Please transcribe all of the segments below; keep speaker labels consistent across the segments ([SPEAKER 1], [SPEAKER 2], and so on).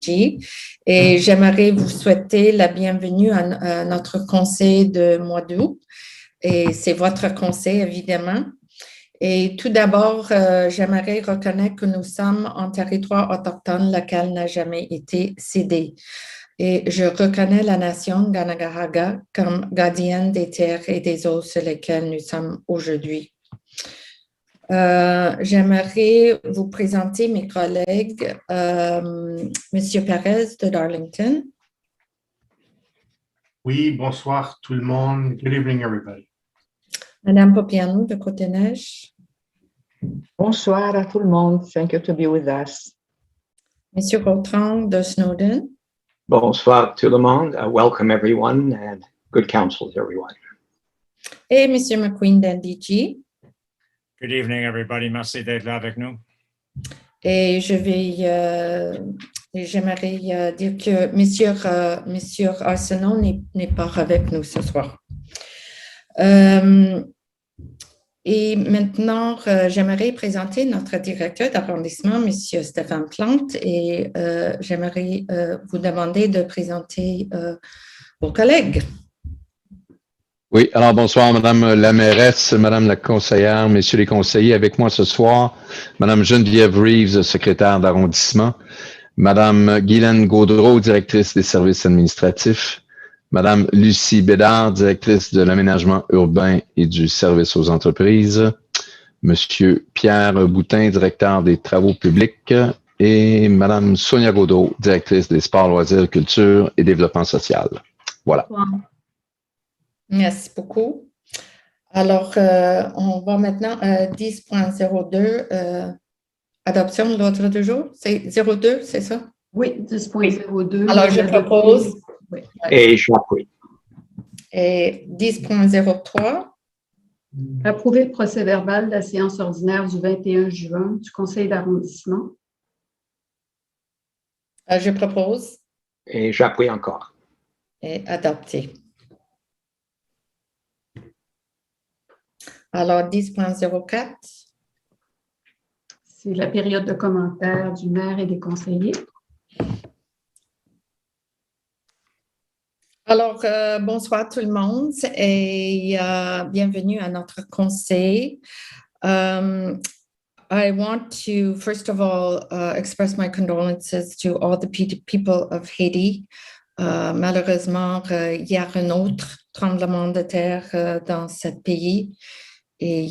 [SPEAKER 1] CDN-NDG et j'aimerais vous souhaiter la bienvenue à notre conseil de mois d'août. Et c'est votre conseil, évidemment. Et tout d'abord, j'aimerais reconnaître que nous sommes en territoire autochtone, lequel n'a jamais été cédé. Et je reconnais la nation Ganagaraga comme gardienne des terres et des eaux sur lesquelles nous sommes aujourd'hui. J'aimerais vous présenter mes collègues, Monsieur Perez de Darlington.
[SPEAKER 2] Oui, bonsoir tout le monde. Good evening, everybody.
[SPEAKER 1] Madame Popiano de Côte-des-Neiges.
[SPEAKER 3] Bonsoir à tout le monde. Thank you to be with us.
[SPEAKER 1] Monsieur Gautran de Snowdon.
[SPEAKER 4] Bonsoir tout le monde. Welcome everyone and good counsel to everyone.
[SPEAKER 1] Et Monsieur McQueen d'NDG.
[SPEAKER 5] Good evening, everybody. Merci d'être là avec nous.
[SPEAKER 1] Et j'aimerais dire que Monsieur Arsenault n'est pas avec nous ce soir. Et maintenant, j'aimerais présenter notre directeur d'arrondissement, Monsieur Stéphane Plante, et j'aimerais vous demander de présenter vos collègues.
[SPEAKER 6] Oui, alors bonsoir, Madame la mairesse, Madame la conseillère, Messieurs les conseillers. Avec moi ce soir, Madame Geneviève Reeves, secrétaire d'arrondissement, Madame Guylaine Gaudreau, directrice des services administratifs, Madame Lucie Bédard, directrice de l'aménagement urbain et du service aux entreprises, Monsieur Pierre Boutin, directeur des travaux publics, et Madame Sonia Gaudreau, directrice des sports, loisirs, culture et développement social. Voilà.
[SPEAKER 1] Wow. Merci beaucoup. Alors, on va maintenant à 10.02, adoption de l'ordre du jour. C'est 02, c'est ça?
[SPEAKER 7] Oui, 10.02.
[SPEAKER 1] Alors, je propose.
[SPEAKER 7] Oui.
[SPEAKER 4] Et j'appuie.
[SPEAKER 1] Et 10.03.
[SPEAKER 7] Approuver le procès-verbal de la séance ordinaire du 21 juin du Conseil d'arrondissement.
[SPEAKER 1] Je propose.
[SPEAKER 4] Et j'appuie encore.
[SPEAKER 1] Et adopté. Alors, 10.04.
[SPEAKER 7] C'est la période de commentaires du maire et des conseillers.
[SPEAKER 1] Alors, bonsoir tout le monde et bienvenue à notre conseil. I want to, first of all, express my condolences to all the people of Haiti. Malheureusement, il y a un autre tremblement de terre dans ce pays et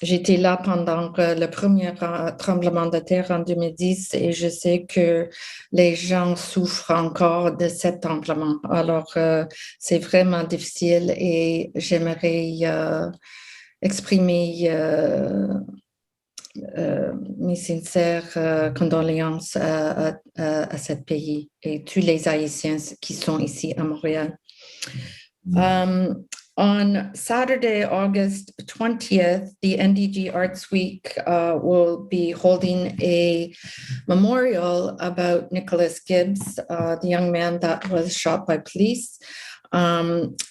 [SPEAKER 1] j'étais là pendant le premier tremblement de terre en 2010 et je sais que les gens souffrent encore de ce tremblement. Alors, c'est vraiment difficile et j'aimerais exprimer mes sincères condoléances à ce pays et tous les Haïtiens qui sont ici à Montréal. On Saturday, August 20th, the NDG Arts Week will be holding a memorial about Nicholas Gibbs, the young man that was shot by police.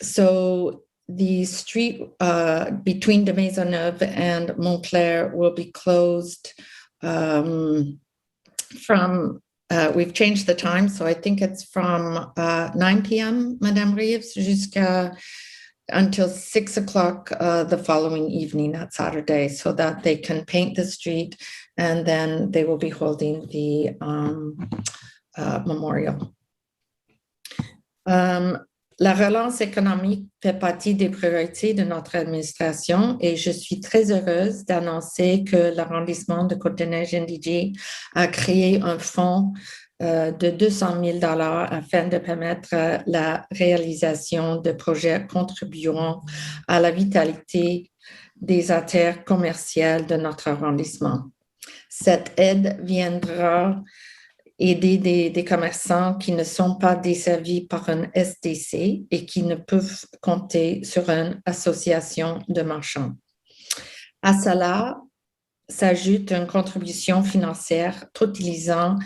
[SPEAKER 1] So the street between de Maisonneuve and Montclair will be closed from, we've changed the time, so I think it's from 9 p.m., Madame Reeves, until 6 o'clock the following evening, that Saturday, so that they can paint the street and then they will be holding the memorial. La relance économique fait partie des priorités de notre administration et je suis très heureuse d'annoncer que l'arrondissement de Côte-des-Neiges-NDG a créé un fonds de 200 000 $ afin de permettre la réalisation de projets contribuant à la vitalité des artères commerciales de notre arrondissement. Cette aide viendra aider des commerçants qui ne sont pas desservis par un SDC et qui ne peuvent compter sur une association de marchands. À cela s'ajoute une contribution financière totalisant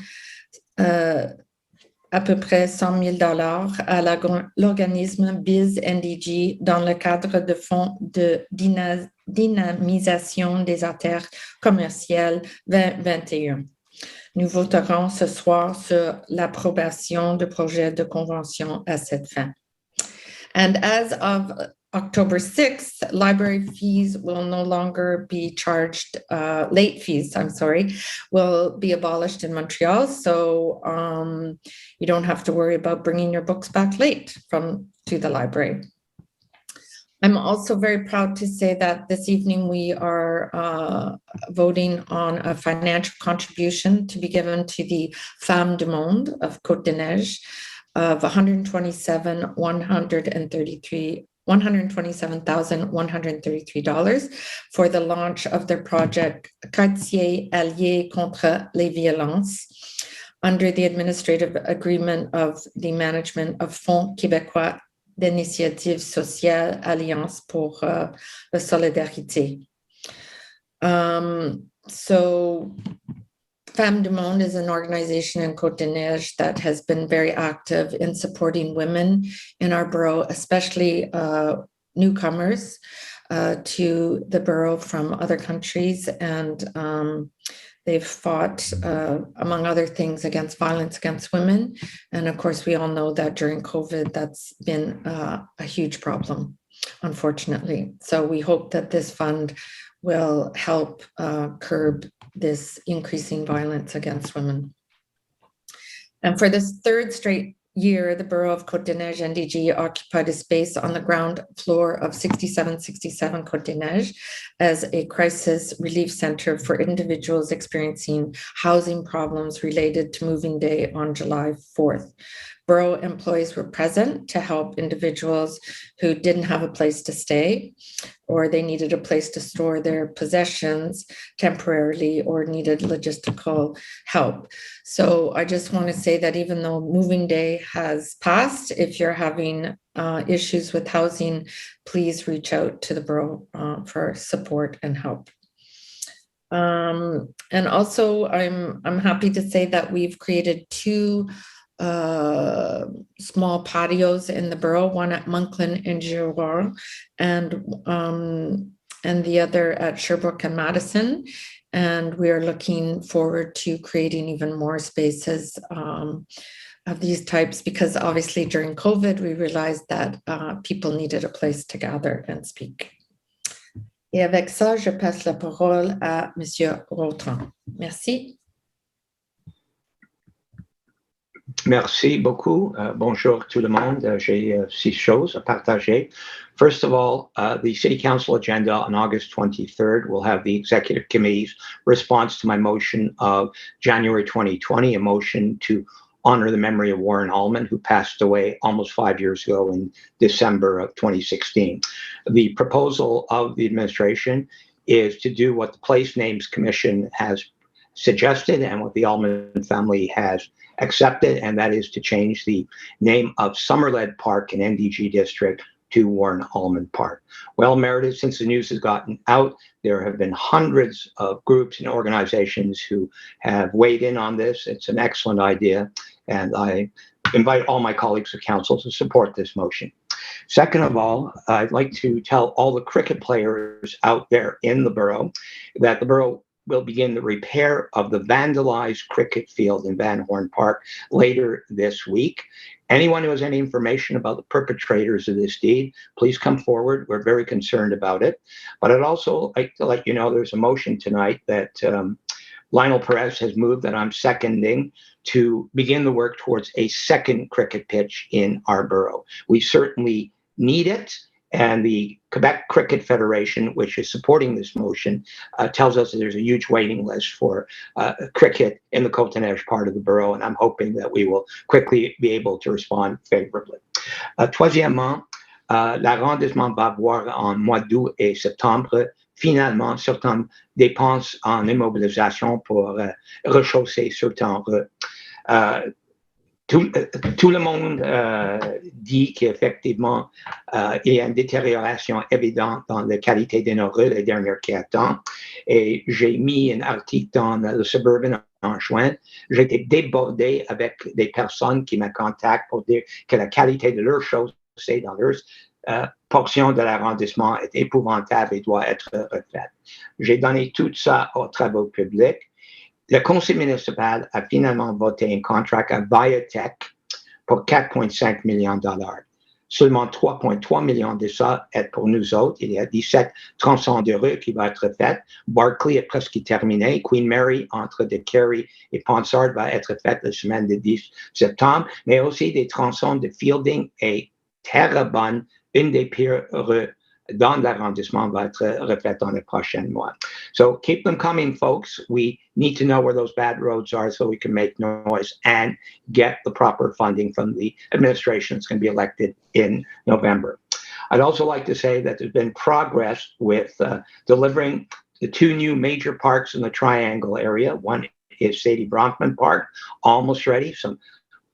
[SPEAKER 1] à peu près 100 000 $ à l'organisme BizNDG dans le cadre de fonds de dynamisation des artères commerciales 2021. Nous voterons ce soir sur l'approbation du projet de convention à cette fin. And as of October 6th, library fees will no longer be charged, late fees, will be abolished in Montreal. So you don't have to worry about bringing your books back late to the library. I'm also very proud to say that this evening we are voting on a financial contribution to be given to the Femmes du Monde of Côte-des-Neiges of $127,133 for the launch of their project Quartier Alliés contre les violences under the administrative agreement of the management of Fonds québécois d'initiative sociale Alliance pour la solidarité. So Femmes du Monde is an organization in Côte-des-Neiges that has been very active in supporting women in our borough, especially newcomers to the borough from other countries. And they've fought, among other things, against violence against women. And of course, we all know that during COVID, that's been a huge problem, unfortunately. So we hope that this fund will help curb this increasing violence against women. And for this third straight year, the Borough of Côte-des-Neiges NDG occupied a space on the ground floor of 6767 Côte-des-Neiges as a crisis relief center for individuals experiencing housing problems related to moving day on July 4th. Borough employees were present to help individuals who didn't have a place to stay, or they needed a place to store their possessions temporarily, or needed logistical help. So I just want to say that even though moving day has passed, if you're having issues with housing, please reach out to the borough for support and help. And also, I'm happy to say that we've created two small patios in the borough, one at Monkland and Giroir, and the other at Sherbrooke and Madison. And we are looking forward to creating even more spaces of these types, because obviously during COVID, we realized that people needed a place to gather and speak. Et avec ça, je passe la parole à Monsieur Rautran. Merci.
[SPEAKER 4] Merci beaucoup. Bonjour tout le monde. J'ai 6 choses à partager. First of all, the City Council agenda on August 23rd will have the Executive Committee's response to my motion of January 2020, a motion to honor the memory of Warren Allman, who passed away almost 5 years ago in December of 2016. The proposal of the administration is to do what the Place Names Commission has suggested and what the Allman family has accepted, and that is to change the name of Summerled Park in NDG District to Warren Allman Park. Well merited. Since the news has gotten out, there have been hundreds of groups and organizations who have weighed in on this. It's an excellent idea, and I invite all my colleagues of council to support this motion. Second of all, I'd like to tell all the cricket players out there in the borough that the borough will begin the repair of the vandalized cricket field in Van Horn Park later this week. Anyone who has any information about the perpetrators of this deed, please come forward. We're very concerned about it. But I'd also like to let you know there's a motion tonight that Lionel Perez has moved, that I'm seconding, to begin the work towards a second cricket pitch in our borough. We certainly need it. And the Quebec Cricket Federation, which is supporting this motion, tells us that there's a huge waiting list for cricket in the Côte-des-Neiges part of the borough, and I'm hoping that we will quickly be able to respond favorably. Troisièmement, l'arrondissement va voir en mois d'août et septembre finalement certaines dépenses en immobilisation pour rechausser certaines rues. Tout le monde dit qu'effectivement, il y a une détérioration évidente dans la qualité de nos rues les derniers 4 ans. Et j'ai mis un article dans le Suburban en juin. J'ai été débordé avec des personnes qui me contactent pour dire que la qualité de leurs chaussées dans leur portion de l'arrondissement est épouvantable et doit être refaite. J'ai donné tout ça aux travaux publics. Le conseil municipal a finalement voté un contrat à Biotech pour 4,5 millions de dollars. Seulement 3,3 millions de ça est pour nous autres. Il y a 17 tronçons de rue qui vont être faits. Barclay est presque terminé. Queen Mary, entre de Kerry et Ponsard, va être faite la semaine du 10 septembre. Mais aussi des tronçons de Fielding et Terrebonne, une des pires rues dans l'arrondissement, va être refaite dans les prochains mois. So keep them coming, folks. We need to know where those bad roads are so we can make noise and get the proper funding from the administration that's going to be elected in November. I'd also like to say that there's been progress with delivering the two new major parks in the Triangle area. One is Sadie Bronfman Park, almost ready.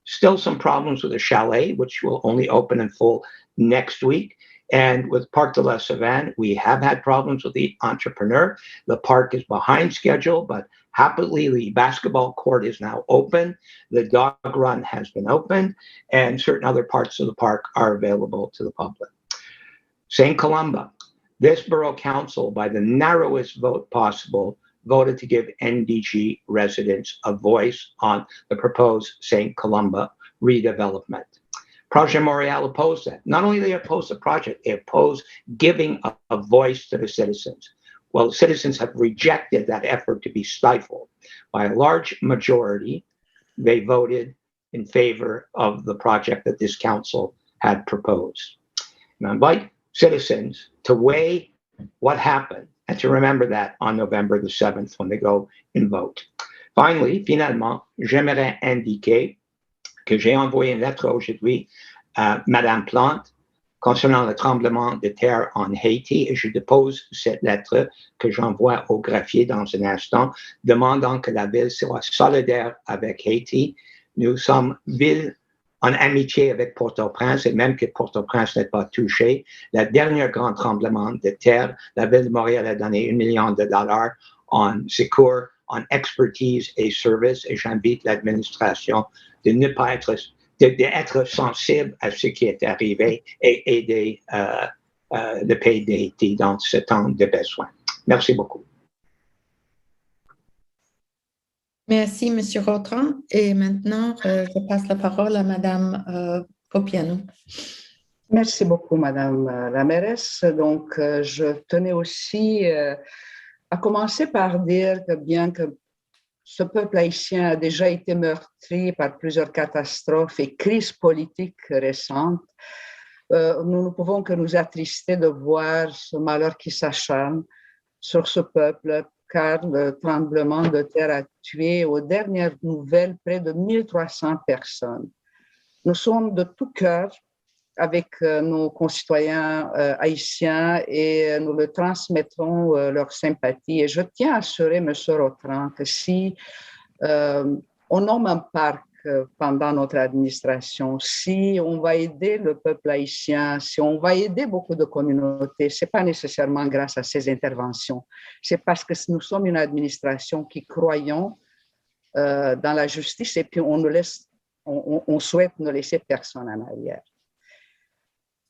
[SPEAKER 4] Still some problems with the chalet, which will only open in full next week. And with Parc de la Savane, we have had problems with the entrepreneur. The park is behind schedule, but happily the basketball court is now open. The dog run has been opened, and certain other parts of the park are available to the public. St. Columba, this borough council, by the narrowest vote possible, voted to give NDG residents a voice on the proposed St. Columba redevelopment. Project Montreal opposed that. Not only they opposed the project, they opposed giving a voice to the citizens. Well, citizens have rejected that effort to be stifled. By a large majority, they voted in favor of the project that this council had proposed. And I invite citizens to weigh what happened and to remember that on November the 7th when they go and vote. Finally, finalement, j'aimerais indiquer que j'ai envoyé une lettre aujourd'hui à Madame Plante concernant le tremblement de terre en Haïti et je dépose cette lettre que j'envoie au greffier dans un instant, demandant que la ville soit solidaire avec Haïti. Nous sommes ville en amitié avec Port-au-Prince et même que Port-au-Prince n'est pas touché. Le dernier grand tremblement de terre, la ville de Montréal a donné $1 million en secours, en expertise et service et j'invite l'administration de ne pas être, d'être sensible à ce qui est arrivé et aider le pays d'Haïti dans ce temps de besoin. Merci beaucoup.
[SPEAKER 1] Merci, M. Rautran. Et maintenant, je passe la parole à Mme Copiano.
[SPEAKER 3] Merci beaucoup, Madame la mairesse. Donc, je tenais aussi à commencer par dire que bien que ce peuple haïtien a déjà été meurtri par plusieurs catastrophes et crises politiques récentes, nous ne pouvons que nous attrister de voir ce malheur qui s'acharne sur ce peuple, car le tremblement de terre a tué, aux dernières nouvelles, près de 1300 personnes. Nous sommes de tout cœur avec nos concitoyens haïtiens et nous le transmettrons leur sympathie. Et je tiens à assurer M. Rautran que si on nomme un parc pendant notre administration, si on va aider le peuple haïtien, si on va aider beaucoup de communautés, ce n'est pas nécessairement grâce à ces interventions. C'est parce que nous sommes une administration qui croyons dans la justice et puis on souhaite ne laisser personne en arrière.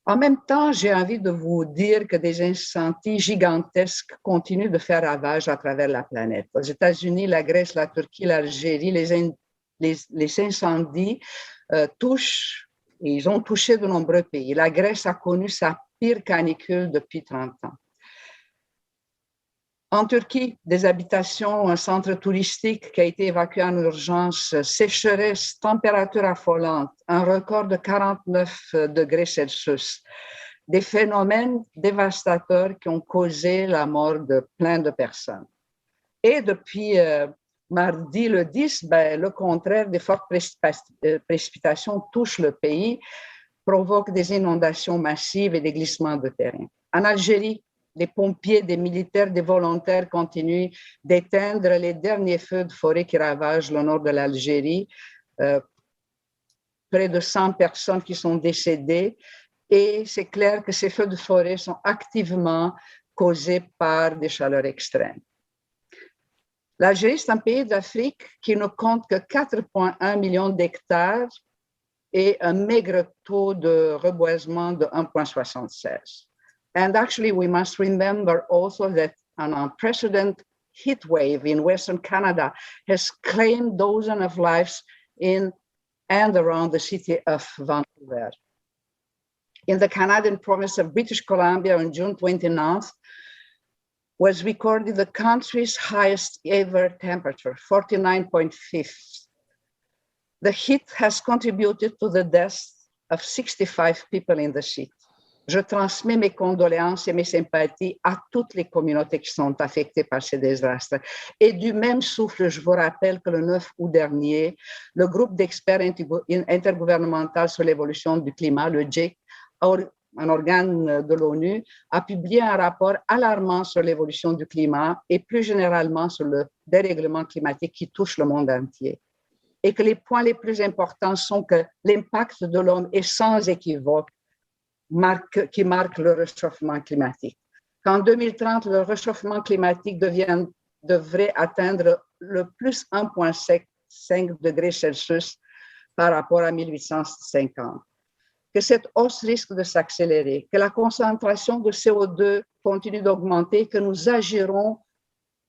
[SPEAKER 3] En même temps, j'ai envie de vous dire que des incendies gigantesques continuent de faire ravage à travers la planète. Aux États-Unis, la Grèce, la Turquie, l'Algérie, les incendies touchent, et ils ont touché de nombreux pays. La Grèce a connu sa pire canicule depuis 30 ans. En Turquie, des habitations, un centre touristique qui a été évacué en urgence, sécheresse, température affolante, un record de 49 degrés Celsius, des phénomènes dévastateurs qui ont causé la mort de plein de personnes. Et depuis mardi le 10, le contraire, des fortes précipitations touchent le pays, provoquent des inondations massives et des glissements de terrain. En Algérie, des pompiers, des militaires, des volontaires continuent d'éteindre les derniers feux de forêt qui ravagent le nord de l'Algérie. Près de 100 personnes qui sont décédées. Et c'est clair que ces feux de forêt sont activement causés par des chaleurs extrêmes. L'Algérie, c'est un pays d'Afrique qui ne compte que 4,1 millions d'hectares et un maigre taux de reboisement de 1,76. And actually, we must remember also that an unprecedented heat wave in Western Canada has claimed dozens of lives in and around the city of Vancouver. In the Canadian province of British Columbia on June 29th, was recorded the country's highest ever temperature, 49.5. The heat has contributed to the deaths of 65 people in the city. Je transmets mes condoléances et mes sympathies à toutes les communautés qui sont affectées par ces désastres. Et du même souffle, je vous rappelle que le 9 août dernier, le groupe d'experts intergouvernemental sur l'évolution du climat, le GIEC, un organe de l'ONU, a publié un rapport alarmant sur l'évolution du climat et plus généralement sur le dérèglement climatique qui touche le monde entier. Et que les points les plus importants sont que l'impact de l'homme est sans équivoque qui marque le réchauffement climatique. Qu'en 2030, le réchauffement climatique devrait atteindre le plus 1,5 degrés Celsius par rapport à 1850. Que cette hausse risque de s'accélérer, que la concentration de CO2 continue d'augmenter, que nous agirons,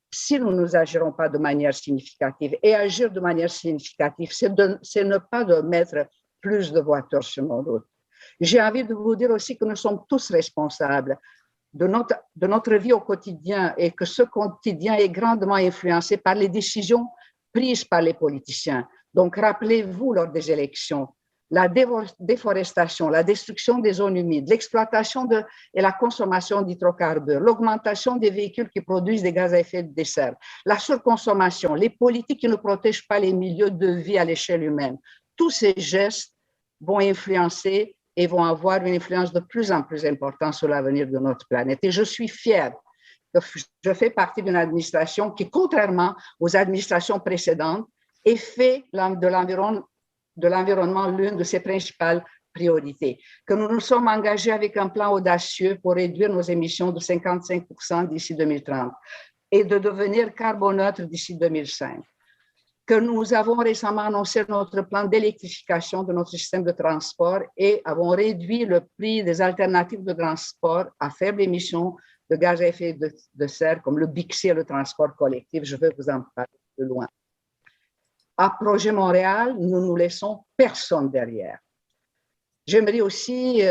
[SPEAKER 3] si nous ne nous agirons pas de manière significative. Et agir de manière significative, c'est ne pas de mettre plus de voitures sur nos routes. J'ai envie de vous dire aussi que nous sommes tous responsables de notre vie au quotidien et que ce quotidien est grandement influencé par les décisions prises par les politiciens. Donc, rappelez-vous lors des élections, la déforestation, la destruction des zones humides, l'exploitation et la consommation d'hydrocarbures, l'augmentation des véhicules qui produisent des gaz à effet de serre, la surconsommation, les politiques qui ne protègent pas les milieux de vie à l'échelle humaine. Tous ces gestes vont influencer et vont avoir une influence de plus en plus importante sur l'avenir de notre planète. Et je suis fière que je fais partie d'une administration qui, contrairement aux administrations précédentes, ait fait de l'environnement l'une de ses principales priorités, que nous nous sommes engagés avec un plan audacieux pour réduire nos émissions de 55% d'ici 2030 et de devenir carboneutre d'ici 2005, que nous avons récemment annoncé notre plan d'électrification de notre système de transport et avons réduit le prix des alternatives de transport à faible émission de gaz à effet de serre, comme le Bixi et le transport collectif. Je vais vous en parler de loin. À Projet Montréal, nous ne nous laissons personne derrière. J'aimerais aussi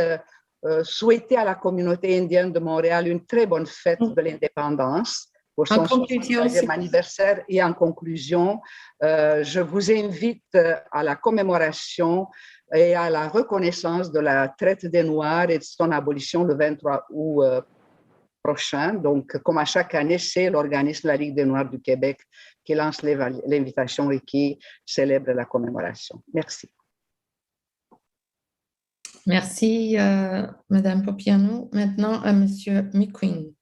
[SPEAKER 3] souhaiter à la communauté indienne de Montréal une très bonne fête de l'indépendance pour son 60e anniversaire. Et en conclusion, je vous invite à la commémoration et à la reconnaissance de la traite des Noirs et de son abolition le 23 août prochain. Donc, comme à chaque année, c'est l'organisme de la Ligue des Noirs du Québec qui lance l'invitation et qui célèbre la commémoration. Merci.
[SPEAKER 1] Merci, Madame Popiano. Maintenant, à Monsieur McQueen.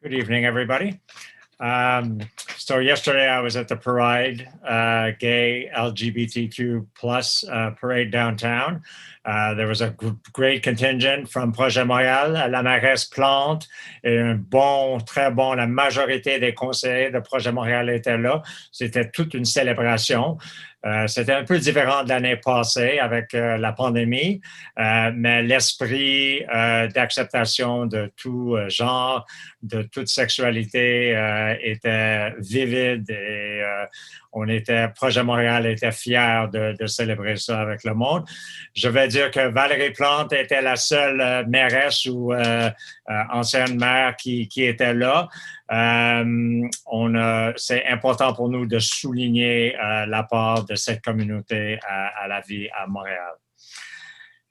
[SPEAKER 5] Good evening, everybody. So yesterday I was at the Parade, gay LGBTQ plus parade downtown. There was a great contingent from Projet Montréal, la mairesse Plante, et très bon, la majorité des conseillers de Projet Montréal étaient là. C'était toute une célébration. C'était un peu différent de l'année passée avec la pandémie, mais l'esprit d'acceptation de tout genre, de toute sexualité était vivide et Projet Montréal était fier de célébrer ça avec le monde. Je vais dire que Valérie Plante était la seule mairesse ou ancienne maire qui était là. C'est important pour nous de souligner la part de cette communauté à la vie à Montréal.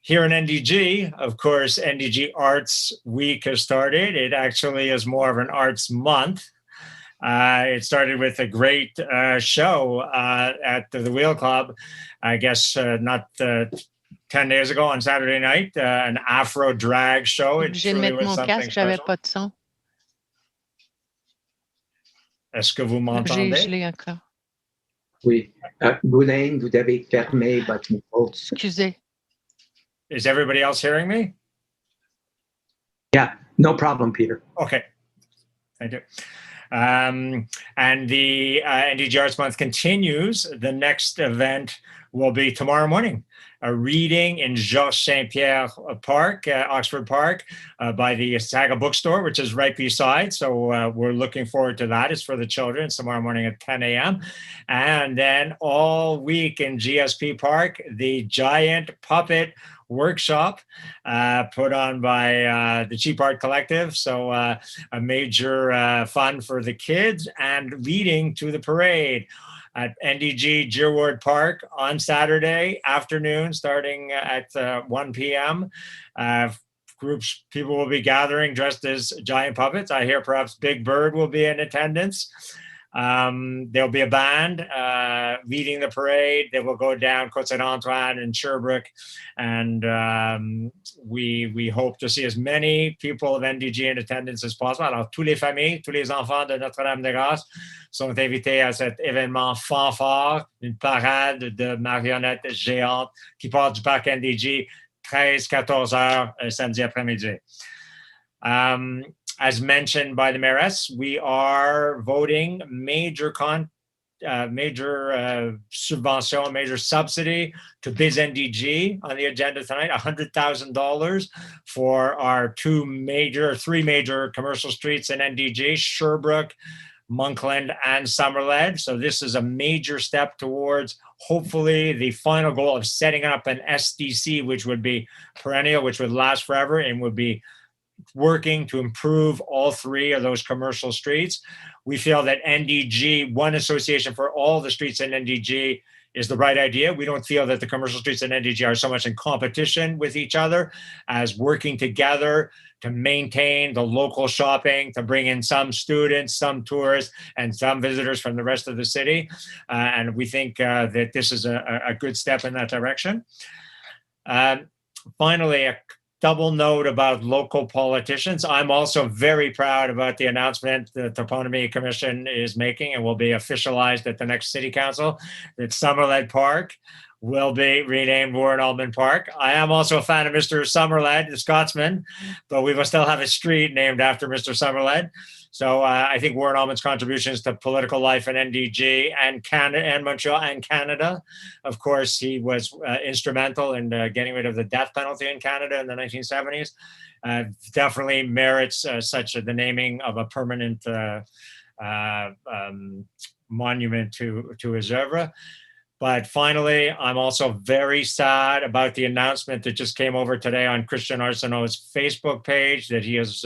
[SPEAKER 5] Here in NDG, of course, NDG Arts Week has started. It actually is more of an arts month. It started with a great show at the Wheel Club, I guess not 10 days ago on Saturday night, an Afro drag show. It truly was something special.
[SPEAKER 8] Pas de son.
[SPEAKER 5] Est-ce que vous m'entendez?
[SPEAKER 8] J'ai gelé encore.
[SPEAKER 4] Oui. Boulain, vous devez fermer votre micro.
[SPEAKER 8] Excusez.
[SPEAKER 5] Is everybody else hearing me?
[SPEAKER 4] Yeah, no problem, Peter.
[SPEAKER 5] Okay. Thank you. And the NDG Arts Month continues. The next event will be tomorrow morning, a reading in Georges Saint-Pierre Park, Oxford Park, by the Saga Bookstore, which is right beside. So we're looking forward to that. It's for the children. It's tomorrow morning at 10 a.m. And then all week in GSP Park, the Giant Puppet workshop put on by the Cheap Art Collective. So a major fun for the kids and leading to the parade at NDG Gyrward Park on Saturday afternoon, starting at 1 p.m. People will be gathering dressed as giant puppets. I hear perhaps Big Bird will be in attendance. There'll be a band leading the parade. They will go down Côte Saint-Antoine and Sherbrooke, and we hope to see as many people of NDG in attendance as possible. Alors, tous les familles, tous les enfants de Notre-Dame-de-Grâce sont invités à cet événement fanfare, une parade de marionnettes géantes qui part du parc NDG 13-14 heures samedi après-midi. As mentioned by the mayoress, we are voting major subvention, major subsidy to Biz NDG on the agenda tonight, $100,000 for our three major commercial streets in NDG, Sherbrooke, Monkland, and Summerled. So this is a major step towards hopefully the final goal of setting up an SDC, which would be perennial, which would last forever and would be working to improve all three of those commercial streets. We feel that NDG, one association for all the streets in NDG, is the right idea. We don't feel that the commercial streets in NDG are so much in competition with each other as working together to maintain the local shopping, to bring in some students, some tourists, and some visitors from the rest of the city. And we think that this is a good step in that direction. Finally, a double note about local politicians. I'm also very proud about the announcement the Toponymy Commission is making and will be officialized at the next City Council that Summerled Park will be renamed Warren Allman Park. I am also a fan of Mr. Summerled, the Scotsman, but we must still have a street named after Mr. Summerled. So I think Warren Allman's contributions to political life in NDG and Canada and Montreal and Canada. Of course, he was instrumental in getting rid of the death penalty in Canada in the 1970s. Definitely merits the naming of a permanent monument to his oeuvre. But finally, I'm also very sad about the announcement that just came over today on Christian Arsenault's Facebook page that he is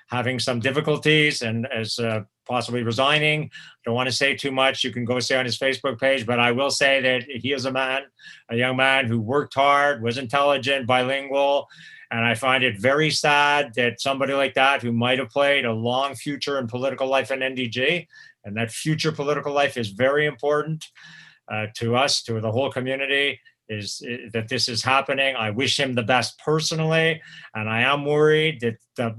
[SPEAKER 5] having some difficulties and is possibly resigning. Don't want to say too much. You can go see on his Facebook page, but I will say that he is a young man who worked hard, was intelligent, bilingual, and I find it very sad that somebody like that who might have played a long future in political life in NDG, and that future political life is very important to us, to the whole community, that this is happening. I wish him the best personally, and I am worried that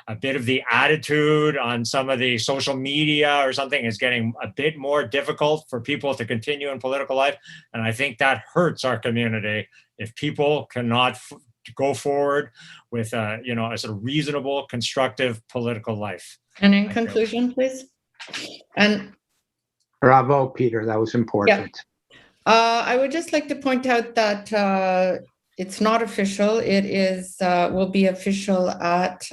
[SPEAKER 5] a bit of the attitude on some of the social media or something is getting a bit more difficult for people to continue in political life, and I think that hurts our community if people cannot go forward with a sort of reasonable, constructive political life.
[SPEAKER 1] And in conclusion, please. And
[SPEAKER 4] bravo, Peter. That was important.
[SPEAKER 1] Yeah. I would just like to point out that it's not official. It is will be official at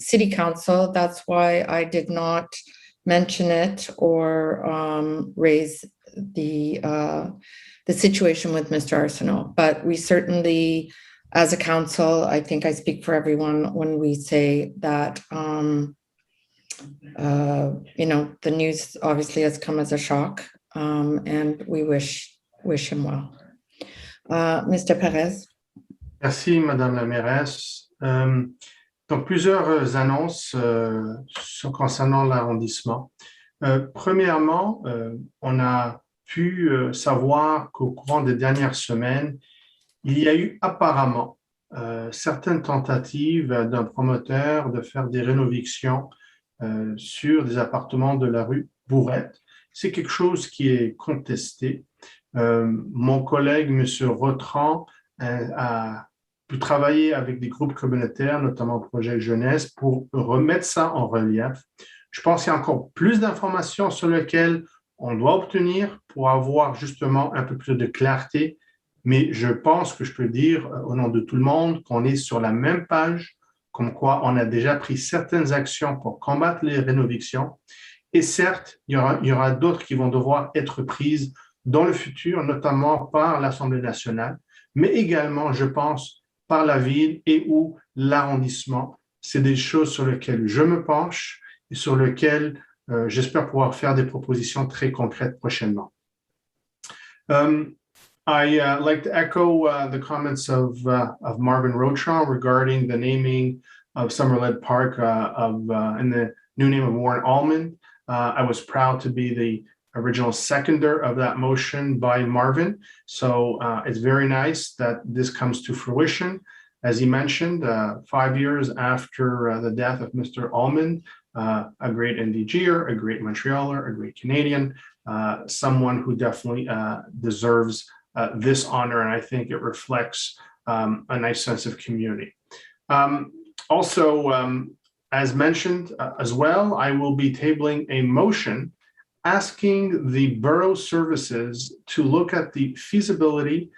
[SPEAKER 1] City Council. That's why I did not mention it or raise the situation with Mr. Arsenault. But we certainly, as a council, I think I speak for everyone when we say that the news obviously has come as a shock. And we wish him well. Mr. Perez.
[SPEAKER 2] Merci, Madame la mairesse. Donc, plusieurs annonces concernant l'arrondissement. Premièrement, on a pu savoir qu'au courant des dernières semaines, il y a eu apparemment certaines tentatives d'un promoteur de faire des rénovations sur des appartements de la rue Bourrette. C'est quelque chose qui est contesté. Mon collègue, M. Rotran, a pu travailler avec des groupes communautaires, notamment Projet Jeunesse, pour remettre ça en relief. Je pense qu'il y a encore plus d'informations sur lesquelles on doit obtenir pour avoir justement un peu plus de clarté. Mais je pense que je peux dire au nom de tout le monde qu'on est sur la même page, comme quoi on a déjà pris certaines actions pour combattre les rénovictions. Et certes, il y aura d'autres qui vont devoir être prises dans le futur, notamment par l'Assemblée nationale, mais également, je pense, par la ville et ou l'arrondissement. C'est des choses sur lesquelles je me penche et sur lesquelles j'espère pouvoir faire des propositions très concrètes prochainement. I like to echo the comments of Marvin Rochon regarding the naming of Summerled Park in the new name of Warren Allman. I was proud to be the original seconder of that motion by Marvin. So it's very nice that this comes to fruition. As he mentioned, 5 years after the death of Mr. Allman, a great NDGer, a great Montrealer, a great Canadian, someone who definitely deserves this honor, and I think it reflects a nice sense of community. Also, as mentioned as well, I will be tabling a motion asking the borough services to look at the feasibility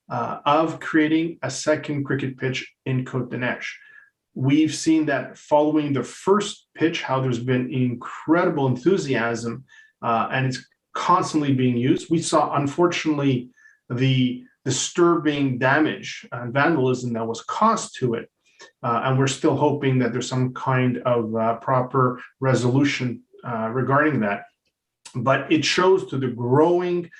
[SPEAKER 2] of creating a second cricket pitch in Côte-des-Neiges. We've seen that following the first pitch, how there's been incredible enthusiasm and it's constantly being used. We saw, unfortunately, the disturbing damage and vandalism that was caused to it. And we're still hoping that there's some kind of proper resolution regarding that. But it shows to the growing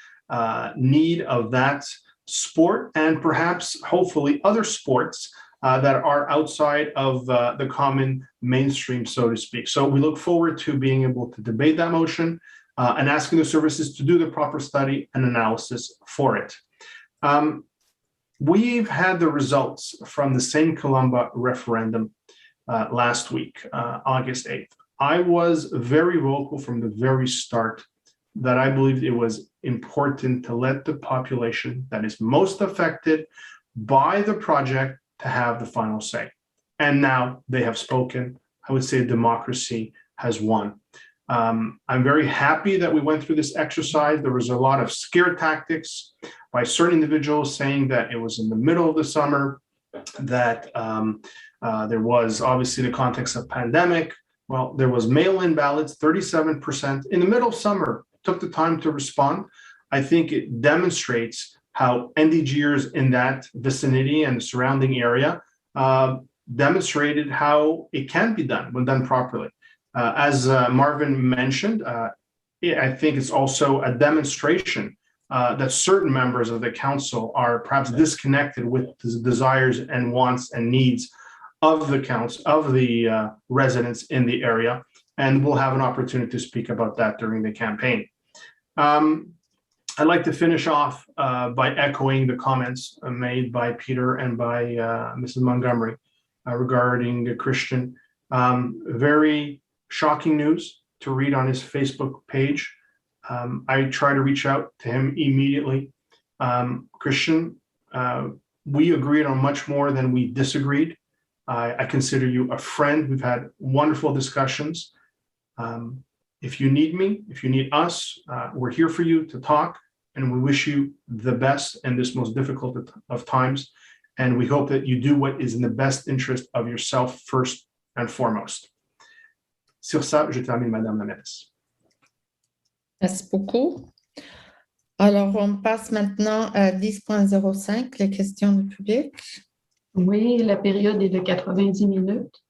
[SPEAKER 2] need of that sport and perhaps, hopefully, other sports that are outside of the common mainstream, so to speak. So we look forward to being able to debate that motion and asking the services to do the proper study and analysis for it. We've had the results from the St. Columba referendum last week, August 8th. I was very vocal from the very start that I believed it was important to let the population that is most affected by the project to have the final say. And now they have spoken. I would say democracy has won. I'm very happy that we went through this exercise. There was a lot of scare tactics by certain individuals saying that it was in the middle of the summer, that there was obviously the context of pandemic. Well, there was mail-in ballots, 37% in the middle of summer, took the time to respond. I think it demonstrates how NDGers in that vicinity and surrounding area demonstrated how it can be done when done properly. As Marvin mentioned, I think it's also a demonstration that certain members of the council are perhaps disconnected with the desires and wants and needs of the council, of the residents in the area, and we'll have an opportunity to speak about that during the campaign. I'd like to finish off by echoing the comments made by Peter and by Mrs. Montgomery regarding Christian. Very shocking news to read on his Facebook page. I try to reach out to him immediately. Christian, we agreed on much more than we disagreed. I consider you a friend. We've had wonderful discussions. If you need me, if you need us, we're here for you to talk, and we wish you the best in this most difficult of times. And we hope that you do what is in the best interest of yourself first and foremost. Sur ça, je termine, Madame la mairesse.
[SPEAKER 1] Merci beaucoup. Alors, on passe maintenant à 10.05, les questions du public.
[SPEAKER 7] Oui, la période est de 90 minutes.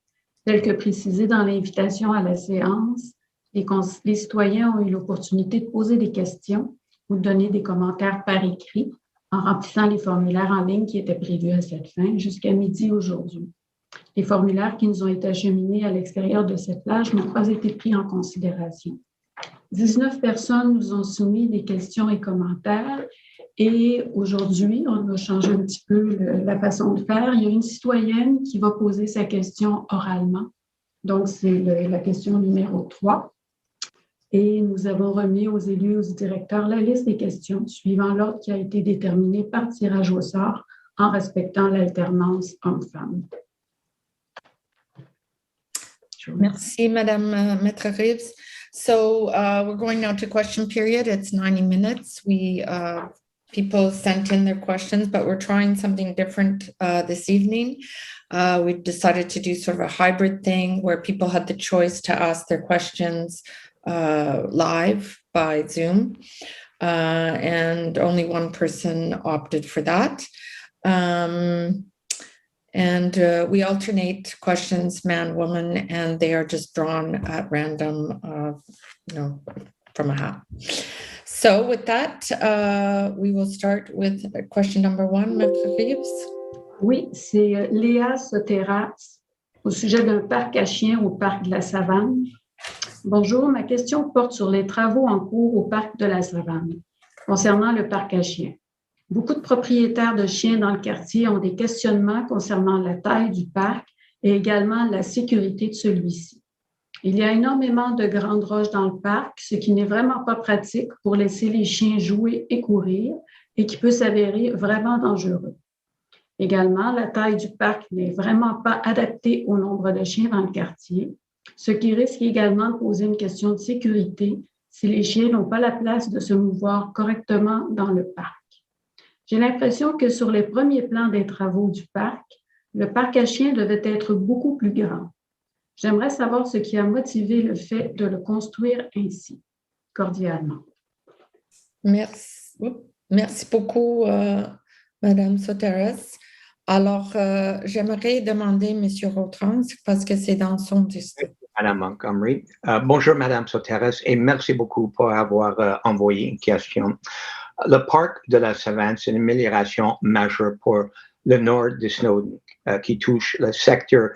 [SPEAKER 7] Tel que précisé dans l'invitation à la séance, les citoyens ont eu l'opportunité de poser des questions ou de donner des commentaires par écrit en remplissant les formulaires en ligne qui étaient prévus à cette fin jusqu'à midi aujourd'hui. Les formulaires qui nous ont été acheminés à l'extérieur de cette plage n'ont pas été pris en considération. 19 personnes nous ont soumis des questions et commentaires et aujourd'hui, on a changé un petit peu la façon de faire. Il y a une citoyenne qui va poser sa question oralement. Donc, c'est la question numéro 3. Et nous avons remis aux élus et aux directeurs la liste des questions suivant l'ordre qui a été déterminé par tirage au sort en respectant l'alternance homme-femme.
[SPEAKER 1] Merci, Madame Maître Reeves. So we're going now to question period. It's 90 minutes. People sent in their questions, but we're trying something different this evening. We decided to do sort of a hybrid thing where people had the choice to ask their questions live by Zoom, and only one person opted for that. And we alternate questions, man, woman, and they are just drawn at random, from a hat. So with that, we will start with question number 1, Maître Reeves.
[SPEAKER 7] Oui, c'est Léa Soteras au sujet d'un parc à chiens au parc de la Savane. Bonjour, ma question porte sur les travaux en cours au parc de la Savane concernant le parc à chiens. Beaucoup de propriétaires de chiens dans le quartier ont des questionnements concernant la taille du parc et également la sécurité de celui-ci. Il y a énormément de grandes roches dans le parc, ce qui n'est vraiment pas pratique pour laisser les chiens jouer et courir et qui peut s'avérer vraiment dangereux. Également, la taille du parc n'est vraiment pas adaptée au nombre de chiens dans le quartier, ce qui risque également de poser une question de sécurité si les chiens n'ont pas la place de se mouvoir correctement dans le parc. J'ai l'impression que sur les premiers plans des travaux du parc, le parc à chiens devait être beaucoup plus grand. J'aimerais savoir ce qui a motivé le fait de le construire ainsi. Cordialement.
[SPEAKER 1] Merci beaucoup, Madame Soteras. Alors, j'aimerais demander M. Rotrans, parce que c'est dans son district.
[SPEAKER 4] Madame Montgomery. Bonjour, Madame Soteras, et merci beaucoup pour avoir envoyé une question. Le parc de la Savane, c'est une amélioration majeure pour le nord de Snowden, qui touche le secteur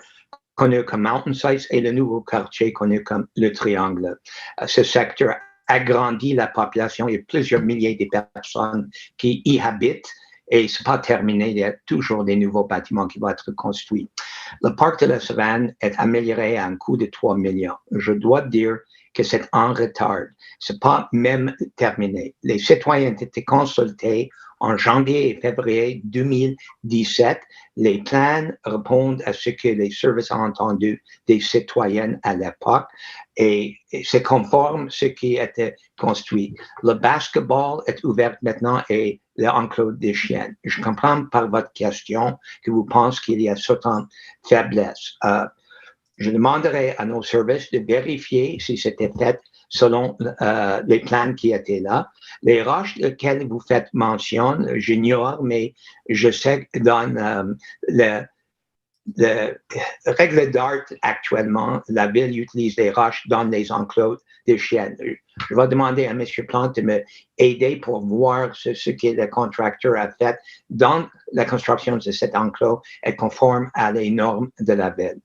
[SPEAKER 4] connu comme Mountain Sites et le nouveau quartier connu comme le Triangle. Ce secteur agrandit la population et plusieurs milliers de personnes qui y habitent. Et ce n'est pas terminé, il y a toujours des nouveaux bâtiments qui vont être construits. Le parc de la Savane est amélioré à un coût de 3 millions. Je dois dire que c'est en retard. Ce n'est pas même terminé. Les citoyens ont été consultés en janvier et février 2017. Les plans répondent à ce que les services ont entendu des citoyens à l'époque et c'est conforme à ce qui a été construit. Le basketball est ouvert maintenant et l'enclos des chiens. Je comprends par votre question que vous pensez qu'il y a certaines faiblesses. Je demanderai à nos services de vérifier si c'était fait selon les plans qui étaient là. Les roches auxquelles vous faites mention, j'ignore, mais je sais que dans le règle d'art actuellement, la ville utilise les roches dans les enclos des chiens. Je vais demander à M. Plante de m'aider pour voir ce que le contracteur a fait dans la construction de cet enclos et conforme à les normes de la ville.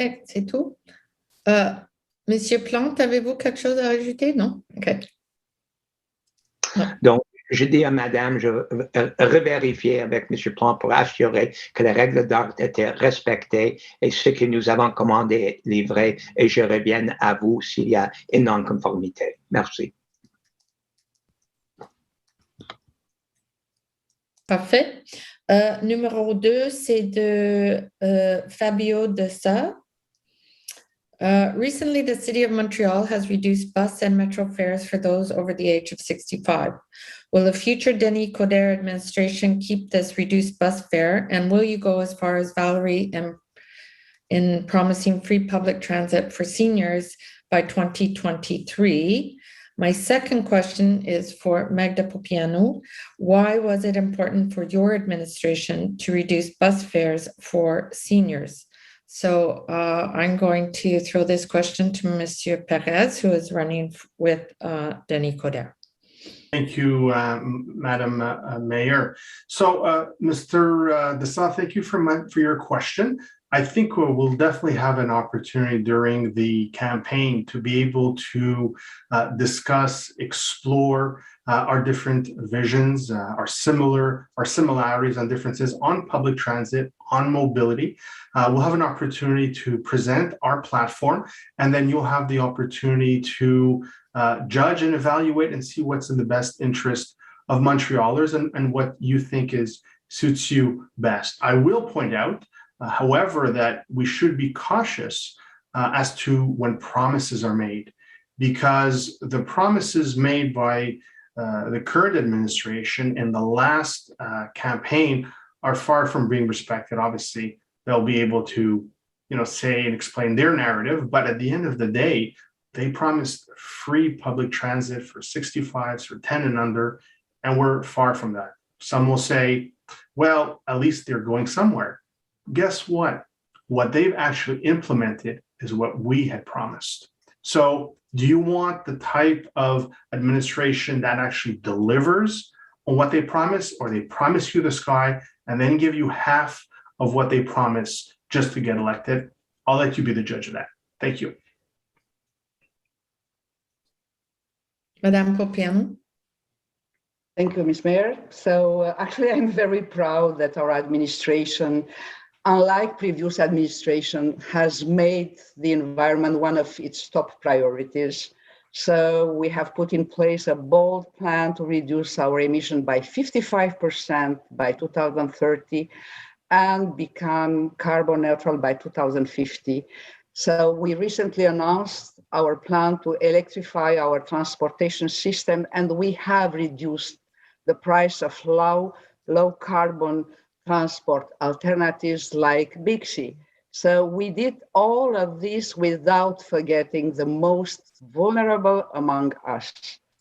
[SPEAKER 1] Okay, c'est tout. Monsieur Plante, avez-vous quelque chose à ajouter? Non? OK.
[SPEAKER 4] Non. Donc, je dis à madame, je vais revérifier avec M. Plante pour assurer que les règles d'art étaient respectées et ce que nous avons commandé est livré et je reviens à vous s'il y a une non-conformité. Merci.
[SPEAKER 1] Parfait. Numéro 2, c'est de Fabio Dessa. Recently, the City of Montreal has reduced bus and metro fares for those over the age of 65. Will the future Denis Coderre administration keep this reduced bus fare? And will you go as far as Valerie in promising free public transit for seniors by 2023? My second question is for Magda Popianu. Why was it important for your administration to reduce bus fares for seniors? So I'm going to throw this question to Monsieur Perez, who is running with Denis Coderre.
[SPEAKER 2] Thank you, Madam Mayor. So, Mr. Dessa, thank you for your question. I think we'll definitely have an opportunity during the campaign to be able to discuss, explore our different visions, our similarities and differences on public transit, on mobility. We'll have an opportunity to present our platform, and then you'll have the opportunity to judge and evaluate and see what's in the best interest of Montrealers and what you think suits you best. I will point out, however, that we should be cautious as to when promises are made, because the promises made by the current administration in the last campaign are far from being respected. Obviously, they'll be able to, say and explain their narrative, but at the end of the day, they promised free public transit for 65s, for 10 and under, and we're far from that. Some will say, well, at least they're going somewhere. Guess what? What they've actually implemented is what we had promised. So do you want the type of administration that actually delivers on what they promise, or they promise you the sky and then give you half of what they promise just to get elected? I'll let you be the judge of that. Thank you.
[SPEAKER 1] Madame Popiano.
[SPEAKER 3] Thank you, Ms. Mayor. So actually, I'm very proud that our administration, unlike previous administration, has made the environment one of its top priorities. So we have put in place a bold plan to reduce our emission by 55% by 2030 and become carbon neutral by 2050. So we recently announced our plan to electrify our transportation system, and we have reduced the price of low carbon transport alternatives like Bixi. So we did all of this without forgetting the most vulnerable among us.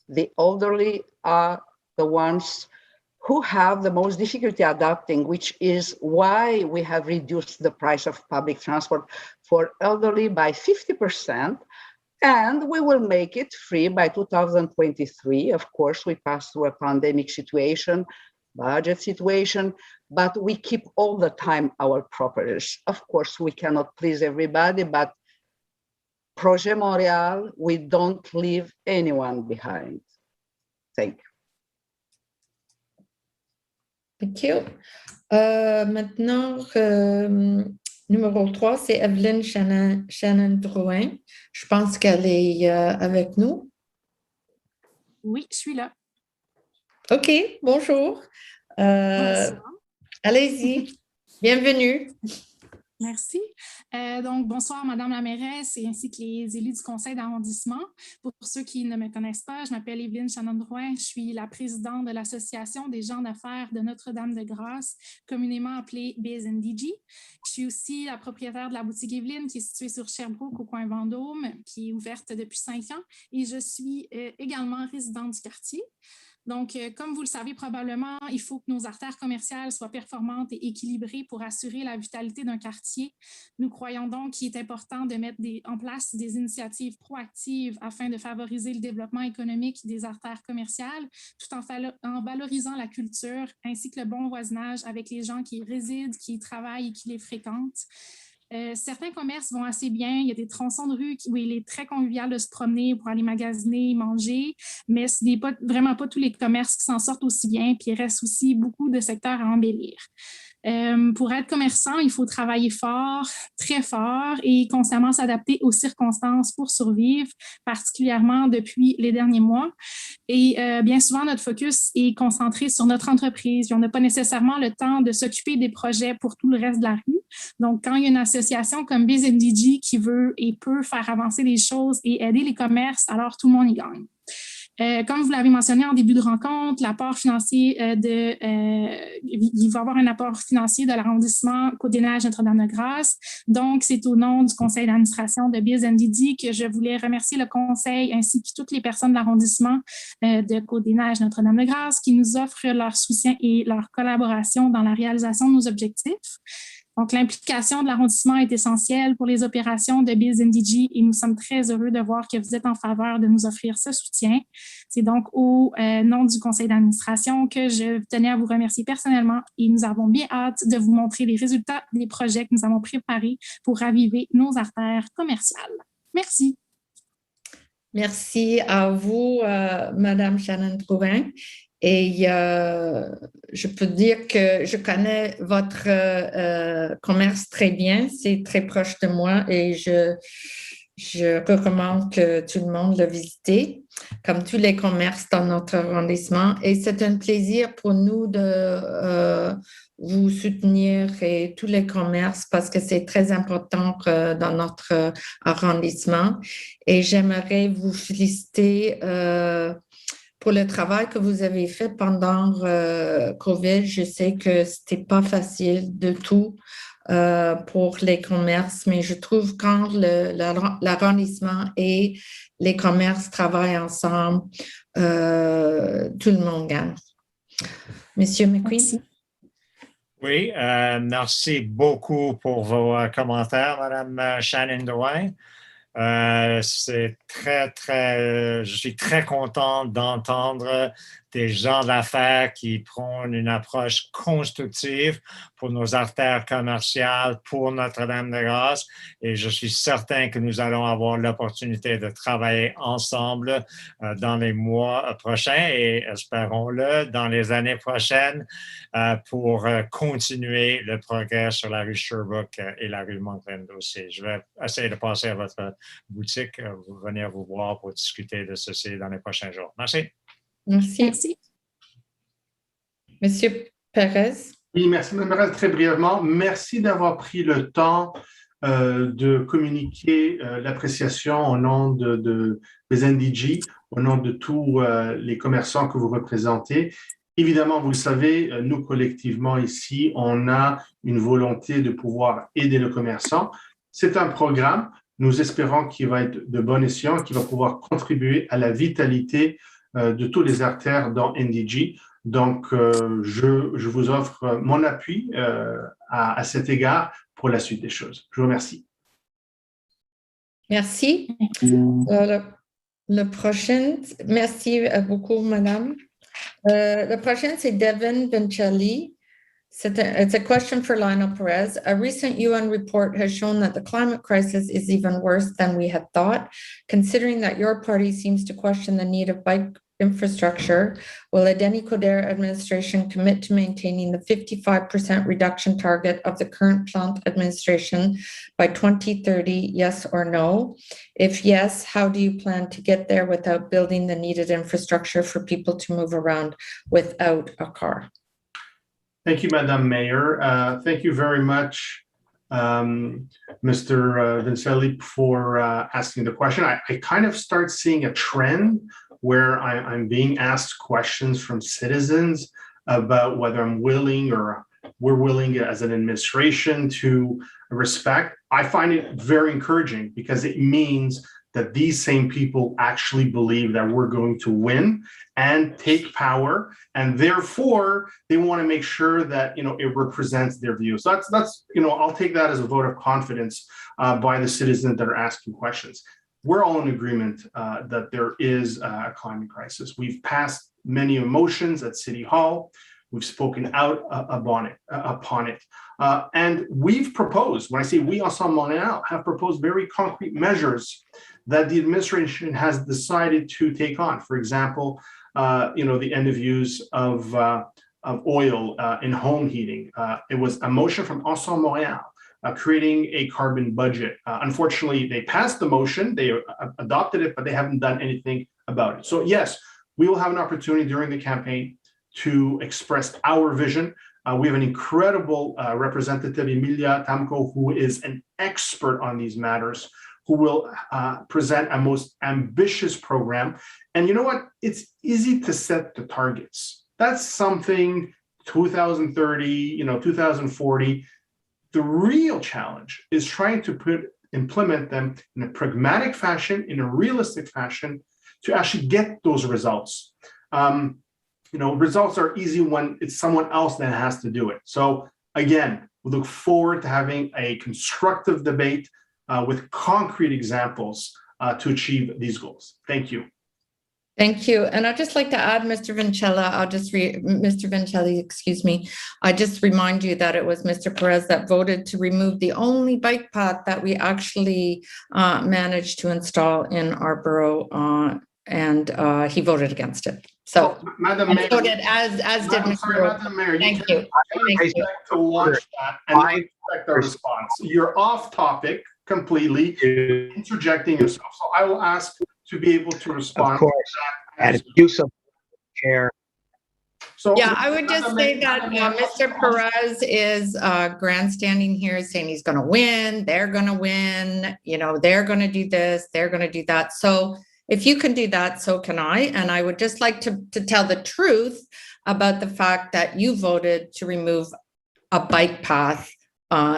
[SPEAKER 3] The elderly are the ones who have the most difficulty adapting, which is why we have reduced the price of public transport for elderly by 50%. And we will make it free by 2023. Of course, we passed through a pandemic situation, budget situation, but we keep all the time our properties. Of course, we cannot please everybody, but Projet Montréal, we don't leave anyone behind. Thank you.
[SPEAKER 1] Thank you. Maintenant, numéro 3, c'est Evelyne Shannon-Drouin. Je pense qu'elle est avec nous.
[SPEAKER 8] Oui, je suis là.
[SPEAKER 1] OK, bonjour. Allez-y, bienvenue.
[SPEAKER 8] Merci. Donc, bonsoir, Madame la mairesse et ainsi que les élus du conseil d'arrondissement. Pour ceux qui ne me connaissent pas, je m'appelle Evelyne Shannon-Drouin. Je suis la présidente de l'Association des gens d'affaires de Notre-Dame-de-Grâce, communément appelée CDN-NDG. Je suis aussi la propriétaire de la boutique Evelyne qui est située sur Sherbrooke au coin Vendôme, qui est ouverte depuis 5 ans. Et je suis également résidente du quartier. Donc, comme vous le savez probablement, il faut que nos artères commerciales soient performantes et équilibrées pour assurer la vitalité d'un quartier. Nous croyons donc qu'il est important de mettre en place des initiatives proactives afin de favoriser le développement économique des artères commerciales, tout en valorisant la culture ainsi que le bon voisinage avec les gens qui y résident, qui y travaillent et qui les fréquentent. Certains commerces vont assez bien. Il y a des tronçons de rue où il est très convivial de se promener pour aller magasiner, manger, mais ce n'est vraiment pas tous les commerces qui s'en sortent aussi bien, puis il reste aussi beaucoup de secteurs à embellir. Pour être commerçant, il faut travailler fort, très fort et constamment s'adapter aux circonstances pour survivre, particulièrement depuis les derniers mois. Et bien souvent, notre focus est concentré sur notre entreprise. On n'a pas nécessairement le temps de s'occuper des projets pour tout le reste de la rue. Donc, quand il y a une association comme CDN-NDG qui veut et peut faire avancer les choses et aider les commerces, alors tout le monde y gagne. Comme vous l'avez mentionné en début de rencontre, l'apport financier il va y avoir un apport financier de l'arrondissement Côte-des-Neiges Notre-Dame-de-Grâce. Donc, c'est au nom du conseil d'administration de CDN-NDG que je voulais remercier le conseil ainsi que toutes les personnes de l'arrondissement de Côte-des-Neiges Notre-Dame-de-Grâce qui nous offrent leur soutien et leur collaboration dans la réalisation de nos objectifs. Donc, l'implication de l'arrondissement est essentielle pour les opérations de CDN-NDG et nous sommes très heureux de voir que vous êtes en faveur de nous offrir ce soutien. C'est donc au nom du conseil d'administration que je tenais à vous remercier personnellement et nous avons bien hâte de vous montrer les résultats des projets que nous avons préparés pour raviver nos artères commerciales. Merci.
[SPEAKER 1] Merci à vous, Madame Shannon-Drouin. Et je peux dire que je connais votre commerce très bien, c'est très proche de moi et Je recommande que tout le monde le visite, comme tous les commerces dans notre arrondissement. Et c'est un plaisir pour nous de vous soutenir et tous les commerces parce que c'est très important dans notre arrondissement. Et j'aimerais vous féliciter pour le travail que vous avez fait pendant COVID. Je sais que c'était pas facile de tout. Pour les commerces, mais je trouve quand l'arrondissement et les commerces travaillent ensemble, tout le monde gagne. Monsieur McQueen?
[SPEAKER 8] Merci.
[SPEAKER 5] Oui, merci beaucoup pour vos commentaires, Madame Shannon Drouin. Je suis très content d'entendre des gens d'affaires qui prennent une approche constructive pour nos artères commerciales, pour Notre-Dame-de-Grâce. Et je suis certain que nous allons avoir l'opportunité de travailler ensemble dans les mois prochains et, espérons-le, dans les années prochaines pour continuer le progrès sur la rue Sherbrooke et la rue Montclair aussi. Je vais essayer de passer à votre boutique, venir vous voir pour discuter de ceci dans les prochains jours. Merci.
[SPEAKER 1] Merci.
[SPEAKER 8] Merci.
[SPEAKER 1] Monsieur Perez?
[SPEAKER 2] Oui, merci, Mme Perez. Très brièvement, merci d'avoir pris le temps de communiquer l'appréciation au nom des NDG, au nom de tous les commerçants que vous représentez. Évidemment, vous le savez, nous collectivement ici, on a une volonté de pouvoir aider le commerçant. C'est un programme, nous espérons qu'il va être de bon escient, qu'il va pouvoir contribuer à la vitalité de tous les artères dans NDG. Donc, je vous offre mon appui à cet égard pour la suite des choses. Je vous remercie.
[SPEAKER 1] Merci. Le prochain, merci beaucoup, madame. Le prochain, c'est Devin Vincelli. It's a question for Lionel Perez. A recent UN report has shown that the climate crisis is even worse than we had thought. Considering that your party seems to question the need of bike infrastructure, will the Denis Coderre administration commit to maintaining the 55% reduction target of the current Plante administration by 2030, yes or no? If yes, how do you plan to get there without building the needed infrastructure for people to move around without a car?
[SPEAKER 2] Thank you, Madam Mayor. Thank you very much, Mr. Vincelli, for asking the question. I kind of start seeing a trend where I'm being asked questions from citizens about whether I'm willing or we're willing as an administration to respect. I find it very encouraging because it means that these same people actually believe that we're going to win and take power, and therefore they want to make sure that it represents their views. So that's I'll take that as a vote of confidence by the citizens that are asking questions. We're all in agreement that there is a climate crisis. We've passed many emotions at City Hall. We've spoken out upon it. And we've proposed, when I say we, Ensemble Montréal, have proposed very concrete measures that the administration has decided to take on. For example, the end of use of oil in home heating. It was a motion from Ensemble Montréal creating a carbon budget. Unfortunately, they passed the motion, they adopted it, but they haven't done anything about it. So yes, we will have an opportunity during the campaign to express our vision. We have an incredible representative, Emilia Tamko, who is an expert on these matters, who will present a most ambitious program. And you know what? It's easy to set the targets. That's something 2030, 2040. The real challenge is trying to implement them in a pragmatic fashion, in a realistic fashion, to actually get those results. Results are easy when it's someone else that has to do it. So again, we look forward to having a constructive debate with concrete examples to achieve these goals. Thank you.
[SPEAKER 1] Thank you. And I'd just like to add, Mr. Vincelli, excuse me. I just remind you that it was Mr. Perez that voted to remove the only bike path that we actually managed to install in our borough, and he voted against it. So,
[SPEAKER 2] Madam Mayor,
[SPEAKER 1] voted as did Mr.
[SPEAKER 2] Madam Mayor,
[SPEAKER 1] Thank you.
[SPEAKER 2] I expect to watch that and I expect a response. You're off topic completely interjecting yourself. So I will ask to be able to respond.
[SPEAKER 4] Of course, and abuse of chair.
[SPEAKER 2] So,
[SPEAKER 1] yeah, I would just say that Mr. Perez is grandstanding here, saying he's going to win, they're going to win, you know, they're going to do this, they're going to do that. So if you can do that, so can I. And I would just like to tell the truth about the fact that you voted to remove a bike path.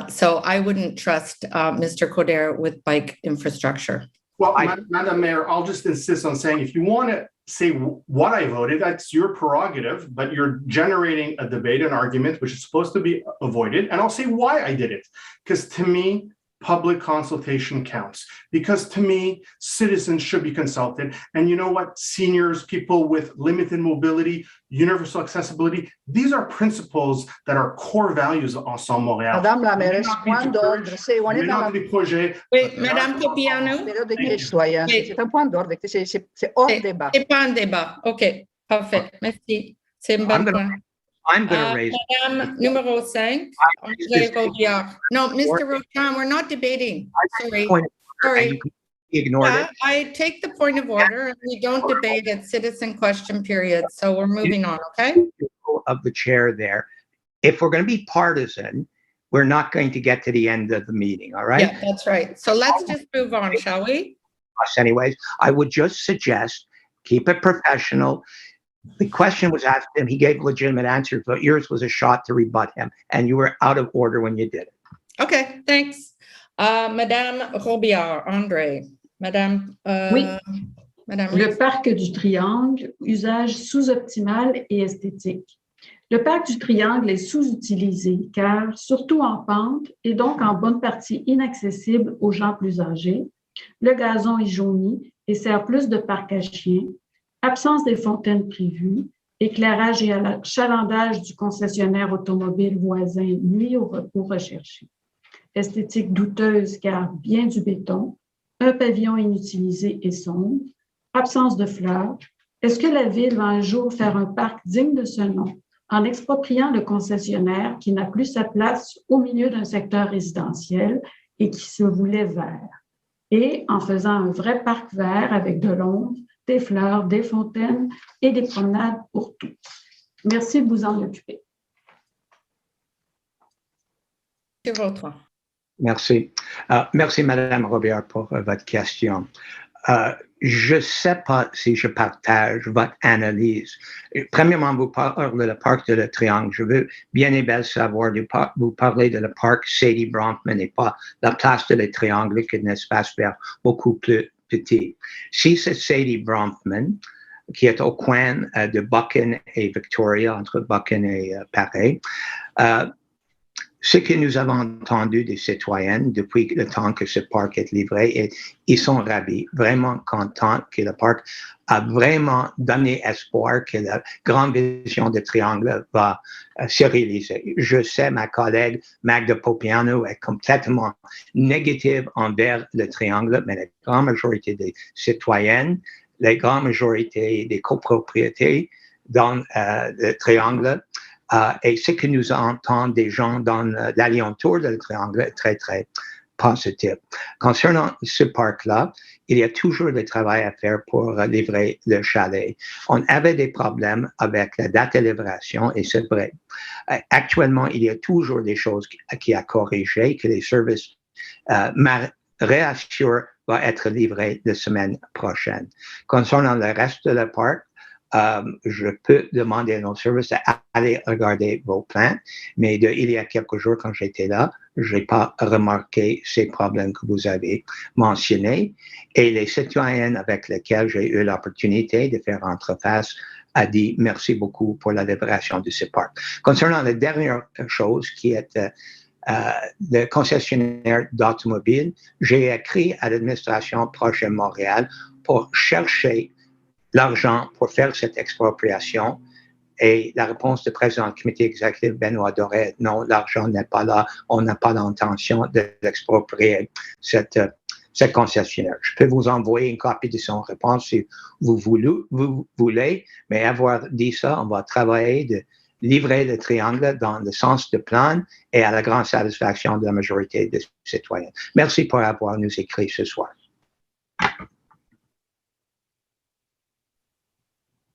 [SPEAKER 1] So I wouldn't trust Mr. Coder with bike infrastructure.
[SPEAKER 2] Well, Madam Mayor, I'll just insist on saying, if you want to say what I voted, that's your prerogative, but you're generating a debate, an argument, which is supposed to be avoided. And I'll say why I did it. Because to me, public consultation counts. Because to me, citizens should be consulted. And you know what? Seniors, people with limited mobility, universal accessibility, these are principles that are core values of Ensemble Montréal.
[SPEAKER 3] Madame la mairesse, point d'ordre. On est dans
[SPEAKER 2] des projets.
[SPEAKER 1] Oui, Madame Copiano.
[SPEAKER 3] C'est un point d'ordre. C'est hors débat.
[SPEAKER 1] C'est pas un débat. OK, parfait. Merci. C'est un bon point.
[SPEAKER 4] I'm going to raise.
[SPEAKER 1] Madame numéro 5. No, Mr. Rochon, we're not debating. Sorry. Sorry.
[SPEAKER 4] Ignored it.
[SPEAKER 1] I take the point of order and we don't debate at citizen question period. So we're moving on, okay?
[SPEAKER 4] Of the chair there. If we're going to be partisan, we're not going to get to the end of the meeting, all right?
[SPEAKER 1] Yeah, that's right. So let's just move on, shall we?
[SPEAKER 4] Us anyways. I would just suggest keep it professional. The question was asked him. He gave legitimate answers, but yours was a shot to rebut him, and you were out of order when you did it.
[SPEAKER 1] Okay, thanks. Madame Robillard, André. Madame.
[SPEAKER 7] Oui.
[SPEAKER 1] Madame.
[SPEAKER 7] Le parc du Triangle, usage sous-optimal et esthétique. Le parc du Triangle est sous-utilisé car, surtout en pente, est donc en bonne partie inaccessible aux gens plus âgés. Le gazon est jauni et sert plus de parc à chiens. Absence des fontaines prévues, éclairage et achalandage du concessionnaire automobile voisin nuit au repos recherché. Esthétique douteuse car bien du béton, un pavillon inutilisé et sombre, absence de fleurs. Est-ce que la Ville va un jour faire un parc digne de ce nom en expropriant le concessionnaire qui n'a plus sa place au milieu d'un secteur résidentiel et qui se voulait vert, et en faisant un vrai parc vert avec de l'ombre, des fleurs, des fontaines et des promenades pour tous. Merci de vous en occuper.
[SPEAKER 4] Merci. Merci, Madame Robillard, pour votre question. Je ne sais pas si je partage votre analyse. Premièrement, vous parlez du parc de le Triangle. Je veux bien et bien savoir, vous parlez de le parc Sadie Bronfman et pas la place de le Triangle, qui est un espace vert beaucoup plus petit. Si c'est Sadie Bronfman, qui est au coin de Buchan et Victoria, entre Buchan et Paris, ce que nous avons entendu des citoyens depuis le temps que ce parc est livré, et ils sont ravis, vraiment contents que le parc a vraiment donné espoir que la grande vision de Triangle va se réaliser. Je sais, ma collègue Magda Popiano est complètement négative envers le Triangle, mais la grande majorité des citoyennes, la grande majorité des copropriétés dans le Triangle, et ce que nous entendons des gens dans l'alentour du Triangle est très, très positif. Concernant ce parc-là, il y a toujours du travail à faire pour livrer le chalet. On avait des problèmes avec la date de livraison, et c'est vrai. Actuellement, il y a toujours des choses qui à corriger, que les services réassurent va être livré la semaine prochaine. Concernant le reste de le parc, je peux demander à nos services d'aller regarder vos plans, mais il y a quelques jours, quand j'étais là, je n'ai pas remarqué ces problèmes que vous avez mentionnés. Et les citoyens avec lesquels j'ai eu l'opportunité de faire entreface a dit merci beaucoup pour la libération de ce parc. Concernant la dernière chose qui est le concessionnaire d'automobile, j'ai écrit à l'administration proche de Montréal pour chercher l'argent pour faire cette expropriation, et la réponse du président du comité exécutif, Benoît Doré, non, l'argent n'est pas là, on n'a pas l'intention d'exproprier cette concessionnaire. Je peux vous envoyer une copie de son réponse si vous voulez, mais avoir dit ça, on va travailler livrer le triangle dans le sens de plan et à la grande satisfaction de la majorité des citoyens. Merci pour avoir nous écrit ce soir.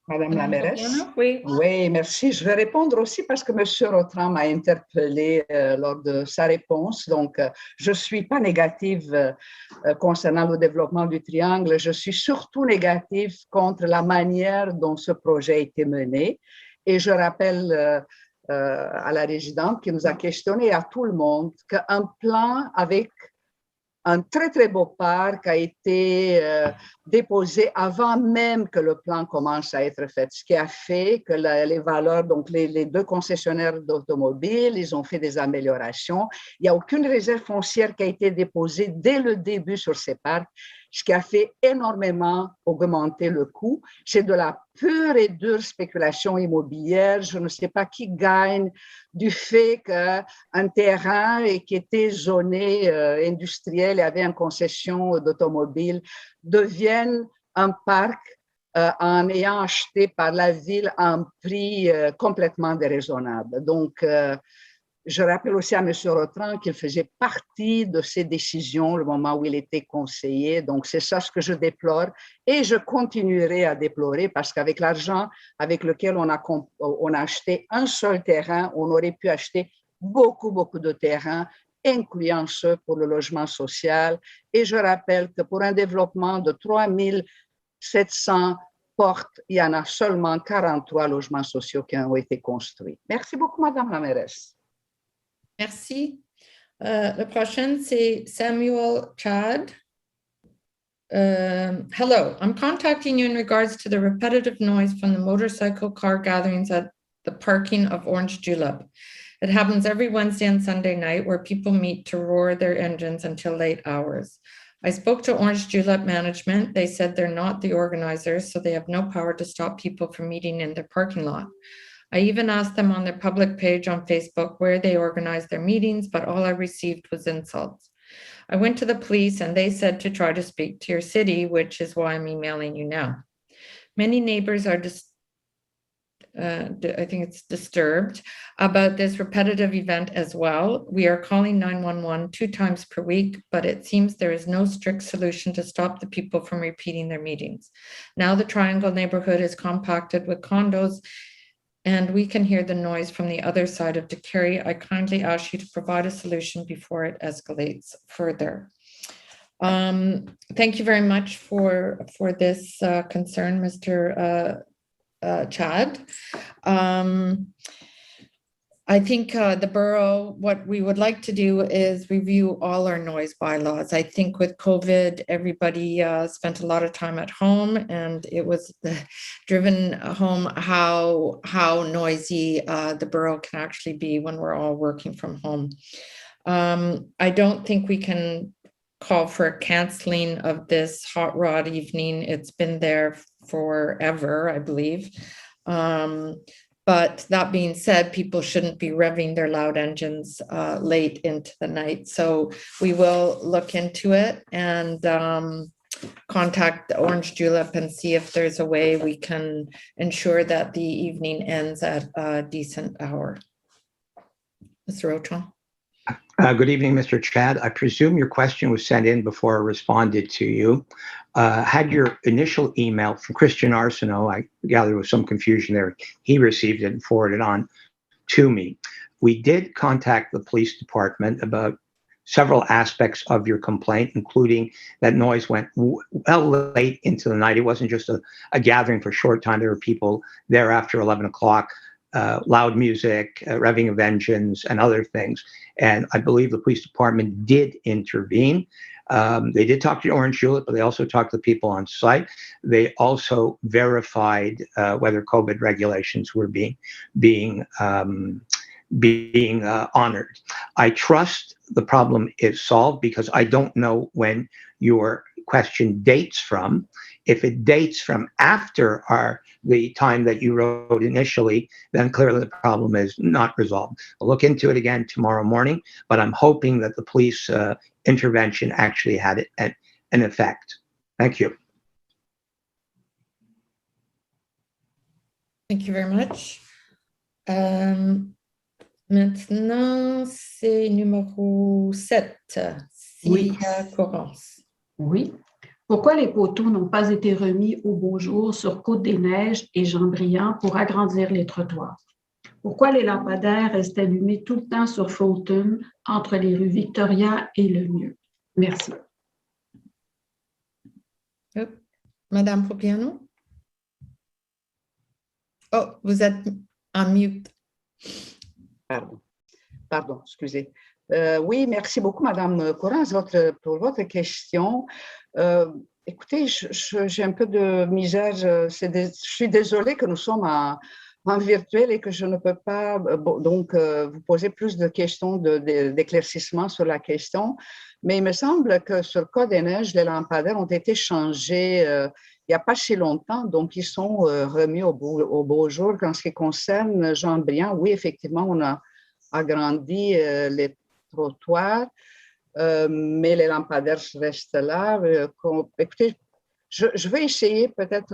[SPEAKER 3] Madame la mairesse.
[SPEAKER 1] Oui.
[SPEAKER 3] Oui, merci. Je vais répondre aussi parce que M. Rotran m'a interpellé lors de sa réponse. Donc, je ne suis pas négative concernant le développement du triangle. Je suis surtout négative contre la manière dont ce projet a été mené. Et je rappelle à la résidente qui nous a questionné, à tout le monde, qu'un plan avec un très, très beau parc a été déposé avant même que le plan commence à être fait, ce qui a fait que les valeurs, donc les deux concessionnaires d'automobiles, ils ont fait des améliorations. Il n'y a aucune réserve foncière qui a été déposée dès le début sur ces parcs, ce qui a fait énormément augmenter le coût. C'est de la pure et dure spéculation immobilière. Je ne sais pas qui gagne du fait qu'un terrain qui était zoné industriel et avait une concession d'automobile devienne un parc en ayant acheté par la ville à un prix complètement déraisonnable. Donc, je rappelle aussi à M. Rotran qu'il faisait partie de ces décisions le moment où il était conseiller. Donc, c'est ça ce que je déplore et je continuerai à déplorer parce qu'avec l'argent avec lequel on a acheté un seul terrain, on aurait pu acheter beaucoup, beaucoup de terrains, incluant ceux pour le logement social. Et je rappelle que pour un développement de 3700 portes, il y en a seulement 43 logements sociaux qui ont été construits. Merci beaucoup, Madame la mairesse.
[SPEAKER 1] Merci. Le prochain, c'est Samuel Chad. Hello, I'm contacting you in regards to the repetitive noise from the motorcycle car gatherings at the parking of Orange Julep. It happens every Wednesday and Sunday night where people meet to roar their engines until late hours. I spoke to Orange Julep management. They said they're not the organizers, so they have no power to stop people from meeting in their parking lot. I even asked them on their public page on Facebook where they organize their meetings, but all I received was insults. I went to the police and they said to try to speak to your city, which is why I'm emailing you now. Many neighbors are disturbed about this repetitive event as well. We are calling 911 2 times per week, but it seems there is no strict solution to stop the people from repeating their meetings. Now the Triangle neighborhood is compacted with condos and we can hear the noise from the other side of Decarie. I kindly ask you to provide a solution before it escalates further. Thank you very much for this concern, Mr. Chad. I think the borough, what we would like to do is review all our noise bylaws. I think with COVID, everybody spent a lot of time at home and it was driven home how noisy the borough can actually be when we're all working from home. I don't think we can call for a canceling of this hot rod evening. It's been there forever, I believe. But that being said, people shouldn't be revving their loud engines late into the night. So we will look into it and contact the Orange Julep and see if there's a way we can ensure that the evening ends at a decent hour. Mr. Rotron.
[SPEAKER 4] Good evening, Mr. Chad. I presume your question was sent in before I responded to you. Had your initial email from Christian Arsenault, I gather there was some confusion there. He received it and forwarded it on to me. We did contact the police department about several aspects of your complaint, including that noise went well late into the night. It wasn't just a gathering for a short time. There were people there after 11 o'clock. Loud music, revving of engines, and other things. And I believe the police department did intervene. They did talk to Orange Julep, but they also talked to people on site. They also verified whether COVID regulations were being honored. I trust the problem is solved because I don't know when your question dates from. If it dates from after the time that you wrote initially, then clearly the problem is not resolved. I'll look into it again tomorrow morning, but I'm hoping that the police intervention actually had an effect. Thank you.
[SPEAKER 1] Thank you very much. Maintenant, c'est numéro 7.
[SPEAKER 7] Oui.
[SPEAKER 1] Corrence.
[SPEAKER 7] Oui. Pourquoi les poteaux n'ont pas été remis au beau jour sur Côte-des-Neiges et Jean-Briand pour agrandir les trottoirs? Pourquoi les lampadaires restent allumés tout le temps sur Fulton, entre les rues Victoria et Lemieux? Merci.
[SPEAKER 1] Madame Propiano? Oh, vous êtes en mute.
[SPEAKER 3] Pardon, excusez. Oui, merci beaucoup, Madame Corrence, pour votre question. Écoutez, j'ai un peu de misère. Je suis désolée que nous sommes en virtuel et que je ne peux pas vous poser plus de questions d'éclaircissement sur la question. Mais il me semble que sur le cas des neiges, les lampadaires ont été changés il n'y a pas si longtemps, donc ils sont remis au beau jour. En ce qui concerne Jean-Briand, oui, effectivement, on a agrandi les trottoirs, mais les lampadaires restent là. Écoutez, je vais essayer peut-être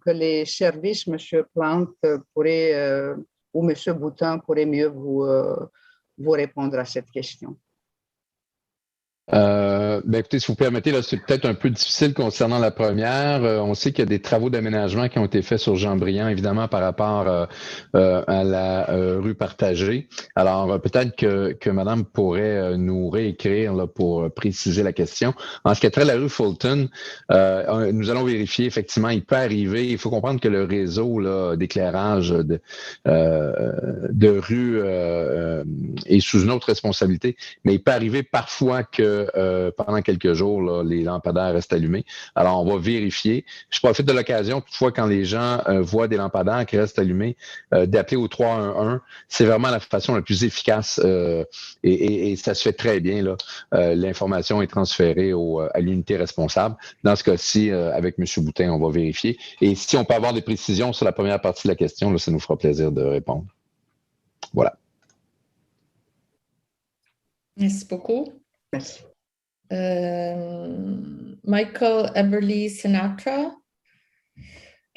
[SPEAKER 3] que les services, M. Plante pourrait, ou M. Boutin pourrait mieux vous répondre à cette question.
[SPEAKER 6] Écoutez, si vous permettez, là, c'est peut-être un peu difficile concernant la première. On sait qu'il y a des travaux d'aménagement qui ont été faits sur Jean-Briand, évidemment, par rapport à la rue partagée. Alors, peut-être que Madame pourrait nous réécrire là, pour préciser la question. En ce qui a trait à la rue Fulton, nous allons vérifier, effectivement, il peut arriver, il faut comprendre que le réseau d'éclairage de rue est sous une autre responsabilité, mais il peut arriver parfois que pendant quelques jours, là, les lampadaires restent allumés. Alors, on va vérifier. Je profite de l'occasion, toutefois, quand les gens voient des lampadaires qui restent allumés, d'appeler au 311. C'est vraiment la façon la plus efficace et ça se fait très bien. Là. L'information est transférée à l'unité responsable. Dans ce cas-ci, avec M. Boutin, on va vérifier. Et si on peut avoir des précisions sur la première partie de la question, là, ça nous fera plaisir de répondre. Voilà.
[SPEAKER 1] Merci beaucoup.
[SPEAKER 3] Merci.
[SPEAKER 1] Michael Eberly Sinatra.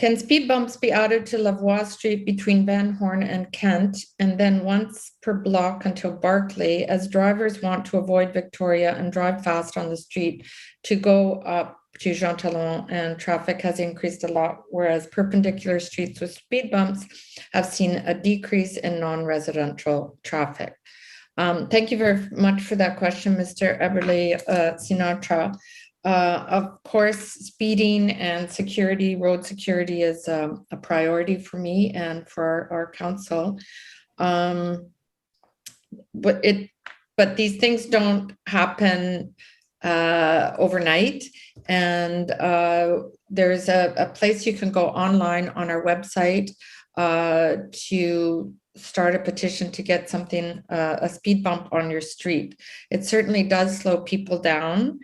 [SPEAKER 1] Can speed bumps be added to Lavoie Street between Van Horn and Kent, and then once per block until Barclay, as drivers want to avoid Victoria and drive fast on the street to go up to Jean Talon, and traffic has increased a lot, whereas perpendicular streets with speed bumps have seen a decrease in non-residential traffic. Thank you very much for that question, Mr. Eberly Sinatra. Of course, speeding and security, road security is a priority for me and for our council. But these things don't happen overnight. And there's a place you can go online on our website to start a petition to get something, a speed bump on your street. It certainly does slow people down.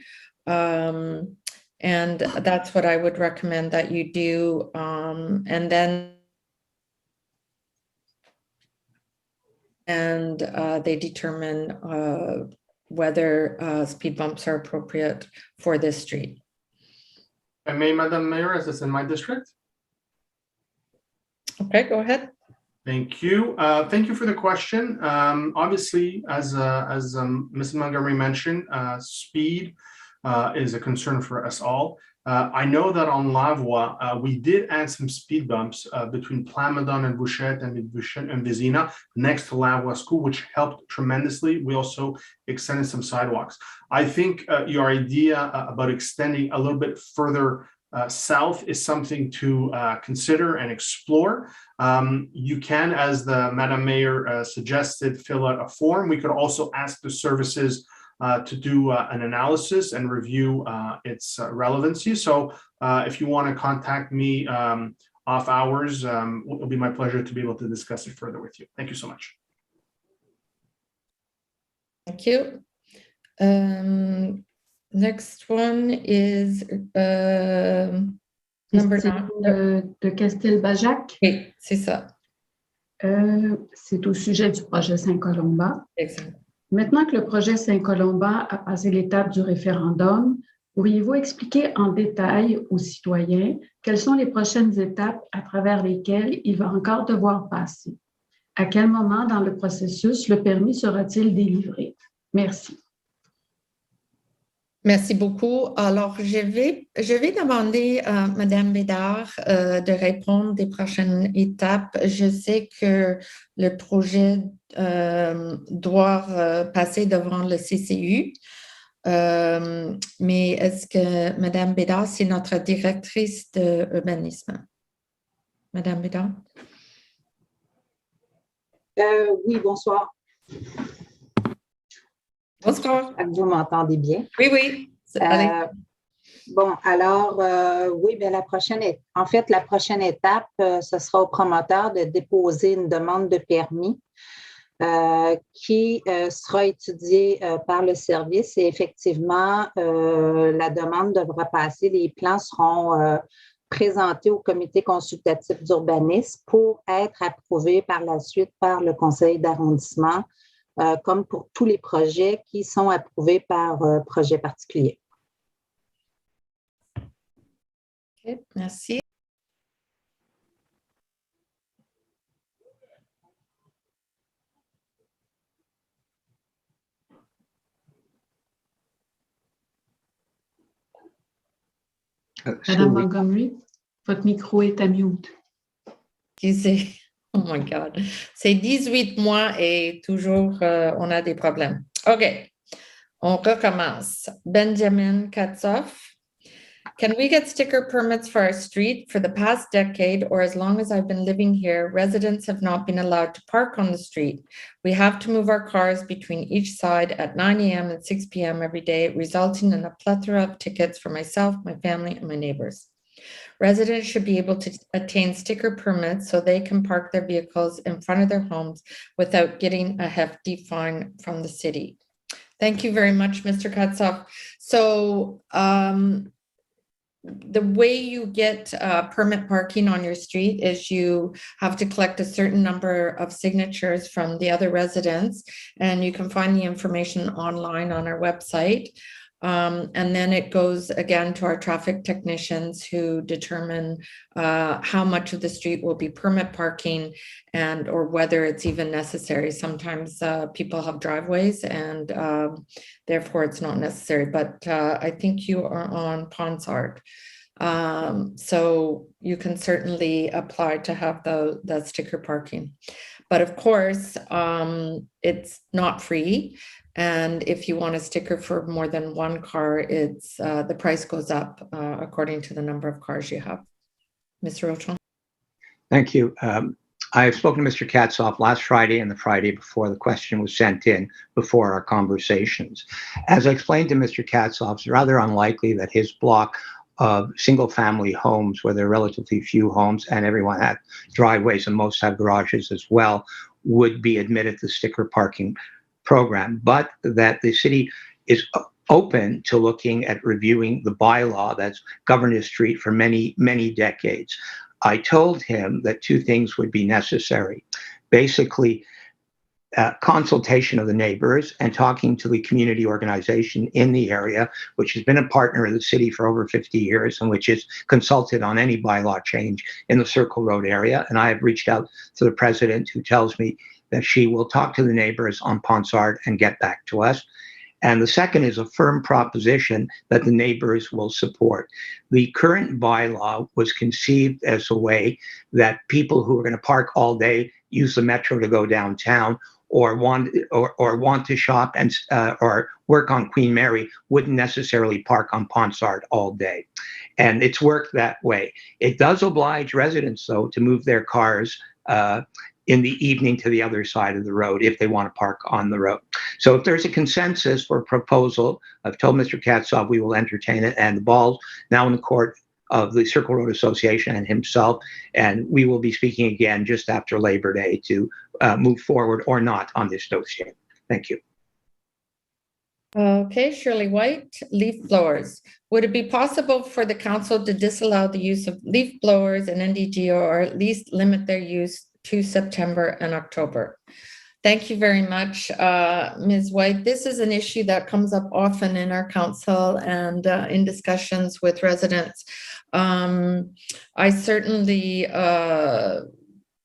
[SPEAKER 1] And that's what I would recommend that you do. And then they determine whether speed bumps are appropriate for this street.
[SPEAKER 2] And Madam Mayor, is this in my district?
[SPEAKER 1] Okay, go ahead.
[SPEAKER 2] Thank you. Thank you for the question. Obviously, as Ms. Montgomery mentioned, speed is a concern for us all. I know that on Lavoie, we did add some speed bumps between Plamondon and Bouchette and Bouchette and Vizina next to Lavoie School, which helped tremendously. We also extended some sidewalks. I think your idea about extending a little bit further south is something to consider and explore. You can, as the Madam Mayor suggested, fill out a form. We could also ask the services to do an analysis and review its relevancy. So if you want to contact me off hours, it'll be my pleasure to be able to discuss it further with you. Thank you so much.
[SPEAKER 1] Thank you. Next one is number 9.
[SPEAKER 7] De Castelbajac.
[SPEAKER 1] Oui, c'est ça.
[SPEAKER 7] C'est au sujet du projet Saint-Colomba.
[SPEAKER 1] Exact.
[SPEAKER 7] Maintenant que le projet Saint-Colomba a passé l'étape du référendum, pourriez-vous expliquer en détail aux citoyens quelles sont les prochaines étapes à travers lesquelles il va encore devoir passer? À quel moment dans le processus le permis sera-t-il délivré? Merci.
[SPEAKER 1] Merci beaucoup. Alors, je vais demander à Mme Bédard de répondre des prochaines étapes. Je sais que le projet doit passer devant le CCU, mais est-ce que Mme Bédard, c'est notre directrice d'urbanisme? Mme Bédard?
[SPEAKER 9] Oui, bonsoir.
[SPEAKER 1] Bonsoir.
[SPEAKER 9] Vous m'entendez bien?
[SPEAKER 1] Oui, oui. Allez.
[SPEAKER 9] Bon, alors, oui, bien, la prochaine étape, ce sera au promoteur de déposer une demande de permis qui sera étudiée par le service et effectivement, la demande devra passer. Les plans seront présentés au comité consultatif d'urbanisme pour être approuvés par la suite par le conseil d'arrondissement, comme pour tous les projets qui sont approuvés par projet particulier.
[SPEAKER 1] OK, merci.
[SPEAKER 7] Madame Montgomery, votre micro est à mute.
[SPEAKER 1] Excusez. Oh my God. C'est 18 mois et toujours on a des problèmes. OK. On recommence. Benjamin Katzoff. Can we get sticker permits for our street? For the past decade, or as long as I've been living here, residents have not been allowed to park on the street. We have to move our cars between each side at 9 a.m. and 6 p.m. every day, resulting in a plethora of tickets for myself, my family, and my neighbors. Residents should be able to attain sticker permits so they can park their vehicles in front of their homes without getting a hefty fine from the city. Thank you very much, Mr. Katzoff. So the way you get permit parking on your street is you have to collect a certain number of signatures from the other residents, and you can find the information online on our website. And then it goes again to our traffic technicians who determine how much of the street will be permit parking and or whether it's even necessary. Sometimes people have driveways and therefore it's not necessary, but I think you are on Ponsard. So you can certainly apply to have that sticker parking. But of course, it's not free. And if you want a sticker for more than one car, it's the price goes up according to the number of cars you have. Mr. Rochon.
[SPEAKER 4] Thank you. I have spoken to Mr. Katzoff last Friday and the Friday before the question was sent in before our conversations. As I explained to Mr. Katzoff, it's rather unlikely that his block of single-family homes, where there are relatively few homes and everyone had driveways and most have garages as well, would be admitted to the sticker parking program, but that the city is open to looking at reviewing the bylaw that's governed the street for many, many decades. I told him that two things would be necessary. Basically, consultation of the neighbors and talking to the community organization in the area, which has been a partner of the city for over 50 years and which is consulted on any bylaw change in the Circle Road area. And I have reached out to the president, who tells me that she will talk to the neighbors on Ponsard and get back to us. And the second is a firm proposition that the neighbors will support. The current bylaw was conceived as a way that people who are going to park all day, use the metro to go downtown, or want to shop and or work on Queen Mary wouldn't necessarily park on Ponsard all day. And it's worked that way. It does oblige residents, though, to move their cars in the evening to the other side of the road if they want to park on the road. So if there's a consensus for a proposal, I've told Mr. Katzoff we will entertain it, and the ball's now in the court of the Circle Road Association and himself, and we will be speaking again just after Labor Day to move forward or not on this dossier. Thank you.
[SPEAKER 1] Okay, Shirley White, leaf blowers. Would it be possible for the council to disallow the use of leaf blowers in NDG, or at least limit their use to September and October? Thank you very much, Ms. White. This is an issue that comes up often in our council and in discussions with residents. I certainly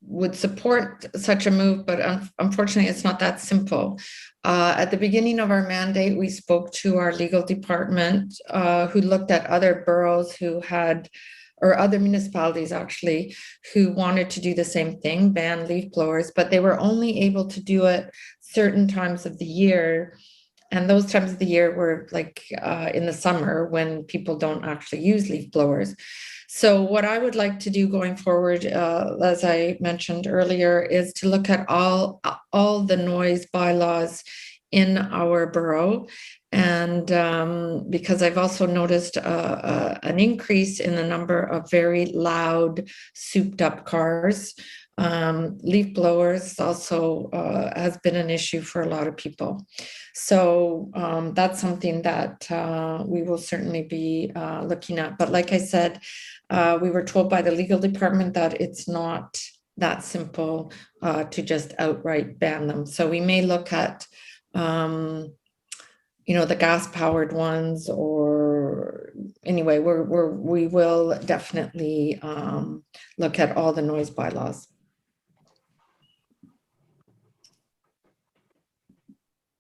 [SPEAKER 1] would support such a move, but unfortunately, it's not that simple. At the beginning of our mandate, we spoke to our legal department, who looked at other boroughs who had, or other municipalities actually, who wanted to do the same thing, ban leaf blowers, but they were only able to do it certain times of the year. And those times of the year were like in the summer when people don't actually use leaf blowers. So what I would like to do going forward, as I mentioned earlier, is to look at all the noise bylaws in our borough. And because I've also noticed an increase in the number of very loud, souped up cars. Leaf blowers also has been an issue for a lot of people. So that's something that we will certainly be looking at. But like I said, we were told by the legal department that it's not that simple to just outright ban them. So we may look at, the gas-powered ones, or anyway, we will definitely look at all the noise bylaws.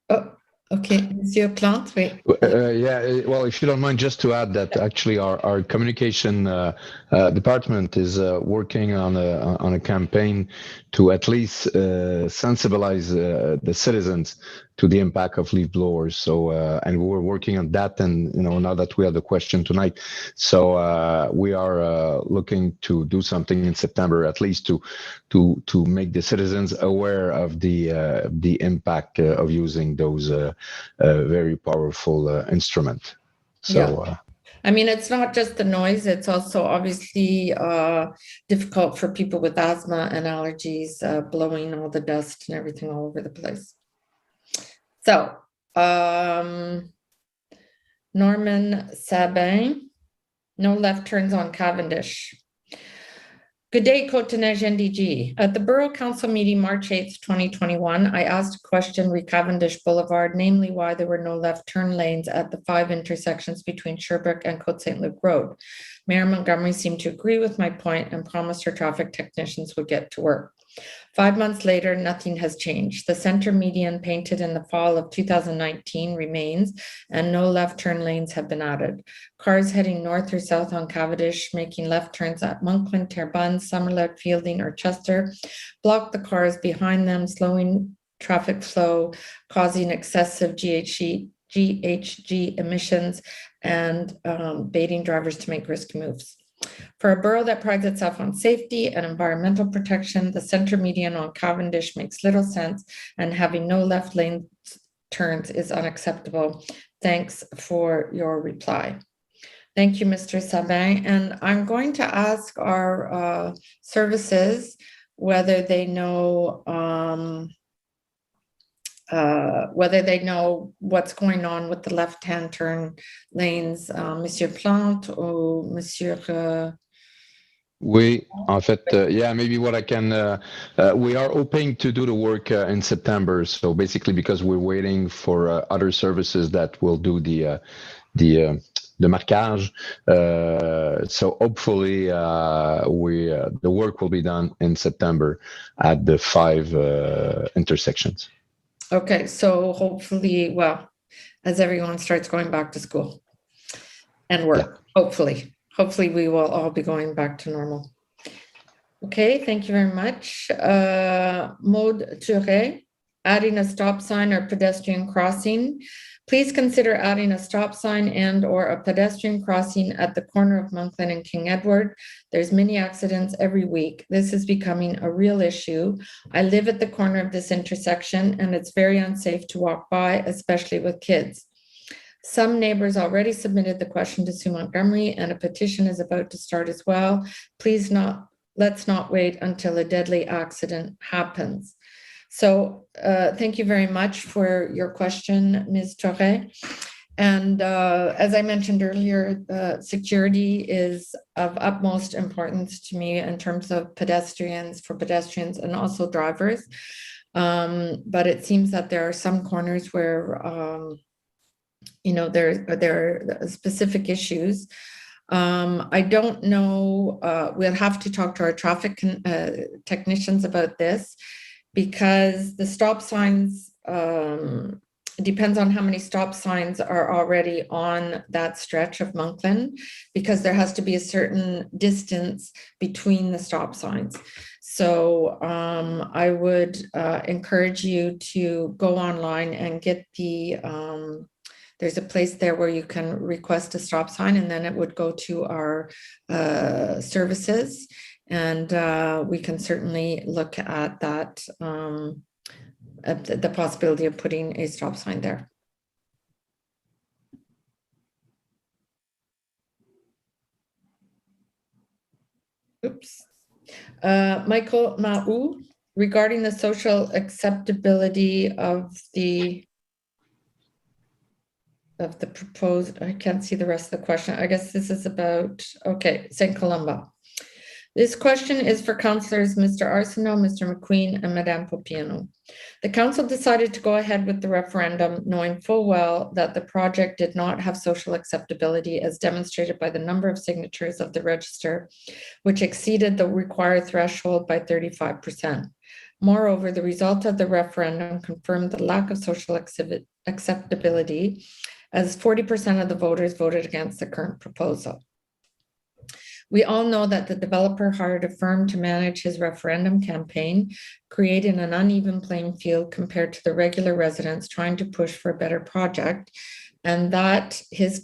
[SPEAKER 1] Oh, okay, Monsieur Plante, oui.
[SPEAKER 6] Well, if you don't mind, just to add that actually our communication department is working on a campaign to at least sensibilize the citizens to the impact of leaf blowers. So, and we're working on that. And now that we have the question tonight, so we are looking to do something in September, at least to make the citizens aware of the impact of using those very powerful instrument. So.
[SPEAKER 1] Yeah. I mean, it's not just the noise, it's also obviously difficult for people with asthma and allergies, blowing all the dust and everything all over the place. So, Norman Sabin, no left turns on Cavendish. Good day, Côte-de-Neige-NDG. At the Borough Council meeting March 8th, 2021, I asked a question re Cavendish Boulevard, namely why there were no left turn lanes at the 5 intersections between Sherbrooke and Côte St. Luc Road. Mayor Montgomery seemed to agree with my point and promised her traffic technicians would get to work. 5 months later, nothing has changed. The center median painted in the fall of 2019 remains, and no left turn lanes have been added. Cars heading north or south on Cavendish, making left turns at Monkland, Terrebonne, Summerlet, Fielding, or Chester, block the cars behind them, slowing traffic flow, causing excessive GHG emissions, and baiting drivers to make risky moves. For a borough that prides itself on safety and environmental protection, the center median on Cavendish makes little sense, and having no left lane turns is unacceptable. Thanks for your reply. Thank you, Mr. Sabin. And I'm going to ask our services whether they know what's going on with the left-hand turn lanes, Monsieur Plante or Monsieur.
[SPEAKER 6] Oui, en fait, yeah, maybe what I can, we are hoping to do the work in September. So basically, because we're waiting for other services that will do the marquage. So hopefully, the work will be done in September at the 5 intersections.
[SPEAKER 1] Okay, so hopefully, well, as everyone starts going back to school and work, yeah. Hopefully we will all be going back to normal. Okay, thank you very much. Maud Ture, adding a stop sign or pedestrian crossing. Please consider adding a stop sign and or a pedestrian crossing at the corner of Monkland and King Edward. There's many accidents every week. This is becoming a real issue. I live at the corner of this intersection and it's very unsafe to walk by, especially with kids. Some neighbors already submitted the question to Sue Montgomery and a petition is about to start as well. Let's not wait until a deadly accident happens. So thank you very much for your question, Ms. Torre. And as I mentioned earlier, security is of utmost importance to me in terms of pedestrians and also drivers. But it seems that there are some corners where, there are specific issues. I don't know, we'll have to talk to our traffic technicians about this, because the stop signs, depends on how many stop signs are already on that stretch of Monkland, because there has to be a certain distance between the stop signs. So I would encourage you to go online and get the, there's a place there where you can request a stop sign, and then it would go to our services, and we can certainly look at that, at the possibility of putting a stop sign there. Oops. Michael Mahou, regarding the social acceptability of the proposed, I can't see the rest of the question. I guess this is about, okay, St. Columba. This question is for councillors Mr. Arsenault, Mr. McQueen, and Madame Popiano. The council decided to go ahead with the referendum, knowing full well that the project did not have social acceptability, as demonstrated by the number of signatures of the register, which exceeded the required threshold by 35%. Moreover, the result of the referendum confirmed the lack of social acceptability, as 40% of the voters voted against the current proposal. We all know that the developer hired a firm to manage his referendum campaign, creating an uneven playing field compared to the regular residents trying to push for a better project, and that this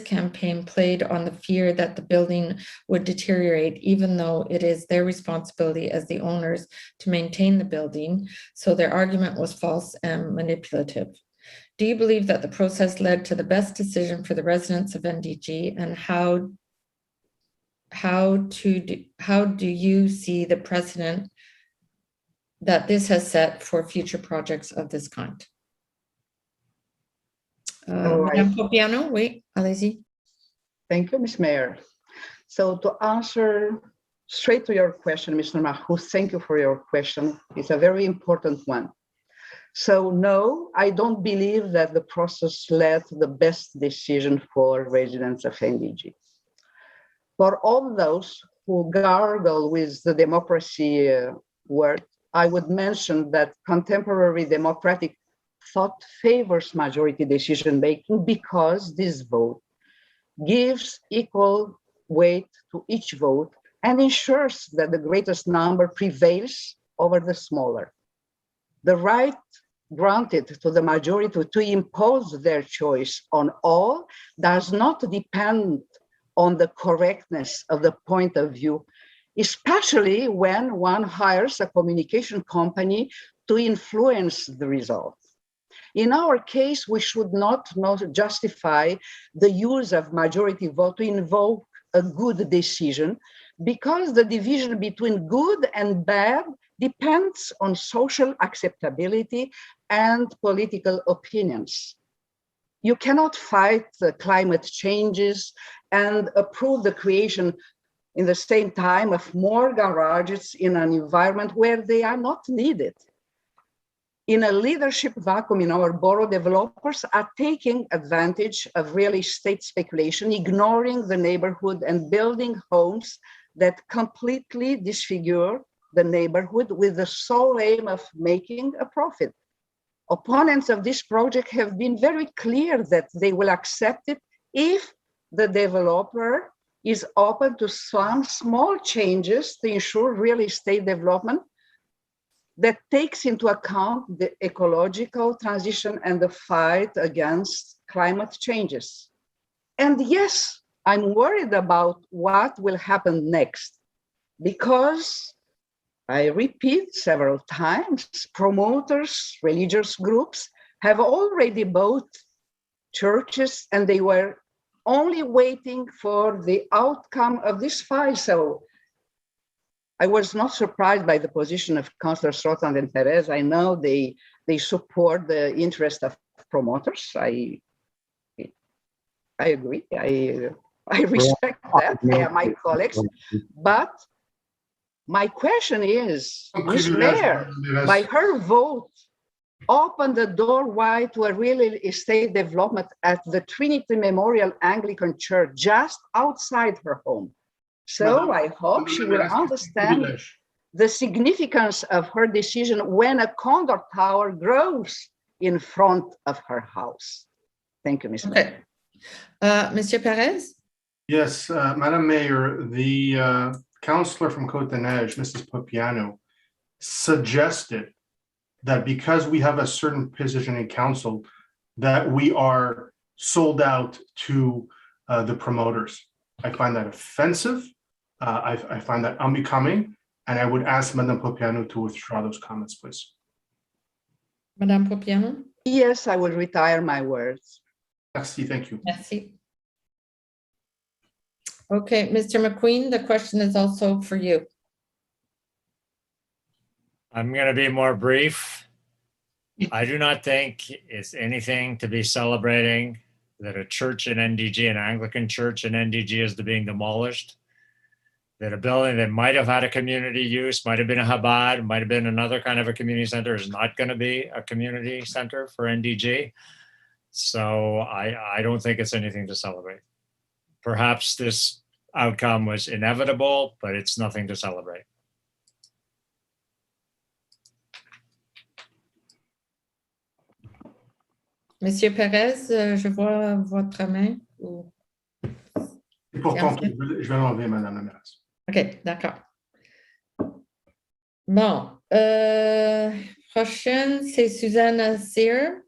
[SPEAKER 1] campaign played on the fear that the building would deteriorate, even though it is their responsibility as the owners to maintain the building. So their argument was false and manipulative. Do you believe that the process led to the best decision for the residents of NDG, and how do you see the precedent that this has set for future projects of this kind? Madame Popiano, oui, allez-y.
[SPEAKER 3] Thank you, Ms. Mayor. So to answer straight to your question, Mr. Mahou, thank you for your question. It's a very important one. So no, I don't believe that the process led to the best decision for residents of NDG. For all those who gargle with the democracy word, I would mention that contemporary democratic thought favors majority decision-making, because this vote gives equal weight to each vote and ensures that the greatest number prevails over the smaller. The right granted to the majority to impose their choice on all does not depend on the correctness of the point of view, especially when one hires a communication company to influence the result. In our case, we should not justify the use of majority vote to invoke a good decision, because the division between good and bad depends on social acceptability and political opinions. You cannot fight the climate changes and approve the creation in the same time of more garages in an environment where they are not needed. In a leadership vacuum in our borough, developers are taking advantage of real estate speculation, ignoring the neighborhood and building homes that completely disfigure the neighborhood with the sole aim of making a profit. Opponents of this project have been very clear that they will accept it if the developer is open to some small changes to ensure real estate development that takes into account the ecological transition and the fight against climate changes. And yes, I'm worried about what will happen next, because I repeat several times, promoters, religious groups have already bought churches, and they were only waiting for the outcome of this file. So I was not surprised by the position of Councillors Rotland and Perez. I know they support the interest of promoters. I agree. I respect that. They are my colleagues. But my question is, Ms. Mayor, by her vote, opened the door wide to a real estate development at the Trinity Memorial Anglican Church just outside her home. So I hope she will understand the significance of her decision when a condo tower grows in front of her house. Thank you, Ms. Mayor.
[SPEAKER 1] Monsieur Perez?
[SPEAKER 2] Yes, Madam Mayor, the councillor from Côte-des-Neiges, Mrs. Popiano, suggested that because we have a certain position in council, that we are sold out to the promoters. I find that offensive. I find that unbecoming, and I would ask Madame Popiano to withdraw those comments, please.
[SPEAKER 1] Madame Popiano?
[SPEAKER 3] Yes, I will retire my words.
[SPEAKER 2] Merci, thank you.
[SPEAKER 1] Merci. Okay, Mr. McQueen, the question is also for you.
[SPEAKER 5] I'm going to be more brief. I do not think it's anything to be celebrating that a church in NDG, an Anglican church in NDG, is being demolished. That a building that might have had a community use, might have been a Chabad, might have been another kind of a community center, is not going to be a community center for NDG. So I don't think it's anything to celebrate. Perhaps this outcome was inevitable, but it's nothing to celebrate.
[SPEAKER 1] Monsieur Perez, je vois votre main.
[SPEAKER 2] Et pourtant, je vais l'enlever, Madame la mairesse.
[SPEAKER 1] OK, d'accord. Bon, prochaine, c'est Susanna Sear.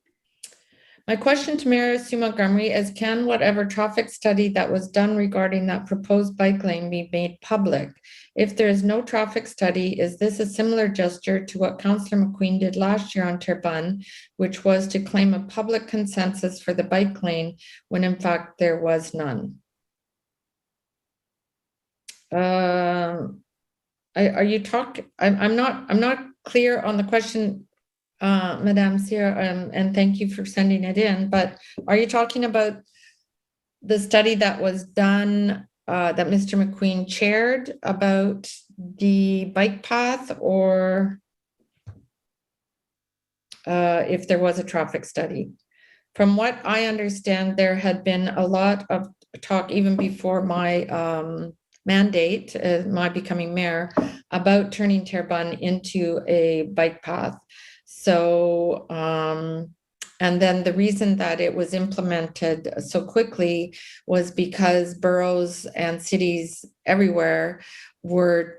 [SPEAKER 1] My question to Mayor Sue Montgomery is, can whatever traffic study that was done regarding that proposed bike lane be made public? If there is no traffic study, is this a similar gesture to what Councillor McQueen did last year on Terrebonne, which was to claim a public consensus for the bike lane when in fact there was none? Are you talking? I'm not clear on the question, Madame Sear, and thank you for sending it in, but are you talking about the study that was done that Mr. McQueen chaired about the bike path, or if there was a traffic study? From what I understand, there had been a lot of talk even before my mandate, my becoming mayor, about turning Terrebonne into a bike path. So, and then the reason that it was implemented so quickly was because boroughs and cities everywhere were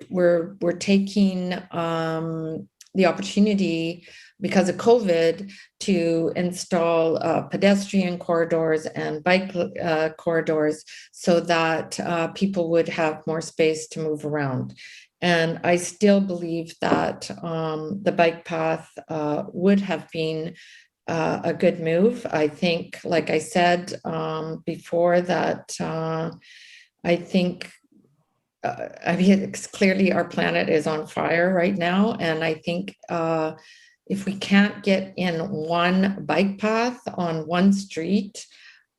[SPEAKER 1] taking the opportunity because of COVID to install pedestrian corridors and bike corridors so that people would have more space to move around. And I still believe that the bike path would have been a good move. I think, like I said before, that I think I mean, it's clearly our planet is on fire right now. And I think if we can't get in one bike path on one street,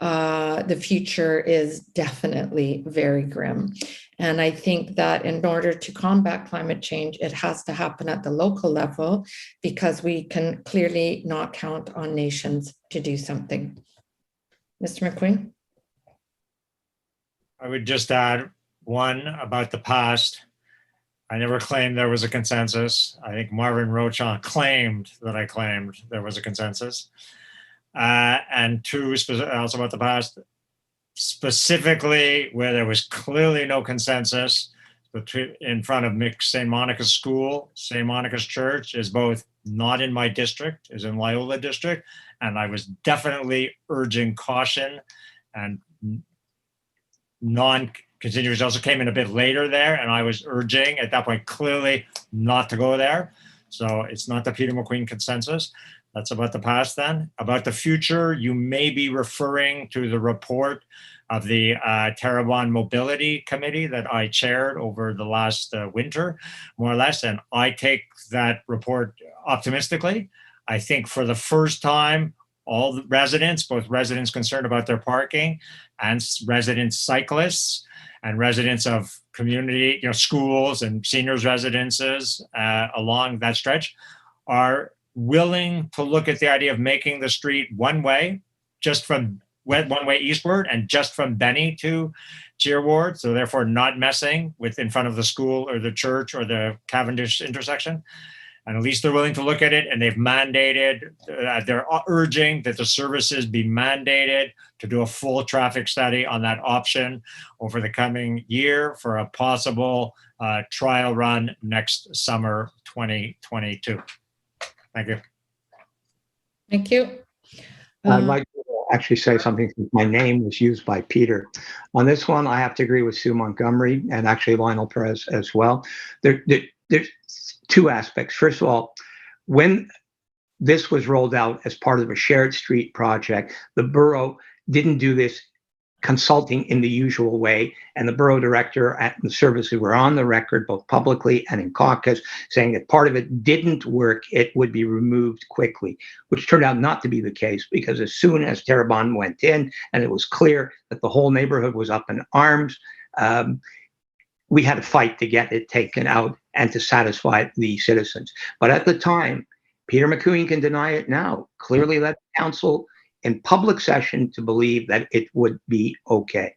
[SPEAKER 1] the future is definitely very grim. And I think that in order to combat climate change, it has to happen at the local level, because we can clearly not count on nations to do something. Mr. McQueen?
[SPEAKER 5] I would just add one about the past. I never claimed there was a consensus. I think Marvin Rochon claimed that I claimed there was a consensus. And two, also about the past, specifically where there was clearly no consensus in front of St. Monica's School. St. Monica's Church is both not in my district, is in Loyola district, and I was definitely urging caution, and non-continuous also came in a bit later there, and I was urging at that point clearly not to go there. So it's not the Peter McQueen consensus. That's about the past then. About the future, you may be referring to the report of the Terrebonne Mobility Committee that I chaired over the last winter, more or less, and I take that report optimistically. I think for the first time, all the residents, both residents concerned about their parking and resident cyclists and residents of community, schools and seniors residences along that stretch are willing to look at the idea of making the street one way, just from one way eastward and just from Benny to Cheer Ward, so therefore not messing with in front of the school or the church or the Cavendish intersection. And at least they're willing to look at it, and they've mandated, they're urging that the services be mandated to do a full traffic study on that option over the coming year for a possible trial run next summer 2022. Thank you.
[SPEAKER 1] Thank you.
[SPEAKER 4] I'd like to actually say something since my name was used by Peter. On this one, I have to agree with Sue Montgomery and actually Lionel Perez as well. There's two aspects. First of all, when this was rolled out as part of a shared street project, the borough didn't do this consulting in the usual way, and the borough director and the services were on the record, both publicly and in caucus, saying that part of it didn't work, it would be removed quickly, which turned out not to be the case, because as soon as Terrebonne went in and it was clear that the whole neighborhood was up in arms, we had to fight to get it taken out and to satisfy the citizens. But at the time, Peter McCooey can deny it now, clearly led the council in public session to believe that it would be okay.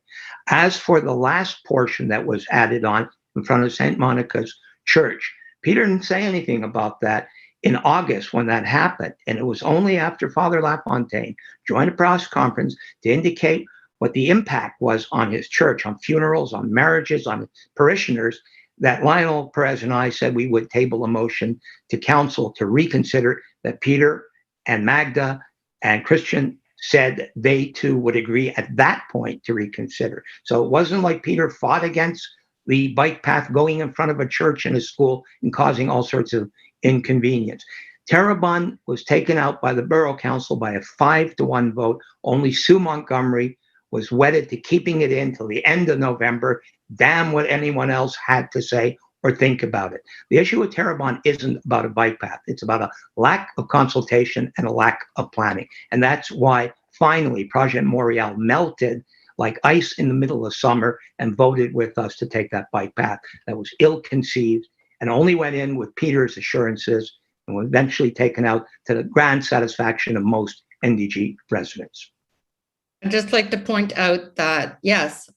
[SPEAKER 4] As for the last portion that was added on in front of St. Monica's Church, Peter didn't say anything about that in August when that happened. And it was only after Father Lafontaine joined a press conference to indicate what the impact was on his church, on funerals, on marriages, on parishioners, that Lionel Perez and I said we would table a motion to council to reconsider, that Peter and Magda and Christian said they too would agree at that point to reconsider. So it wasn't like Peter fought against the bike path going in front of a church and a school and causing all sorts of inconvenience. Terrebonne was taken out by the Borough Council by a 5-1 vote. Only Sue Montgomery was wedded to keeping it in till the end of November. Damn what anyone else had to say or think about it. The issue with Terrebonne isn't about a bike path. It's about a lack of consultation and a lack of planning. And that's why finally Project Montreal melted like ice in the middle of summer and voted with us to take that bike path that was ill-conceived and only went in with Peter's assurances and was eventually taken out to the grand satisfaction of most NDG residents.
[SPEAKER 1] I'd just like to point out that, yes,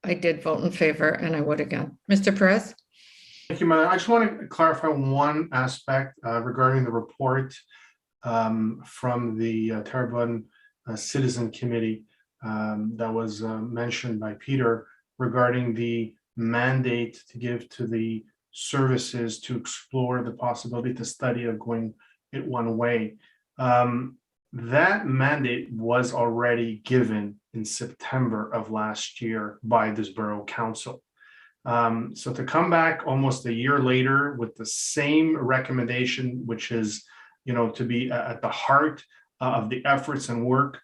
[SPEAKER 1] I did vote in favor, and I would again. Mr. Perez?
[SPEAKER 2] Thank you, Madam. I just want to clarify one aspect regarding the report from the Terrebonne Citizen Committee that was mentioned by Peter regarding the mandate to give to the services to explore the possibility to study of going it one way. That mandate was already given in September of last year by this Borough Council. So to come back almost a year later with the same recommendation, which is, to be at the heart of the efforts and work,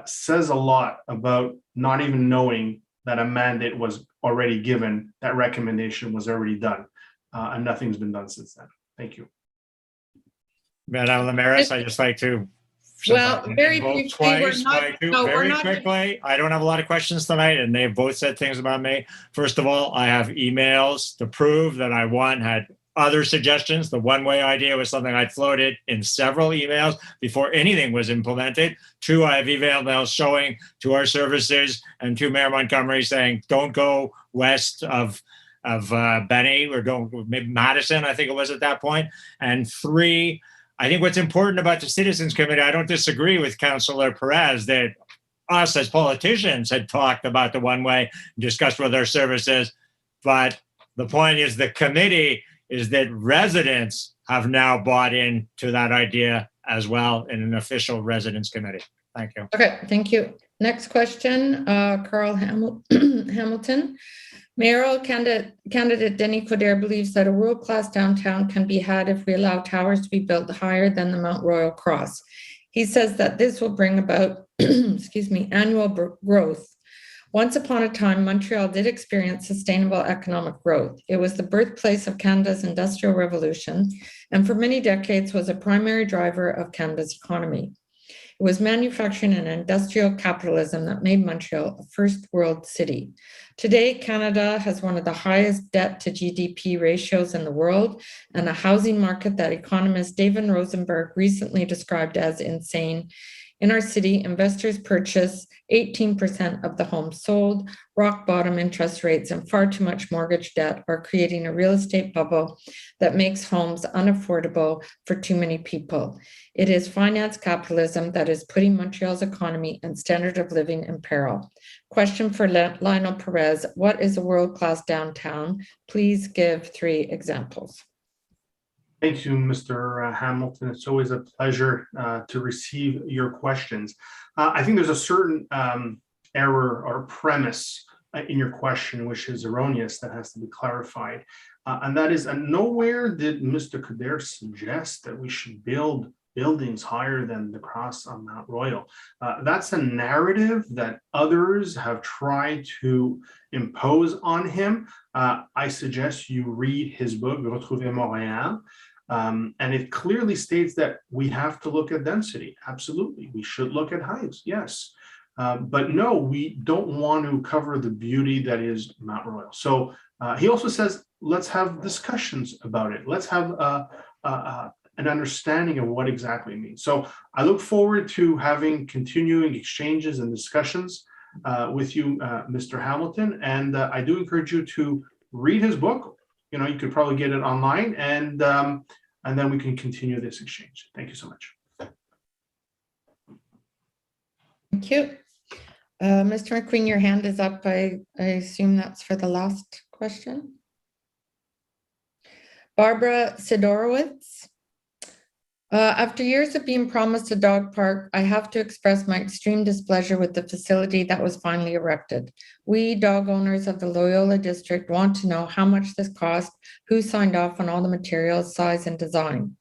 [SPEAKER 2] says a lot about not even knowing that a mandate was already given, that recommendation was already done, and nothing's been done since then. Thank you.
[SPEAKER 5] Madame Lamaris, I just like to
[SPEAKER 1] very
[SPEAKER 5] quickly. I don't have a lot of questions tonight, and they've both said things about me. First of all, I have emails to prove that I, one, had other suggestions. The one-way idea was something I floated in several emails before anything was implemented. Two, I have emails showing to our services and to Mayor Montgomery saying, don't go west of Benny, or don't, maybe Madison, I think it was at that point. And three, I think what's important about the Citizens Committee, I don't disagree with Councillor Perez that us as politicians had talked about the one-way, discussed with our services, but the point is the committee is that residents have now bought into that idea as well in an official residents committee. Thank you.
[SPEAKER 1] Okay, thank you. Next question, Carl Hamilton. Mayoral candidate Denny Coderre believes that a world-class downtown can be had if we allow towers to be built higher than the Mount Royal Cross. He says that this will bring about, annual growth. Once upon a time, Montreal did experience sustainable economic growth. It was the birthplace of Canada's Industrial Revolution, and for many decades was a primary driver of Canada's economy. It was manufacturing and industrial capitalism that made Montreal a first world city. Today, Canada has one of the highest debt to GDP ratios in the world and a housing market that economist David Rosenberg recently described as insane. In our city, investors purchase 18% of the homes sold. Rock bottom interest rates and far too much mortgage debt are creating a real estate bubble that makes homes unaffordable for too many people. It is finance capitalism that is putting Montreal's economy and standard of living in peril. Question for Lionel Perez: what is a world-class downtown? Please give 3 examples.
[SPEAKER 2] Thank you, Mr. Hamilton. It's always a pleasure to receive your questions. I think there's a certain error or premise in your question, which is erroneous, that has to be clarified. And that is, nowhere did Mr. Kader suggest that we should build buildings higher than the cross on Mount Royal. That's a narrative that others have tried to impose on him. I suggest you read his book, Retrouver Montréal. And it clearly states that we have to look at density. Absolutely. We should look at heights. Yes. But no, we don't want to cover the beauty that is Mount Royal. So he also says, let's have discussions about it. Let's have an understanding of what exactly it means. So I look forward to having continuing exchanges and discussions with you, Mr. Hamilton. And I do encourage you to read his book. You know, you could probably get it online, and then we can continue this exchange. Thank you so much.
[SPEAKER 1] Thank you. Mr. McQueen, your hand is up. I assume that's for the last question. Barbara Sidorowitz. After years of being promised a dog park, I have to express my extreme displeasure with the facility that was finally erected. We dog owners of the Loyola district want to know how much this cost, who signed off on all the materials, size, and design.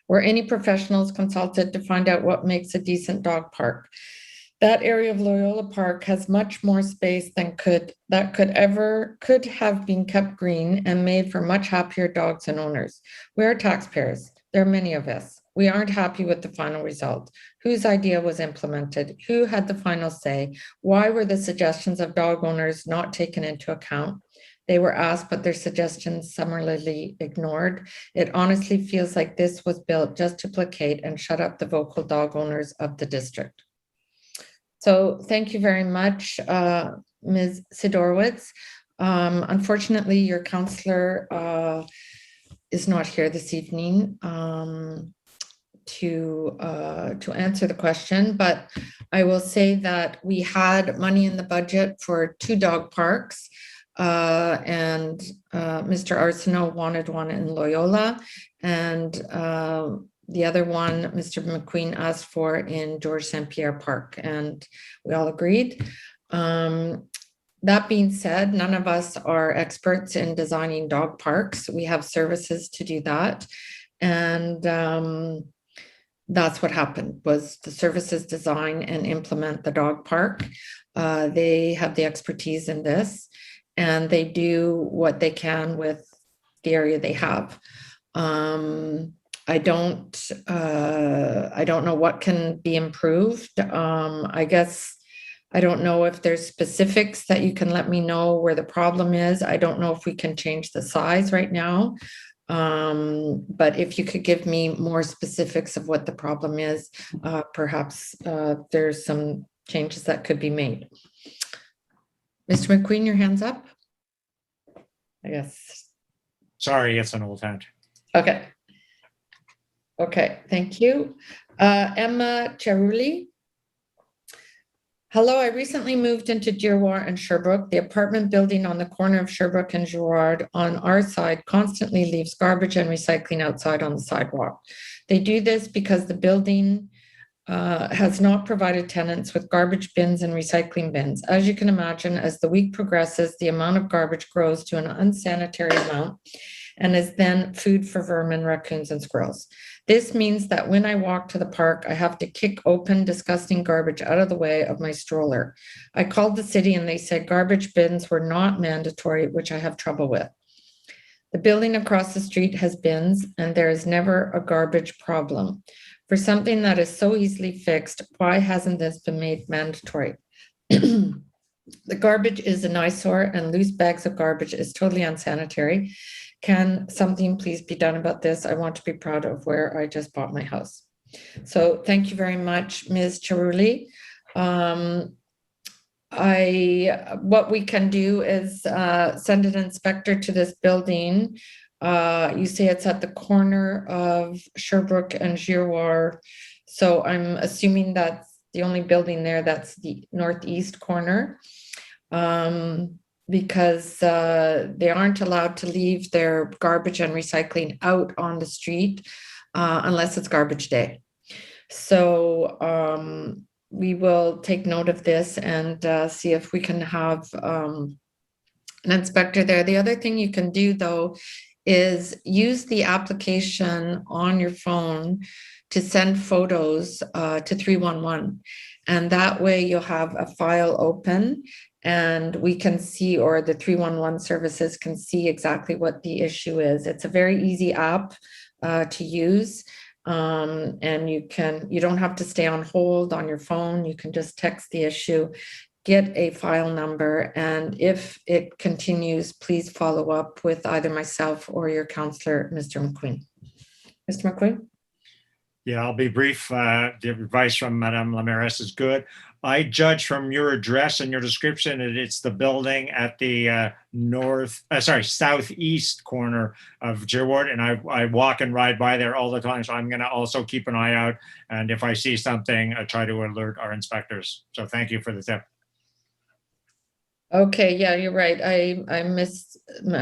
[SPEAKER 1] Were any professionals consulted to find out what makes a decent dog park? That area of Loyola Park has much more space than could have been kept green and made for much happier dogs and owners. We are taxpayers. There are many of us. We aren't happy with the final result. Whose idea was implemented? Who had the final say? Why were the suggestions of dog owners not taken into account? They were asked, but their suggestions summarily ignored. It honestly feels like this was built just to placate and shut up the vocal dog owners of the district. So thank you very much, Ms. Sidorowitz. Unfortunately, your counselor is not here this evening to answer the question, but I will say that we had money in the budget for 2 dog parks, and Mr. Arsenault wanted one in Loyola, and the other one Mr. McQueen asked for in Georges St-Pierre Park, and we all agreed. That being said, none of us are experts in designing dog parks. We have services to do that. And that's what happened, was the services design and implement the dog park. They have the expertise in this, and they do what they can with the area they have. I don't know what can be improved. I guess I don't know if there's specifics that you can let me know where the problem is. I don't know if we can change the size right now. But if you could give me more specifics of what the problem is, perhaps there's some changes that could be made. Mr. McQueen, your hand's up. I guess.
[SPEAKER 5] Sorry, it's an old hand.
[SPEAKER 1] Okay. Okay, thank you. Emma Cheruli. Hello, I recently moved into Girouard and Sherbrooke. The apartment building on the corner of Sherbrooke and Girouard on our side constantly leaves garbage and recycling outside on the sidewalk. They do this because the building has not provided tenants with garbage bins and recycling bins. As you can imagine, as the week progresses, the amount of garbage grows to an unsanitary amount and is then food for vermin, raccoons, and squirrels. This means that when I walk to the park, I have to kick open disgusting garbage out of the way of my stroller. I called the city and they said garbage bins were not mandatory, which I have trouble with. The building across the street has bins and there is never a garbage problem. For something that is so easily fixed, why hasn't this been made mandatory? The garbage is an eyesore and loose bags of garbage is totally unsanitary. Can something please be done about this? I want to be proud of where I just bought my house. So thank you very much, Ms. Charuli. What we can do is send an inspector to this building. You say it's at the corner of Sherbrooke and Giroir. So I'm assuming that's the only building there that's the northeast corner, because they aren't allowed to leave their garbage and recycling out on the street unless it's garbage day. So we will take note of this and see if we can have an inspector there. The other thing you can do, though, is use the application on your phone to send photos to 311. And that way you'll have a file open and we can see, or the 311 services can see exactly what the issue is. It's a very easy app to use. And you don't have to stay on hold on your phone. You can just text the issue, get a file number, and if it continues, please follow up with either myself or your counselor, Mr. McQueen. Mr. McQueen?
[SPEAKER 5] Yeah, I'll be brief. The advice from Madame la Mairesse is good. I judge from your address and your description that it's the building at the southeast corner of Giroir, and I walk and ride by there all the time. So I'm going to also keep an eye out, and if I see something, I try to alert our inspectors. So thank you for the tip.
[SPEAKER 1] Okay, yeah, you're right. I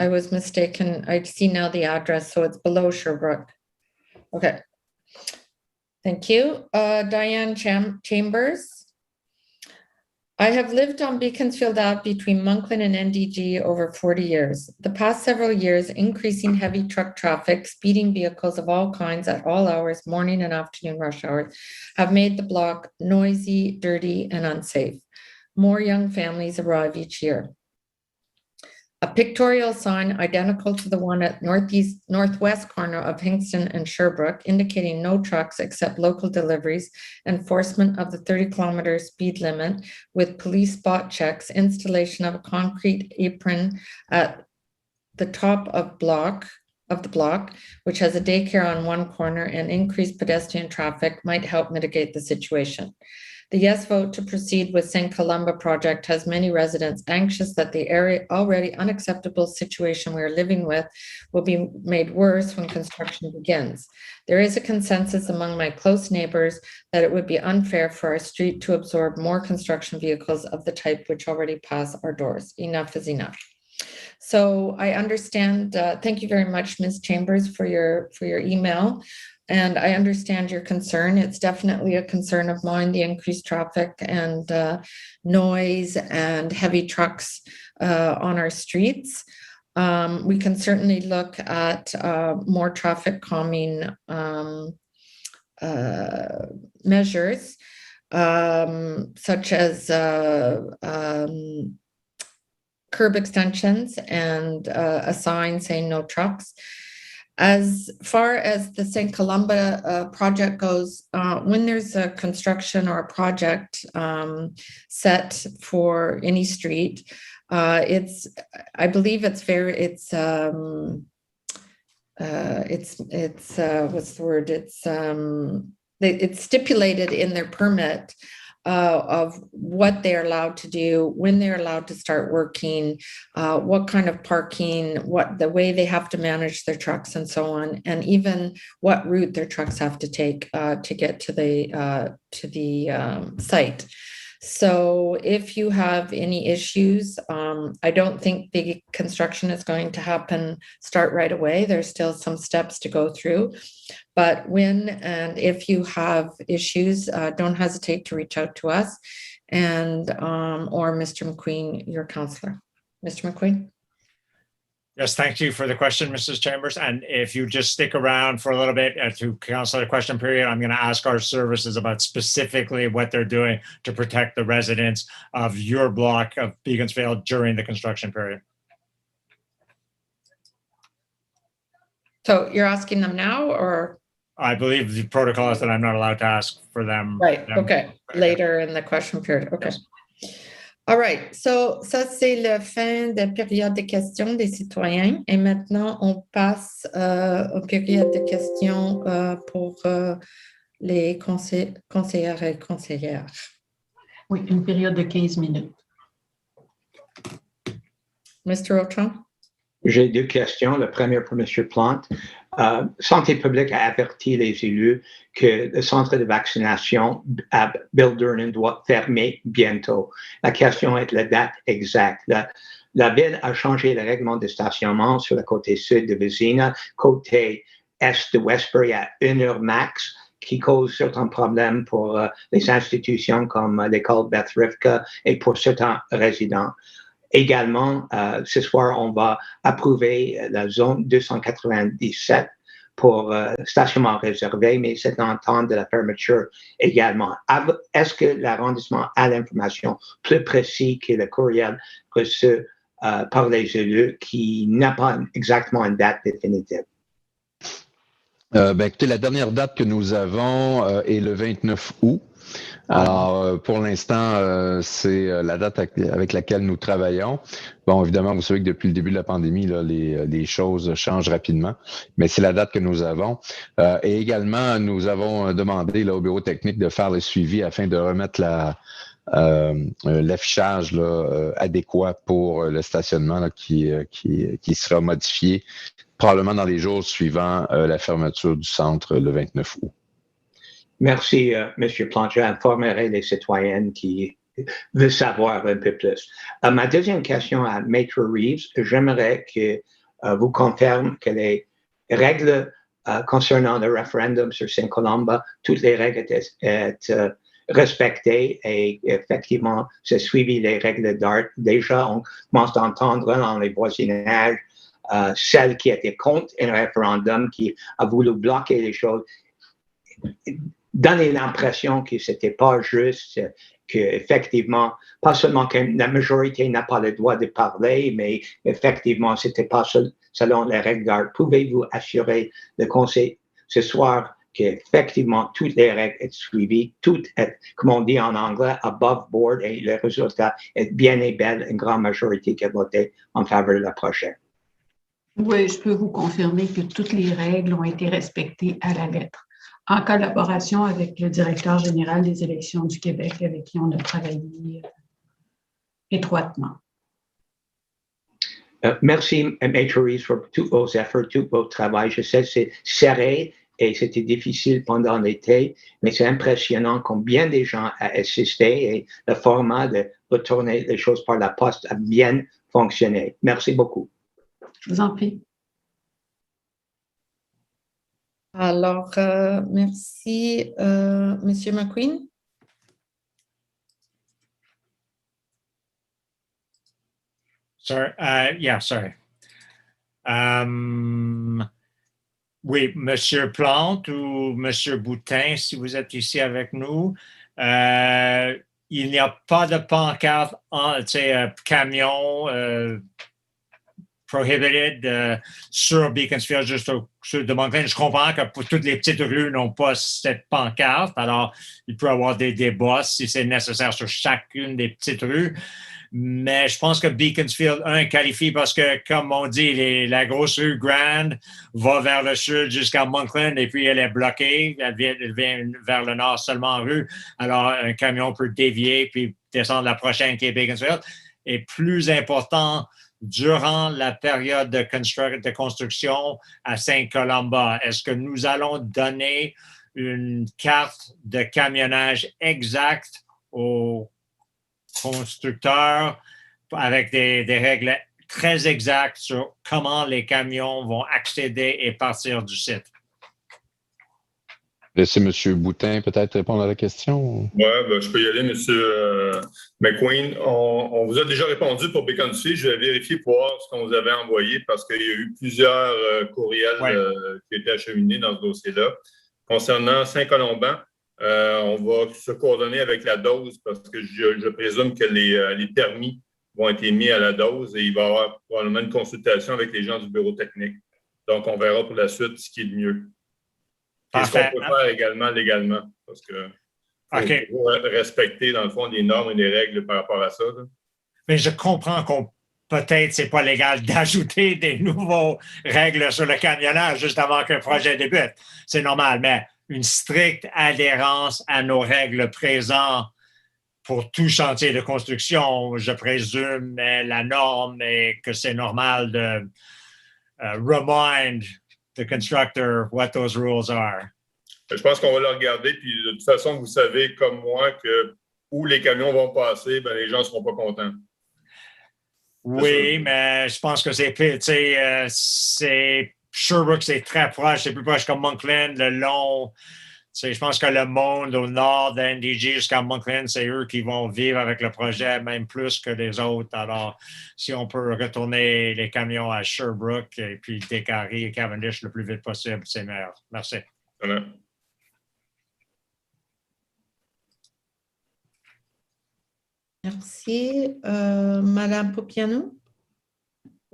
[SPEAKER 1] was mistaken. I see now the address, so it's below Sherbrooke. Okay. Thank you. Diane Chambers. I have lived on Beaconsfield Ave between Monkland and NDG over 40 years. The past several years, increasing heavy truck traffic, speeding vehicles of all kinds at all hours, morning and afternoon rush hours, have made the block noisy, dirty, and unsafe. More young families arrive each year. A pictorial sign identical to the one at northwest corner of Hingston and Sherbrooke, indicating no trucks except local deliveries, enforcement of the 30-kilometer speed limit with police spot checks, installation of a concrete apron at the top of the block, which has a daycare on one corner, and increased pedestrian traffic might help mitigate the situation. The yes vote to proceed with St. Columba project has many residents anxious that the already unacceptable situation we are living with will be made worse when construction begins. There is a consensus among my close neighbors that it would be unfair for our street to absorb more construction vehicles of the type which already pass our doors. Enough is enough. So I understand. Thank you very much, Ms. Chambers, for your email. And I understand your concern. It's definitely a concern of mine, the increased traffic and noise and heavy trucks on our streets. We can certainly look at more traffic calming measures, such as curb extensions and a sign saying no trucks. As far as the St. Columba project goes, when there's a construction or a project set for any street, I believe it's what's the word? It's stipulated in their permit of what they're allowed to do, when they're allowed to start working, what kind of parking, the way they have to manage their trucks and so on, and even what route their trucks have to take to get to the site. So if you have any issues, I don't think the construction is going to start right away. There's still some steps to go through. But when and if you have issues, don't hesitate to reach out to us and or Mr. McQueen, your counselor. Mr. McQueen?
[SPEAKER 5] Yes, thank you for the question, Mrs. Chambers. And if you just stick around for a little bit to counselor question period, I'm going to ask our services about specifically what they're doing to protect the residents of your block of Beaconsfield during the construction period.
[SPEAKER 1] So you're asking them now, or?
[SPEAKER 5] I believe the protocol is that I'm not allowed to ask for them.
[SPEAKER 1] Right, okay, later in the question period, okay.
[SPEAKER 5] Yes.
[SPEAKER 1] All right, so ça c'est la fin de la période de questions des citoyens et maintenant on passe aux périodes de questions pour les conseillères et conseillères.
[SPEAKER 7] Oui, une période de 15 minutes.
[SPEAKER 1] Mr. Autran?
[SPEAKER 4] J'ai deux questions. La première pour M. Plante. Santé publique a averti les élus que le centre de vaccination à Bildurn doit fermer bientôt. La question est la date exacte. La ville a changé le règlement de stationnement sur le côté sud de Vézina, côté est de Westbury à 1 heure max, qui cause certains problèmes pour les institutions comme l'école Beth Rivka et pour certains résidents. Également, ce soir, on va approuver la zone 297 pour stationnement réservé, mais c'est un temps de la fermeture également. Est-ce que l'arrondissement a l'information plus précise que le courriel reçu par les élus qui n'a pas exactement une date définitive?
[SPEAKER 6] Écoutez, la dernière date que nous avons est le 29 août. Alors, pour l'instant, c'est la date avec laquelle nous travaillons. Bon, évidemment, vous savez que depuis le début de la pandémie, là, les choses changent rapidement, mais c'est la date que nous avons. Et également, nous avons demandé là, au bureau technique de faire le suivi afin de remettre l'affichage adéquat pour le stationnement là, qui sera modifié probablement dans les jours suivant la fermeture du centre le 29 août.
[SPEAKER 4] Merci, M. Plante. J'informerai les citoyennes qui veulent savoir un peu plus. Ma deuxième question à Maître Reeves, j'aimerais que vous confirmiez que les règles concernant le référendum sur Saint-Colomba, toutes les règles étaient respectées et effectivement, c'est suivi les règles d'art. Déjà, on commence d'entendre dans les voisinages celle qui était contre un référendum, qui a voulu bloquer les choses, donner l'impression que c'était pas juste, que effectivement, pas seulement que la majorité n'a pas le droit de parler, mais effectivement, c'était pas selon les règles d'art. Pouvez-vous assurer le Conseil ce soir qu'effectivement, toutes les règles sont suivies, tout est, comme on dit en anglais, above board, et le résultat est bien et belle, une grande majorité qui a voté en faveur de la prochaine?
[SPEAKER 7] Oui, je peux vous confirmer que toutes les règles ont été respectées à la lettre, en collaboration avec le directeur général des élections du Québec, avec qui on a travaillé étroitement.
[SPEAKER 4] Merci, Maître Reeves, pour tous vos efforts, tout votre travail. Je sais que c'est serré et c'était difficile pendant l'été, mais c'est impressionnant combien de gens ont assisté et le format de retourner les choses par la poste a bien fonctionné. Merci beaucoup.
[SPEAKER 7] Je vous en prie.
[SPEAKER 1] Alors, merci, Monsieur McQueen.
[SPEAKER 5] Sorry, sorry. Oui, Monsieur Plante ou Monsieur Boutin, si vous êtes ici avec nous, il n'y a pas de pancarte, camion prohibited sur Beaconsfield, juste au sud de Moncton. Je comprends que pour toutes les petites rues n'ont pas cette pancarte, alors il peut y avoir des débats si c'est nécessaire sur chacune des petites rues. Mais je pense que Beaconsfield 1 qualifie parce que, comme on dit, la grosse rue Grand va vers le sud jusqu'à Moncton et puis elle est bloquée. Elle vient vers le nord seulement en rue. Alors, un camion peut dévier puis descendre la prochaine qui est Beaconsfield. Et plus important, durant la période de construction à Saint-Colomba, est-ce que nous allons donner une carte de camionnage exacte aux constructeurs avec des règles très exactes sur comment les camions vont accéder et partir du site?
[SPEAKER 6] Laissez M. Boutin peut-être répondre à la question.
[SPEAKER 10] Oui, je peux y aller, M. McQueen. On vous a déjà répondu pour Beaconsfield. Je vais vérifier pour voir ce qu'on vous avait envoyé parce qu'il y a eu plusieurs courriels qui ont été acheminés dans ce dossier-là. Concernant Saint-Colomban, on va se coordonner avec la dose parce que je présume que les permis vont être émis à la dose et il va y avoir probablement une consultation avec les gens du bureau technique. Donc, on verra pour la suite ce qui est le mieux. Et ce qu'on peut faire également légalement, parce que faut toujours respecter, dans le fond, les normes et les règles par rapport à ça. Là.
[SPEAKER 5] Mais je comprends qu'on peut-être c'est pas légal d'ajouter des nouveaux règles sur le camionnage juste avant qu'un projet débute. C'est normal, mais une stricte adhérence à nos règles présentes pour tout chantier de construction, je présume, est la norme et que c'est normal de remind the constructor what those rules are.
[SPEAKER 10] Je pense qu'on va le regarder, puis de toute façon, vous savez comme moi que où les camions vont passer, ben, les gens ne seront pas contents.
[SPEAKER 5] Oui, mais je pense que c'est Sherbrooke, c'est très proche, c'est plus proche que Monkland, le long. Je pense que le monde au nord de NDG jusqu'à Monkland, c'est eux qui vont vivre avec le projet, même plus que les autres. Alors, si on peut retourner les camions à Sherbrooke et puis Décarie et Cavendish le plus vite possible, c'est meilleur. Merci.
[SPEAKER 10] Voilà.
[SPEAKER 1] Merci. Madame Popiano?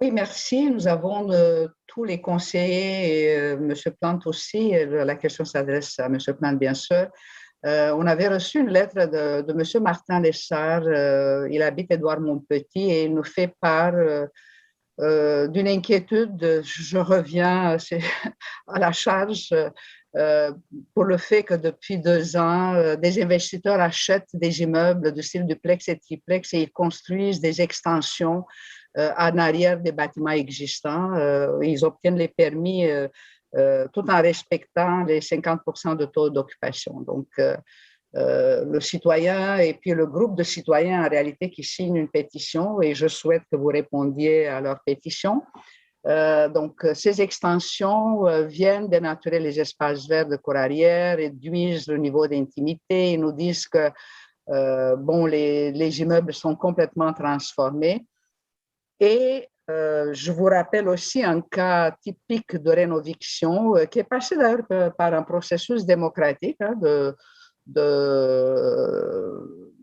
[SPEAKER 3] Oui, merci. Nous avons tous les conseillers et M. Plante aussi. La question s'adresse à M. Plante, bien sûr. On avait reçu une lettre de M. Martin Lessard. Il habite Édouard-Montpetit et il nous fait part d'une inquiétude. Je reviens à la charge pour le fait que depuis 2 ans, des investisseurs achètent des immeubles de style duplex et triplex et ils construisent des extensions en arrière des bâtiments existants. Ils obtiennent les permis tout en respectant les 50% de taux d'occupation. Donc, le citoyen et puis le groupe de citoyens en réalité qui signent une pétition et je souhaite que vous répondiez à leur pétition. Donc, ces extensions viennent dénaturer les espaces verts de cour arrière, réduisent le niveau d'intimité. Ils nous disent que les immeubles sont complètement transformés. Et je vous rappelle aussi un cas typique de rénoviction qui est passé d'ailleurs par un processus démocratique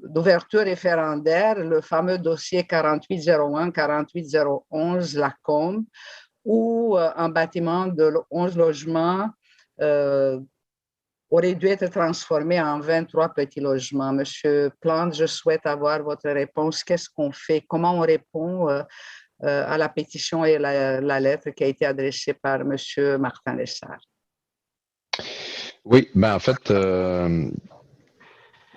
[SPEAKER 3] d'ouverture référendaire, le fameux dossier 4801-4801 Lacombe, où un bâtiment de 11 logements aurait dû être transformé en 23 petits logements. Monsieur Plante, je souhaite avoir votre réponse. Qu'est-ce qu'on fait? Comment on répond à la pétition et la lettre qui a été adressée par monsieur Martin Lessard?
[SPEAKER 6] Oui, en fait,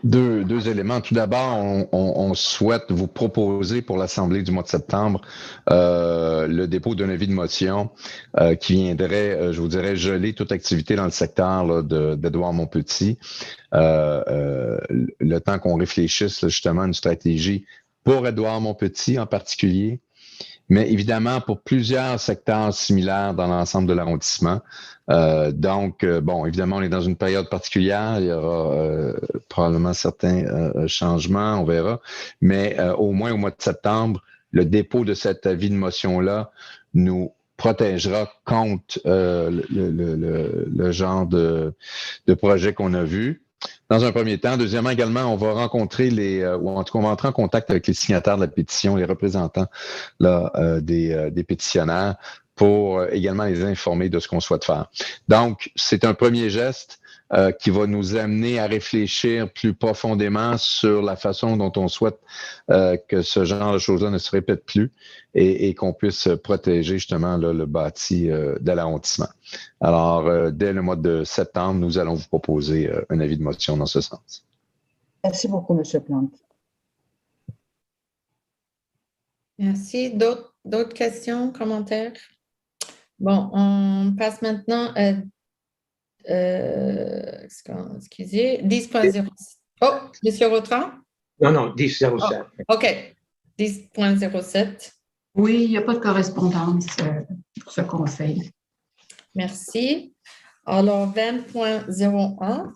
[SPEAKER 6] deux éléments. Tout d'abord, on souhaite vous proposer pour l'Assemblée du mois de septembre le dépôt d'un avis de motion qui viendrait, je vous dirais, geler toute activité dans le secteur d'Édouard-Montpetit. Le temps qu'on réfléchisse justement à une stratégie pour Édouard-Montpetit en particulier, mais évidemment pour plusieurs secteurs similaires dans l'ensemble de l'arrondissement. Donc, évidemment, on est dans une période particulière. Il y aura probablement certains changements, on verra. Mais au moins au mois de septembre, le dépôt de cet avis de motion-là nous protégera contre le genre de projet qu'on a vu. Dans un premier temps. Deuxièmement, également, on va rencontrer ou en tout cas, on va entrer en contact avec les signataires de la pétition, les représentants des pétitionnaires pour également les informer de ce qu'on souhaite faire. Donc, c'est un premier geste qui va nous amener à réfléchir plus profondément sur la façon dont on souhaite que ce genre de choses-là ne se répète plus et qu'on puisse protéger justement le bâti de l'arrondissement. Alors, dès le mois de septembre, nous allons vous proposer un avis de motion dans ce sens.
[SPEAKER 3] Merci beaucoup, M. Plante.
[SPEAKER 1] Merci. D'autres questions, commentaires? Bon, on passe maintenant à excusez, 10.07. Oh, M. Rautran?
[SPEAKER 4] Non, 10.07.
[SPEAKER 1] OK, 10.07.
[SPEAKER 7] Oui, il n'y a pas de correspondance pour ce conseil.
[SPEAKER 1] Merci. Alors, 20.01.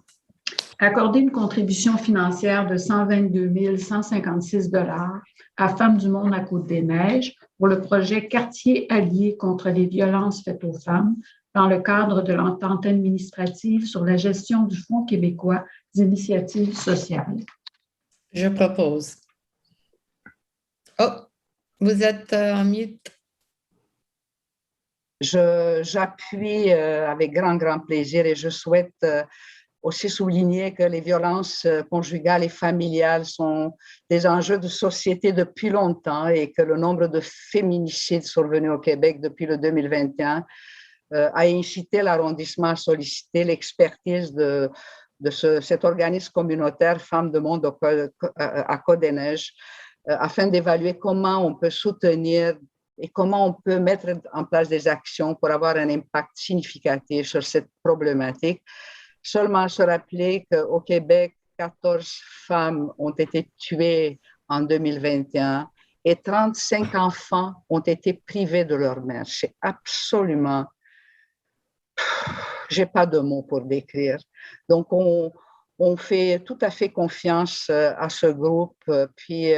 [SPEAKER 7] Accorder une contribution financière de 122 156 $ à Femmes du Monde à Côte-des-Neiges pour le projet Quartier allié contre les violences faites aux femmes dans le cadre de l'entente administrative sur la gestion du Fonds québécois d'initiatives sociales.
[SPEAKER 1] Je propose. Oh, vous êtes en mute.
[SPEAKER 3] J'appuie avec grand plaisir et je souhaite aussi souligner que les violences conjugales et familiales sont des enjeux de société depuis longtemps et que le nombre de féminicides survenus au Québec depuis le 2021 a incité l'arrondissement à solliciter l'expertise de cet organisme communautaire Femmes de Monde à Côte-des-Neiges afin d'évaluer comment on peut soutenir et comment on peut mettre en place des actions pour avoir un impact significatif sur cette problématique. Seulement se rappeler qu'au Québec, 14 femmes ont été tuées en 2021 et 35 enfants ont été privés de leur mère. C'est absolument... J'ai pas de mots pour décrire. Donc, on fait tout à fait confiance à ce groupe, puis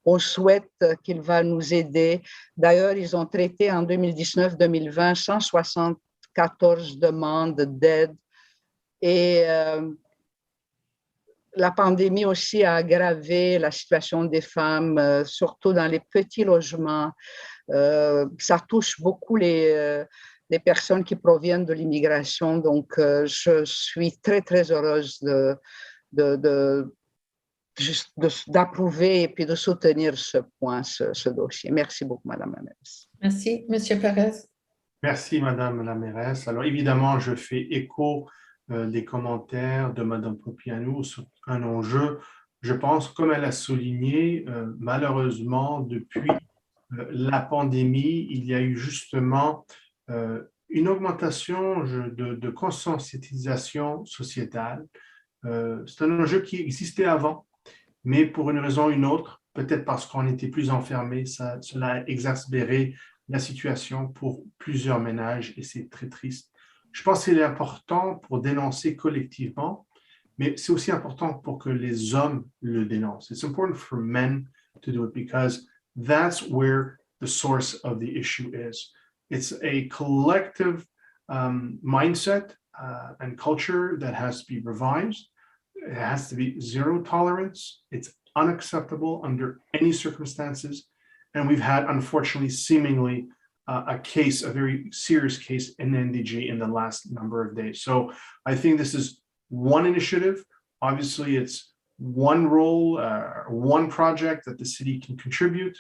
[SPEAKER 3] on souhaite qu'il va nous aider. D'ailleurs, ils ont traité en 2019-2020 174 demandes d'aide et la pandémie aussi a aggravé la situation des femmes, surtout dans les petits logements. Ça touche beaucoup les personnes qui proviennent de l'immigration. Donc, je suis très heureuse d'approuver et puis de soutenir ce point, ce dossier. Merci beaucoup, Madame la mairesse.
[SPEAKER 1] Merci. Monsieur Perez.
[SPEAKER 2] Merci, Madame la mairesse. Alors, évidemment, je fais écho des commentaires de Madame Popianou sur un enjeu. Je pense, comme elle a souligné, malheureusement, depuis la pandémie, il y a eu justement une augmentation de conscientisation sociétale. C'est un enjeu qui existait avant, mais pour une raison ou une autre, peut-être parce qu'on était plus enfermés, cela a exacerbé la situation pour plusieurs ménages et c'est très triste. Je pense qu'il est important pour dénoncer collectivement, mais c'est aussi important pour que les hommes le dénoncent. It's important for men to do it because that's where the source of the issue is. It's a collective mindset and culture that has to be revised. It has to be zero tolerance. It's unacceptable under any circumstances. And we've had, unfortunately, seemingly a very serious case in NDG in the last number of days. So I think this is one initiative. Obviously, it's one role, one project that the city can contribute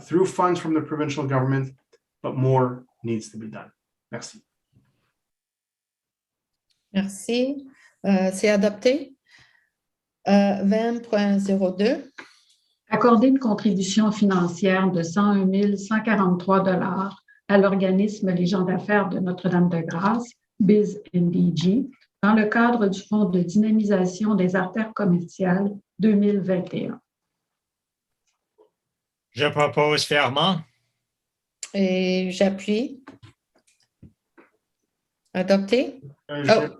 [SPEAKER 2] through funds from the provincial government, but more needs to be done. Merci.
[SPEAKER 1] Merci. C'est adopté. 20.02.
[SPEAKER 7] Accorder une contribution financière de 101 143 $ à l'organisme Les gens d'affaires de Notre-Dame-de-Grâce, CDN-NDG, dans le cadre du Fonds de dynamisation des artères commerciales 2021.
[SPEAKER 5] Je propose fermement.
[SPEAKER 1] Et j'appuie. Adopté.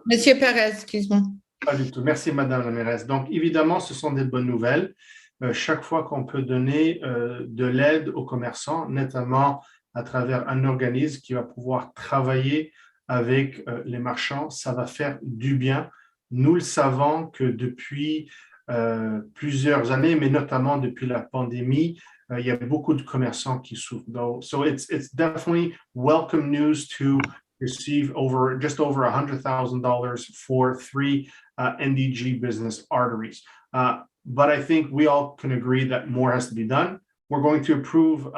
[SPEAKER 1] Monsieur Perez, excuse-moi.
[SPEAKER 2] Pas du tout. Merci, Madame la mairesse. Donc, évidemment, ce sont des bonnes nouvelles. Chaque fois qu'on peut donner de l'aide aux commerçants, notamment à travers un organisme qui va pouvoir travailler avec les marchands, ça va faire du bien. Nous le savons que depuis plusieurs années, mais notamment depuis la pandémie, il y a beaucoup de commerçants qui souffrent. So it's definitely welcome news to receive just over $100,000 for 3 NDG business arteries. But I think we all can agree that more has to be done. We're going to approve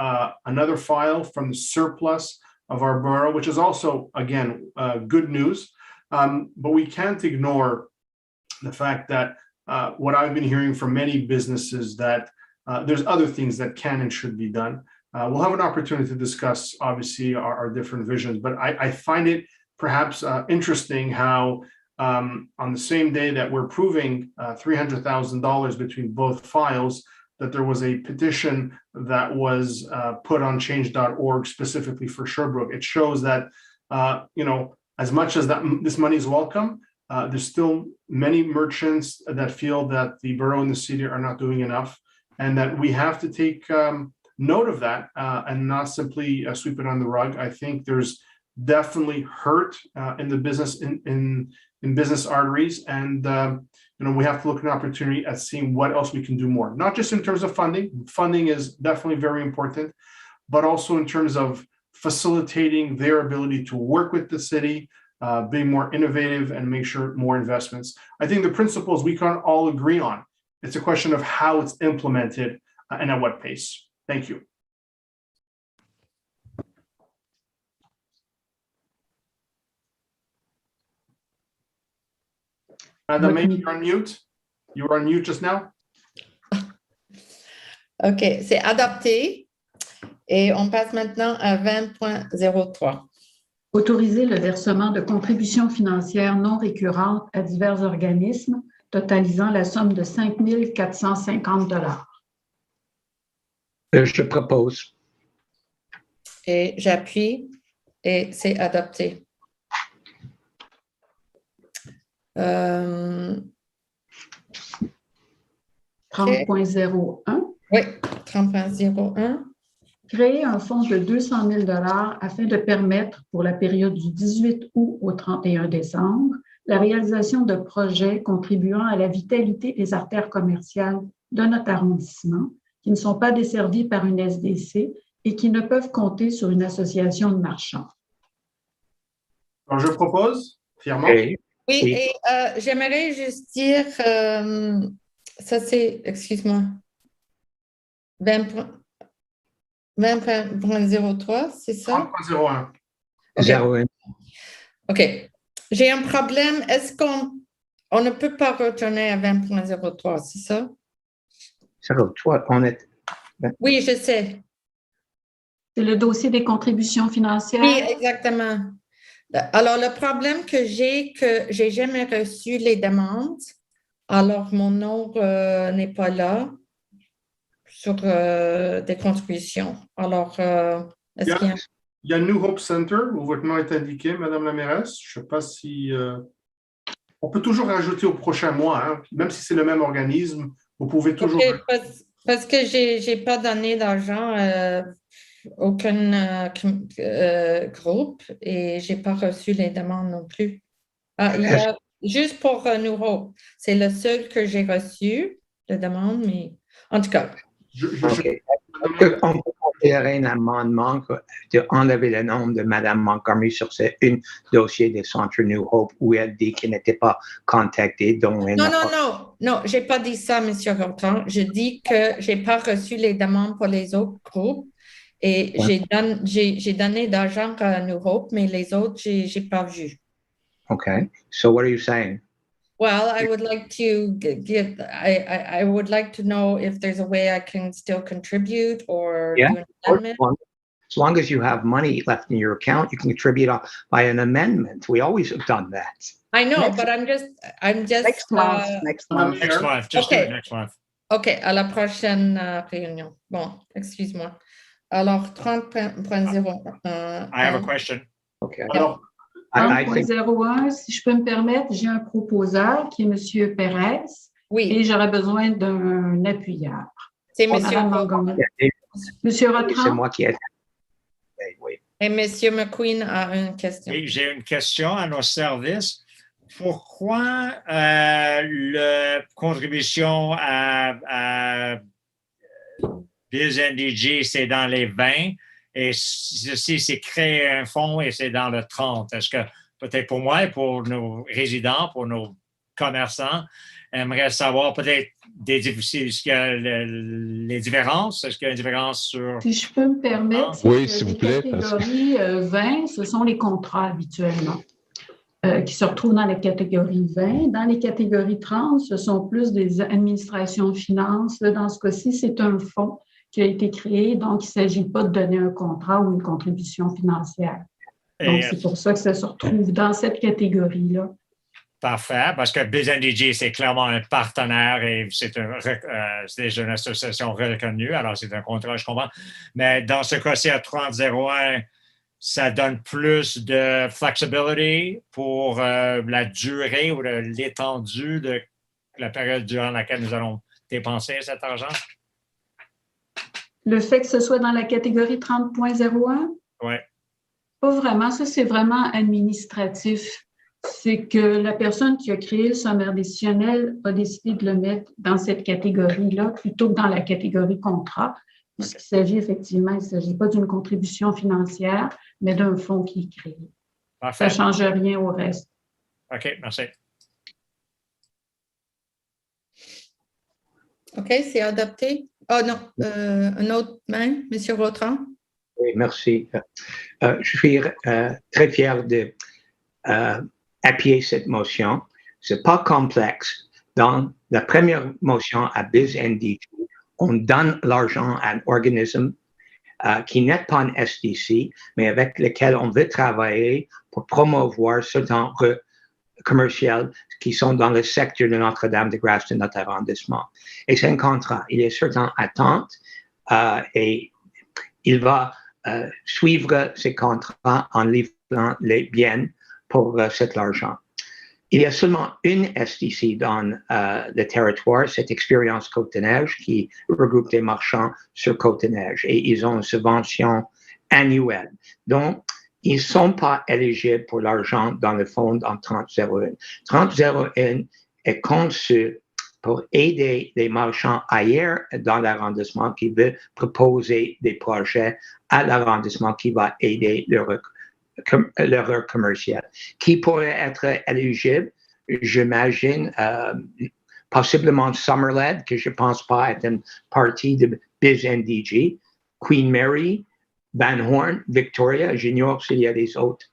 [SPEAKER 2] another file from the surplus of our borough, which is also, again, good news. But we can't ignore the fact that what I've been hearing from many businesses that there's other things that can and should be done. We'll have an opportunity to discuss, obviously, our different visions, but I find it perhaps interesting how on the same day that we're approving $300,000 between both files, that there was a petition that was put on change.org specifically for Sherbrooke. It shows that, as much as this money is welcome, there's still many merchants that feel that the borough and the city are not doing enough, and that we have to take note of that and not simply sweep it on the rug. I think there's definitely hurt in the business in business arteries, and we have to look at an opportunity at seeing what else we can do more, not just in terms of funding. Funding is definitely very important, but also in terms of facilitating their ability to work with the city, be more innovative, and make sure more investments. I think the principles we can all agree on. It's a question of how it's implemented and at what pace. Thank you. Madam Mayor, you're on mute. You were on mute just now.
[SPEAKER 1] OK, c'est adopté. Et on passe maintenant à 20.03.
[SPEAKER 7] Autoriser le versement de contributions financières non récurrentes à divers organismes, totalisant la somme de 5 450 $.
[SPEAKER 4] Je propose.
[SPEAKER 1] Et j'appuie et c'est adopté.
[SPEAKER 7] 30.01.
[SPEAKER 1] Oui, 30.01.
[SPEAKER 7] Créer un fonds de 200 000 $ afin de permettre, pour la période du 18 août au 31 décembre, la réalisation de projets contribuant à la vitalité des artères commerciales de notre arrondissement qui ne sont pas desservis par une SDC et qui ne peuvent compter sur une association de marchands.
[SPEAKER 2] Alors, je propose, fièrement.
[SPEAKER 1] Oui, et j'aimerais juste dire, ça c'est, excuse-moi, 20.03, c'est ça?
[SPEAKER 2] 30.01.
[SPEAKER 1] Okay. OK. J'ai un problème. Est-ce qu'on ne peut pas retourner à 20.03, c'est ça?
[SPEAKER 4] 03, on est...
[SPEAKER 1] Oui, je sais.
[SPEAKER 7] C'est le dossier des contributions financières?
[SPEAKER 1] Oui, exactement. Alors, le problème que j'ai jamais reçu les demandes. Alors, mon nom n'est pas là sur des contributions. Alors, est-ce qu'il y a...
[SPEAKER 2] Il y a New Hope Center où votre nom est indiqué, Madame la mairesse. Je ne sais pas si... On peut toujours rajouter au prochain mois, hein, même si c'est le même organisme. Vous pouvez toujours...
[SPEAKER 1] Okay, parce que je n'ai pas donné d'argent à aucun groupe et je n'ai pas reçu les demandes non plus. Il y a juste pour New Hope. C'est le seul que j'ai reçu, la demande, mais en tout cas...
[SPEAKER 4] On peut considérer un amendement d'enlever le nom de Mme Montgomery sur ce dossier des centres New Hope où elle dit qu'elle n'était pas contactée.
[SPEAKER 1] Non, je n'ai pas dit ça, M. Horton. Je dis que je n'ai pas reçu les demandes pour les autres groupes et j'ai donné d'argent à New Hope, mais les autres, je n'ai pas vu.
[SPEAKER 4] Okay, so what are you saying?
[SPEAKER 1] Well, I would like to I would like to know if there's a way I can still contribute or do an amendment.
[SPEAKER 4] As long as you have money left in your account, you can contribute by an amendment. We always have done that.
[SPEAKER 1] I know, but I'm just
[SPEAKER 3] next month.
[SPEAKER 5] Just do it next month.
[SPEAKER 1] OK, à la prochaine réunion. Bon, excuse-moi. Alors, 30.01.
[SPEAKER 5] I have a question.
[SPEAKER 4] Okay.
[SPEAKER 2] Alors,
[SPEAKER 7] 30.01, si je peux me permettre, j'ai un proposeur qui est M. Perez.
[SPEAKER 1] Oui.
[SPEAKER 7] Et j'aurais besoin d'un appuyeur.
[SPEAKER 1] C'est M.
[SPEAKER 7] Montgomery. Monsieur Rotran?
[SPEAKER 4] C'est moi qui ai. Oui.
[SPEAKER 1] Et M. McQueen a une question.
[SPEAKER 5] Oui, j'ai une question à nos services. Pourquoi la contribution à CDN-NDG, c'est dans les 20 et ceci, c'est créer un fonds et c'est dans le 30? Est-ce que peut-être pour moi et pour nos résidents, pour nos commerçants, aimerait savoir peut-être est-ce qu'il y a les différences? Est-ce qu'il y a une différence sur...
[SPEAKER 7] Si je peux me permettre,
[SPEAKER 6] oui, s'il vous plaît.
[SPEAKER 7] Les catégories 20, ce sont les contrats habituellement qui se retrouvent dans la catégorie 20. Dans les catégories 30, ce sont plus des administrations de finances. Dans ce cas-ci, c'est un fonds qui a été créé, donc il ne s'agit pas de donner un contrat ou une contribution financière. Donc, c'est pour ça que ça se retrouve dans cette catégorie-là.
[SPEAKER 5] Parfait, parce que CDN-NDG, c'est clairement un partenaire et c'est déjà une association reconnue, alors c'est un contrat, je comprends. Mais dans ce cas-ci, à 30.01, ça donne plus de flexibility pour la durée ou l'étendue de la période durant laquelle nous allons dépenser cet argent?
[SPEAKER 7] Le fait que ce soit dans la catégorie 30.01?
[SPEAKER 5] Oui.
[SPEAKER 7] Pas vraiment, ça c'est vraiment administratif. C'est que la personne qui a créé le sommaire décisionnel a décidé de le mettre dans cette catégorie-là plutôt que dans la catégorie contrat. Puisqu'il s'agit effectivement, il ne s'agit pas d'une contribution financière, mais d'un fonds qui est créé.
[SPEAKER 5] Parfait.
[SPEAKER 7] Ça ne change rien au reste.
[SPEAKER 5] OK, merci.
[SPEAKER 1] OK, c'est adopté. Oh non, un autre main, M. Vautrin.
[SPEAKER 4] Oui, merci. Je suis très fier d'appuyer cette motion. Ce n'est pas complexe. Dans la première motion à BizNDG, on donne l'argent à un organisme qui n'est pas un SDC, mais avec lequel on veut travailler pour promouvoir certains commerciaux qui sont dans le secteur de Notre-Dame-de-Grâce de notre arrondissement. Et c'est un contrat. Il y a certaines attentes et il va suivre ces contrats en livrant les biens pour cet argent. Il y a seulement une SDC dans le territoire, cette expérience Côte-des-Neiges, qui regroupe des marchands sur Côte-des-Neiges et ils ont une subvention annuelle. Donc, ils ne sont pas éligibles pour l'argent dans le fonds en 3001. 3001 est conçu pour aider les marchands ailleurs dans l'arrondissement qui veulent proposer des projets à l'arrondissement qui va aider leur commercial. Qui pourrait être éligible? J'imagine possiblement Summerled, que je ne pense pas être une partie de BizNDG, Queen Mary, Van Horn, Victoria, j'ignore s'il y a des autres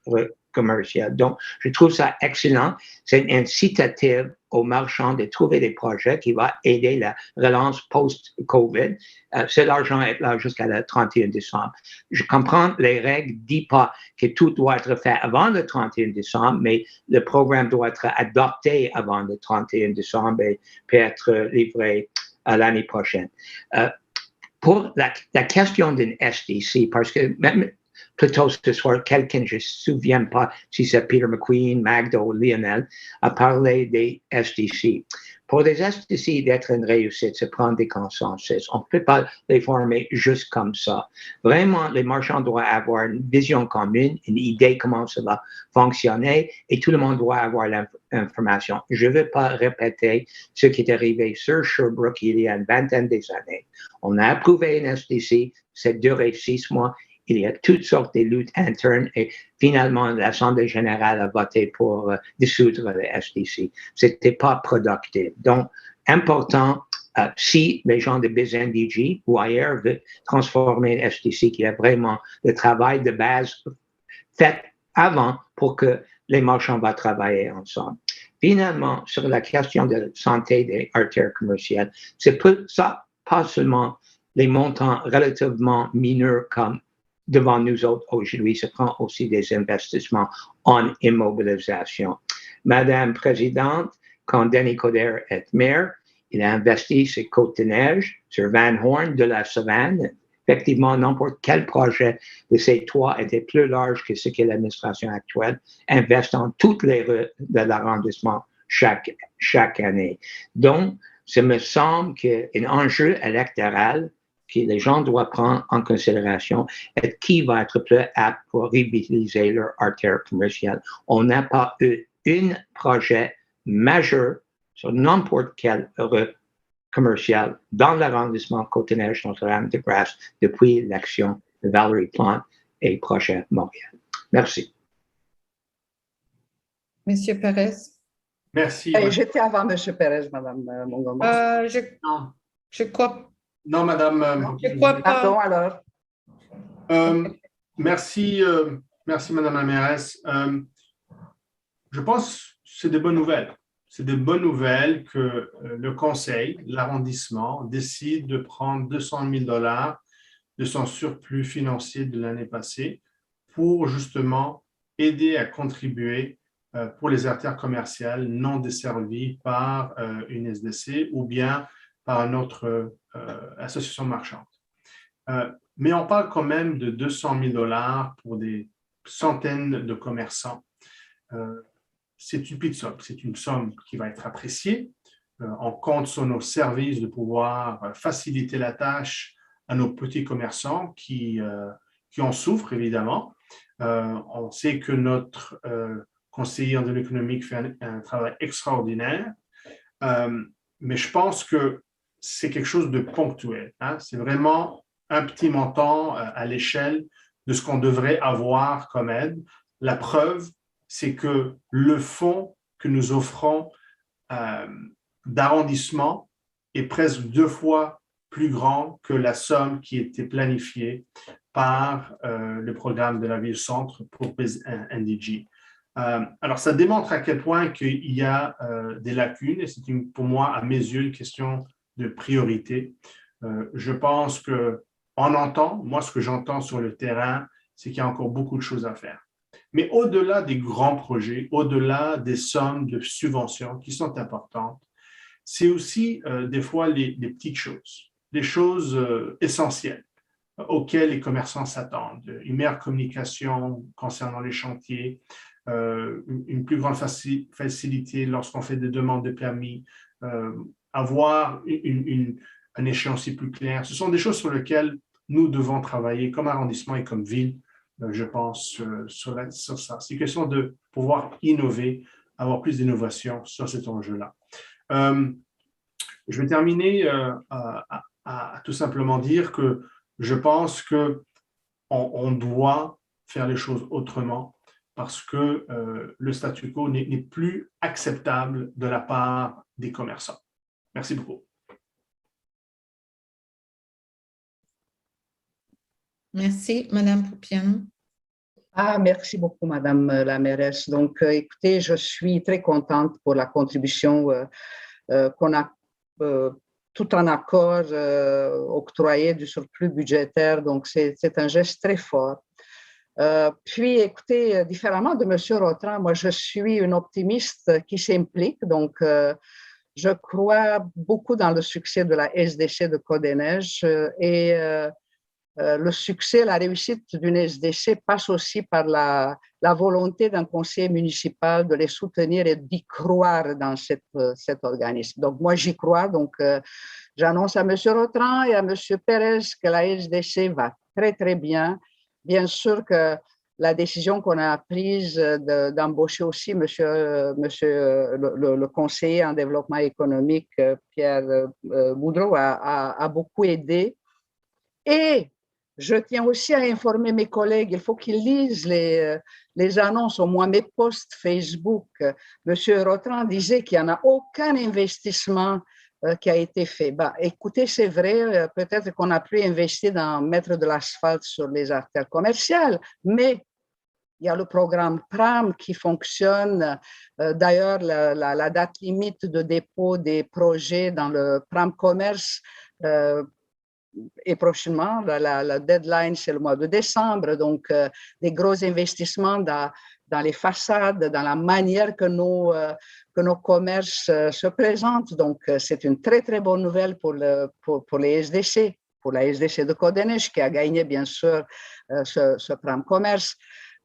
[SPEAKER 4] commerciales. Donc, je trouve ça excellent. C'est une incitative aux marchands de trouver des projets qui vont aider la relance post-COVID. Cet argent est là jusqu'à le 31 décembre. Je comprends les règles ne disent pas que tout doit être fait avant le 31 décembre, mais le programme doit être adopté avant le 31 décembre et peut être livré l'année prochaine. Pour la question d'une SDC, parce que même plutôt ce soir, quelqu'un, je ne me souviens pas si c'est Peter McQueen, Magda ou Lionel, a parlé des SDC. Pour les SDC d'être une réussite, c'est prendre des consensus. On ne peut pas les former juste comme ça. Vraiment, les marchands doivent avoir une vision commune, une idée comment ça va fonctionner et tout le monde doit avoir l'information. Je ne veux pas répéter ce qui est arrivé sur Sherbrooke il y a une vingtaine d'années. On a approuvé une SDC, c'est duré 6 mois. Il y a toutes sortes de luttes internes et finalement, l'Assemblée générale a voté pour dissoudre le SDC. Ce n'était pas productif. Donc, important, si les gens de BizNDG ou ailleurs veulent transformer le SDC, qui a vraiment le travail de base fait avant pour que les marchands vont travailler ensemble. Finalement, sur la question de santé des artères commerciales, c'est pas seulement les montants relativement mineurs comme devant nous autres aujourd'hui, ça prend aussi des investissements en immobilisation. Madame Présidente, quand Denis Coderre est maire, il a investi sur Côte-des-Neiges, sur Van Horn, de la Savane. Effectivement, n'importe quel projet de ces 3 était plus large que ce qu'est l'administration actuelle, investant toutes les rues de l'arrondissement chaque année. Donc, ça me semble qu'un enjeu électoral que les gens doivent prendre en considération est qui va être plus apte pour revitaliser leur artère commerciale. On n'a pas eu un projet majeur sur n'importe quel commercial dans l'arrondissement Côte-des-Neiges, Notre-Dame-de-Grâce depuis l'action de Valérie Plante et Projet Montréal. Merci.
[SPEAKER 1] Monsieur Perez.
[SPEAKER 2] Merci.
[SPEAKER 3] J'étais avant M. Perez, Mme Montgomery.
[SPEAKER 1] Je crois.
[SPEAKER 2] Non, Madame.
[SPEAKER 1] Je crois pas.
[SPEAKER 3] Pardon, alors.
[SPEAKER 2] Merci, Madame la mairesse. Je pense que c'est de bonnes nouvelles. C'est de bonnes nouvelles que le Conseil, l'arrondissement, décide de prendre 200 000 $ de son surplus financier de l'année passée pour justement aider à contribuer pour les artères commerciales non desservies par une SDC ou bien par une autre association marchande. Mais on parle quand même de 200 000 $ pour des centaines de commerçants. C'est une petite somme, c'est une somme qui va être appréciée. On compte sur nos services de pouvoir faciliter la tâche à nos petits commerçants qui en souffrent évidemment. On sait que notre conseiller en développement économique fait un travail extraordinaire, mais je pense que c'est quelque chose de ponctuel. Hein? C'est vraiment un petit montant à l'échelle de ce qu'on devrait avoir comme aide. La preuve, c'est que le fonds que nous offrons d'arrondissement est presque 2 fois plus grand que la somme qui était planifiée par le programme de la ville-centre pour CDN-NDG. Alors, ça démontre à quel point il y a des lacunes et c'est pour moi, à mes yeux, une question de priorité. Je pense qu'on entend, moi, ce que j'entends sur le terrain, c'est qu'il y a encore beaucoup de choses à faire. Mais au-delà des grands projets, au-delà des sommes de subventions qui sont importantes, c'est aussi des fois les petites choses, les choses essentielles auxquelles les commerçants s'attendent. Une meilleure communication concernant les chantiers, une plus grande facilité lorsqu'on fait des demandes de permis, avoir un échéancier plus clair. Ce sont des choses sur lesquelles nous devons travailler comme arrondissement et comme ville, je pense, sur ça. C'est une question de pouvoir innover, avoir plus d'innovation sur cet enjeu-là. Je vais terminer à tout simplement dire que je pense qu'on doit faire les choses autrement parce que le statu quo n'est plus acceptable de la part des commerçants. Merci beaucoup.
[SPEAKER 1] Merci, Madame Poupiano.
[SPEAKER 3] Merci beaucoup, Madame la mairesse. Donc, écoutez, je suis très contente pour la contribution qu'on a tout en accord octroyé du surplus budgétaire. Donc, c'est un geste très fort. Puis, écoutez, différemment de M. Rotran, moi, je suis une optimiste qui s'implique. Donc, je crois beaucoup dans le succès de la SDC de Côte-des-Neiges et le succès, la réussite d'une SDC passe aussi par la volonté d'un conseil municipal de les soutenir et d'y croire dans cet organisme. Donc, moi, j'y crois. Donc, j'annonce à M. Rotran et à M. Pérez que la SDC va très, très bien. Bien sûr que la décision qu'on a prise d'embaucher aussi le conseiller en développement économique, Pierre Boudreau, a beaucoup aidé. Et je tiens aussi à informer mes collègues, il faut qu'ils lisent les annonces, au moins mes posts Facebook. Monsieur Rotran disait qu'il n'y en a aucun investissement qui a été fait. Écoutez, c'est vrai, peut-être qu'on a pu investir dans mettre de l'asphalte sur les artères commerciales, mais il y a le programme PRAM qui fonctionne. D'ailleurs, la date limite de dépôt des projets dans le PRAM Commerce et prochainement, la deadline, c'est le mois de décembre. Donc, des gros investissements dans les façades, dans la manière que nos commerces se présentent. Donc, c'est une très, très bonne nouvelle pour les SDC, pour la SDC de Côte-des-Neiges qui a gagné, bien sûr, ce PRAM Commerce.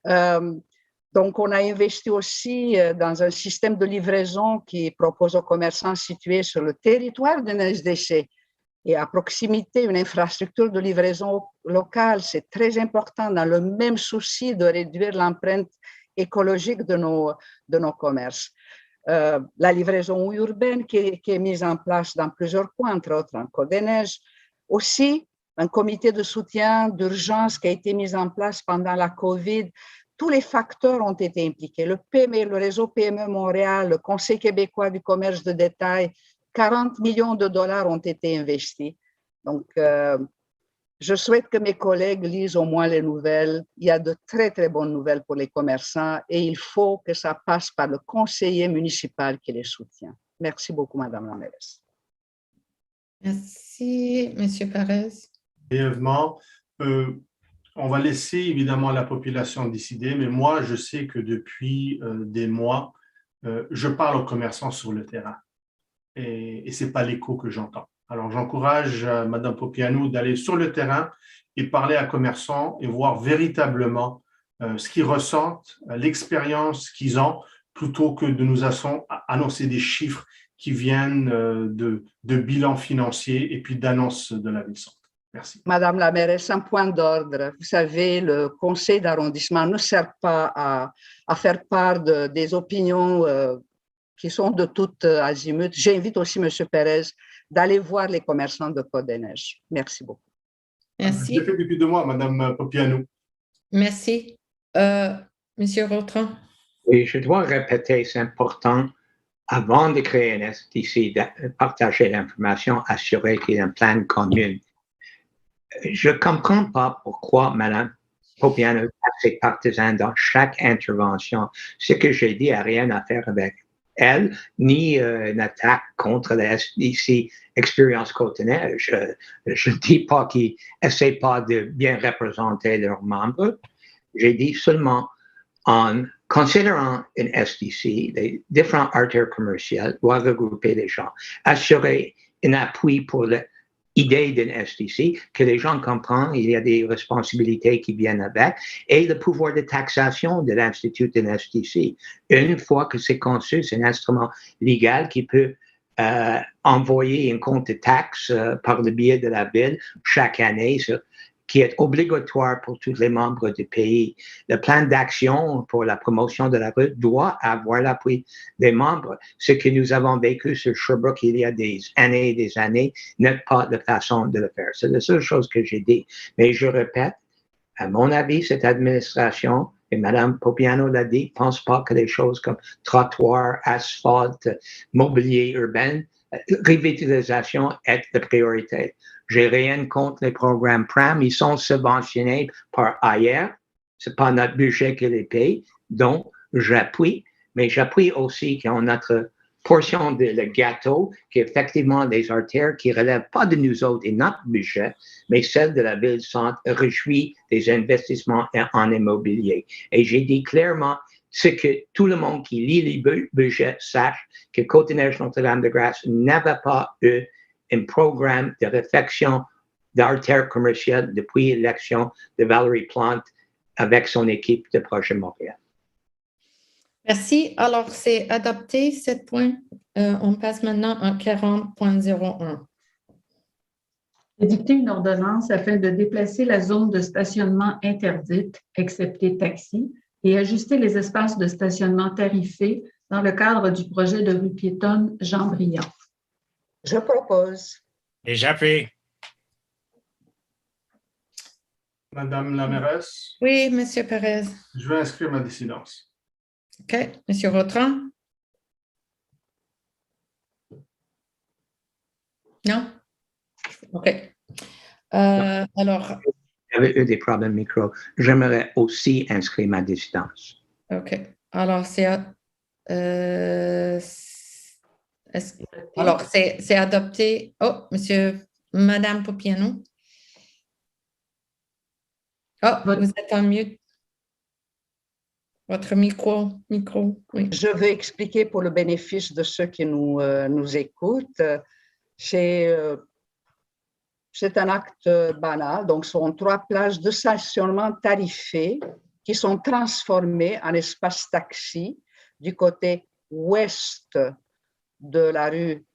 [SPEAKER 3] Donc, on a investi aussi dans un système de livraison qui propose aux commerçants situés sur le territoire d'une SDC et à proximité, une infrastructure de livraison locale. C'est très important dans le même souci de réduire l'empreinte écologique de nos commerces. La livraison urbaine qui est mise en place dans plusieurs coins, entre autres en Côte-des-Neiges. Aussi, un comité de soutien d'urgence qui a été mis en place pendant la COVID. Tous les facteurs ont été impliqués. Le PME, le réseau PME Montréal, le Conseil québécois du commerce de détail, 40 millions de dollars ont été investis. Donc, je souhaite que mes collègues lisent au moins les nouvelles. Il y a de très, très bonnes nouvelles pour les commerçants et il faut que ça passe par le conseiller municipal qui les soutient. Merci beaucoup, Madame la mairesse.
[SPEAKER 1] Merci, M. Perez.
[SPEAKER 2] Brièvement, on va laisser évidemment la population décider, mais moi, je sais que depuis des mois, je parle aux commerçants sur le terrain. Et ce n'est pas l'écho que j'entends. Alors, j'encourage Mme Poupiano d'aller sur le terrain et parler à commerçants et voir véritablement ce qu'ils ressentent, l'expérience qu'ils ont, plutôt que de nous annoncer des chiffres qui viennent de bilans financiers et puis d'annonces de la ville-centre. Merci.
[SPEAKER 3] Madame la mairesse, un point d'ordre. Vous savez, le conseil d'arrondissement ne sert pas à faire part des opinions qui sont de toutes azimuts. J'invite aussi M. Pérez d'aller voir les commerçants de Côte-des-Neiges. Merci beaucoup.
[SPEAKER 1] Merci.
[SPEAKER 2] Je l'ai fait depuis 2 mois, Madame Popiano.
[SPEAKER 1] Merci. Monsieur Vautrin.
[SPEAKER 4] Oui, je dois répéter, c'est important, avant de créer un SDC, de partager l'information, assurer qu'il y ait un plan commun. Je ne comprends pas pourquoi Mme Popiano est assez partisane dans chaque intervention. Ce que j'ai dit n'a rien à faire avec elle, ni une attaque contre la SDC Expérience Côte-Neige. Je ne dis pas qu'ils n'essaient pas de bien représenter leurs membres. J'ai dit seulement en considérant une SDC, les différents acteurs commerciaux doivent regrouper les gens, assurer un appui pour l'idée d'une SDC, que les gens comprennent, il y a des responsabilités qui viennent avec, et le pouvoir de taxation de l'Institut d'une SDC. Une fois que c'est conçu, c'est un instrument légal qui peut envoyer un compte de taxe par le biais de la ville chaque année, qui est obligatoire pour tous les membres du pays. Le plan d'action pour la promotion de la route doit avoir l'appui des membres. Ce que nous avons vécu sur Sherbrooke il y a des années n'est pas la façon de le faire. C'est la seule chose que j'ai dit. Mais je répète, à mon avis, cette administration, et Mme Popiano l'a dit, ne pense pas que les choses comme trottoir, asphalte, mobilier urbain, revitalisation est la priorité. J'ai rien contre les programmes PRAM, ils sont subventionnés par ailleurs. C'est pas notre budget qui les paye, donc j'appuie, mais j'appuie aussi qu'on a notre portion de le gâteau, qui est effectivement des artères qui ne relèvent pas de nous autres et notre budget, mais celle de la ville-centre réjouit des investissements en immobilier. Et j'ai dit clairement ce que tout le monde qui lit les budgets sache que Côte-Neige Notre-Dame-de-Grâce n'avait pas eu un programme de réflexion d'artères commerciales depuis l'élection de Valérie Plante avec son équipe de Projet Montréal.
[SPEAKER 1] Merci. Alors, c'est adopté, 7 points. On passe maintenant à 40.01.
[SPEAKER 7] Édicter une ordonnance afin de déplacer la zone de stationnement interdite, excepté taxi, et ajuster les espaces de stationnement tarifés dans le cadre du projet de rue piétonne Jean-Briand.
[SPEAKER 3] Je propose.
[SPEAKER 5] Et j'appuie.
[SPEAKER 2] Madame la mairesse,
[SPEAKER 1] Oui, Monsieur Perez.
[SPEAKER 2] je vais inscrire ma dissidence.
[SPEAKER 1] OK. Monsieur Vautrin? Non? OK. Alors.
[SPEAKER 4] J'avais eu des problèmes micro. J'aimerais aussi inscrire ma dissidence.
[SPEAKER 1] OK. Alors, c'est adopté. Oh, Madame Popiano. Oh, vous êtes en mute. Votre micro, oui.
[SPEAKER 3] Je vais expliquer pour le bénéfice de ceux qui nous écoutent. C'est un acte banal. Donc, ce sont 3 places de stationnement tarifées qui sont transformées en espace taxi du côté ouest de la rue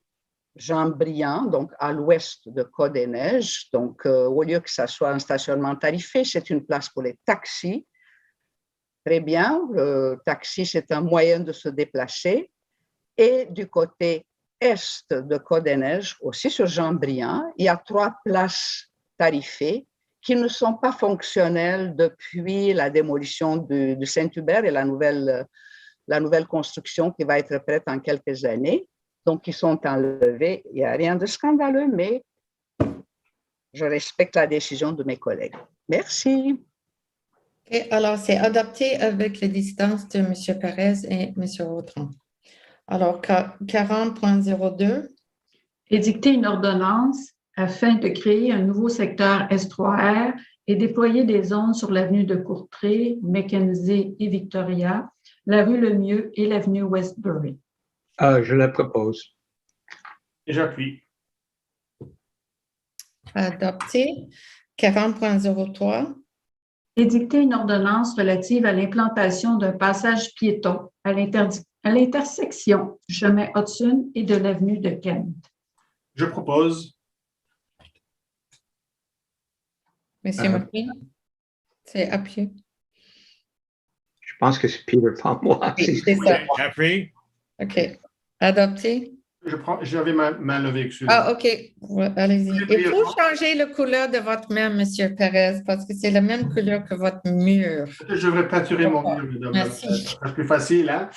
[SPEAKER 3] Jean-Briand, donc à l'ouest de Côte-des-Neiges. Donc, au lieu que ça soit un stationnement tarifé, c'est une place pour les taxis. Très bien, le taxi, c'est un moyen de se déplacer. Et du côté est de Côte-des-Neiges, aussi sur Jean-Briand, il y a 3 places tarifées qui ne sont pas fonctionnelles depuis la démolition du Saint-Hubert et la nouvelle construction qui va être prête en quelques années. Donc, ils sont enlevés. Il n'y a rien de scandaleux, mais je respecte la décision de mes collègues. Merci.
[SPEAKER 1] Okay, alors, c'est adopté avec les distances de M. Perez et M. Vautrin. Alors, 40.02.
[SPEAKER 7] Édicter une ordonnance afin de créer un nouveau secteur S3R et déployer des zones sur l'avenue de Courtrai, Mackenzie et Victoria, la rue Lemieux et l'avenue Westbury.
[SPEAKER 4] Je le propose.
[SPEAKER 2] Et j'appuie.
[SPEAKER 1] Adopté. 40.03.
[SPEAKER 7] Édicter une ordonnance relative à l'implantation d'un passage piéton à l'intersection du chemin Hudson et de l'avenue de Kent.
[SPEAKER 2] Je propose.
[SPEAKER 1] Monsieur McQueen, c'est appuyé.
[SPEAKER 4] Je pense que c'est Peter, pas moi.
[SPEAKER 1] Oui, c'est ça.
[SPEAKER 5] J'appuie.
[SPEAKER 1] OK. Adopté.
[SPEAKER 2] J'avais ma main levée,
[SPEAKER 1] Ah, OK. Ouais, allez-y. Il faut changer la couleur de votre main, M. Perez, parce que c'est la même couleur que votre mur.
[SPEAKER 2] Je devrais peinturer mon mur, madame.
[SPEAKER 1] Merci.
[SPEAKER 2] Ça sera plus facile. Hein?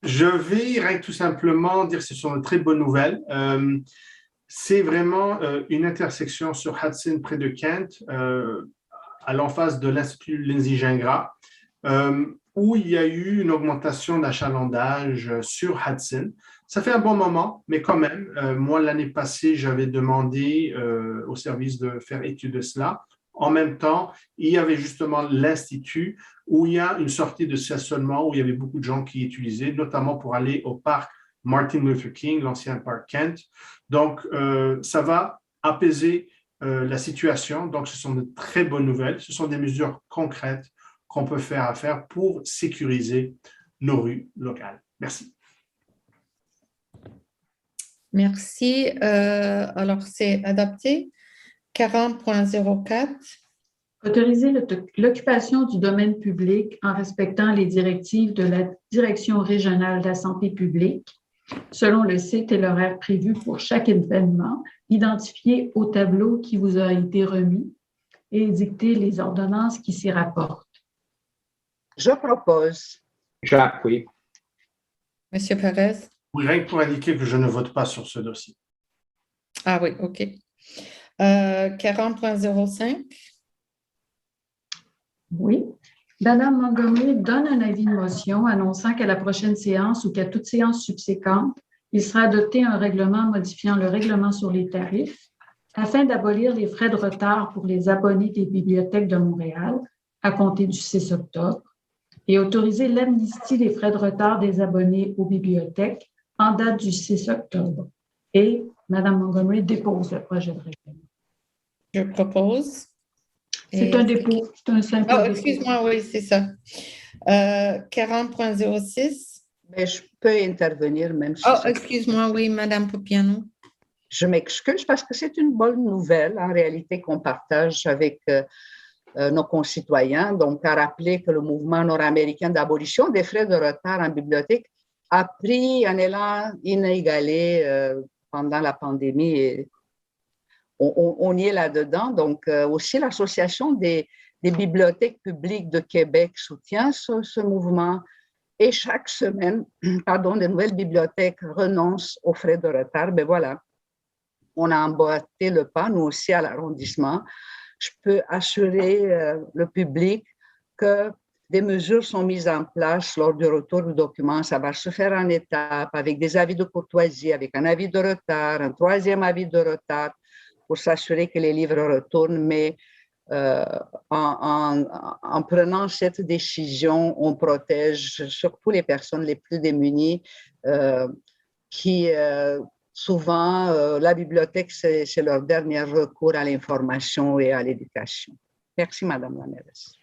[SPEAKER 2] Je vais tout simplement dire que ce sont de très bonnes nouvelles. C'est vraiment une intersection sur Hudson, près de Kent, à l'emphase de l'Institut Lindsay-Gingras, où il y a eu une augmentation d'achalandage sur Hudson. Ça fait un bon moment, mais quand même, moi, l'année passée, j'avais demandé au service de faire étude de cela. En même temps, il y avait justement l'Institut où il y a une sortie de stationnement où il y avait beaucoup de gens qui utilisaient, notamment pour aller au parc Martin Luther King, l'ancien parc Kent. Donc, ça va apaiser la situation. Donc, ce sont de très bonnes nouvelles. Ce sont des mesures concrètes qu'on peut faire pour sécuriser nos rues locales. Merci.
[SPEAKER 1] Merci. Alors, c'est adopté. 40.04.
[SPEAKER 7] Autoriser l'occupation du domaine public en respectant les directives de la Direction régionale de la santé publique selon le site et l'horaire prévu pour chaque événement, identifié au tableau qui vous a été remis et édicter les ordonnances qui s'y rapportent.
[SPEAKER 3] Je propose.
[SPEAKER 4] J'appuie.
[SPEAKER 1] Monsieur Perez?
[SPEAKER 2] Oui, rien que pour indiquer que je ne vote pas sur ce dossier.
[SPEAKER 1] Ah oui, OK. 40.05.
[SPEAKER 7] Oui. Madame Montgomery donne un avis de motion annonçant qu'à la prochaine séance ou qu'à toute séance subséquente, il sera adopté un règlement modifiant le règlement sur les tarifs afin d'abolir les frais de retard pour les abonnés des bibliothèques de Montréal à compter du 6 octobre et autoriser l'amnistie des frais de retard des abonnés aux bibliothèques en date du 6 octobre. Et Mme Montgomery dépose le projet de règlement.
[SPEAKER 1] Je propose.
[SPEAKER 7] C'est un dépôt, c'est un simple dépôt.
[SPEAKER 1] Excuse-moi, oui, c'est ça. 40.06.
[SPEAKER 3] Mais je peux intervenir même si
[SPEAKER 1] excuse-moi, oui, Mme Pupiano.
[SPEAKER 3] Je m'excuse parce que c'est une bonne nouvelle en réalité qu'on partage avec nos concitoyens. Donc, à rappeler que le mouvement nord-américain d'abolition des frais de retard en bibliothèque a pris un élan inégalé pendant la pandémie et on y est là-dedans. Donc, aussi l'Association des bibliothèques publiques de Québec soutient ce mouvement. Et chaque semaine, de nouvelles bibliothèques renoncent aux frais de retard. Ben voilà, on a emboîté le pas, nous aussi à l'arrondissement. Je peux assurer le public que des mesures sont mises en place lors du retour du document. Ça va se faire en étapes, avec des avis de courtoisie, avec un avis de retard, un troisième avis de retard, pour s'assurer que les livres retournent. Mais en prenant cette décision, on protège surtout les personnes les plus démunies qui, souvent, la bibliothèque, c'est leur dernier recours à l'information et à l'éducation. Merci, Madame la mairesse.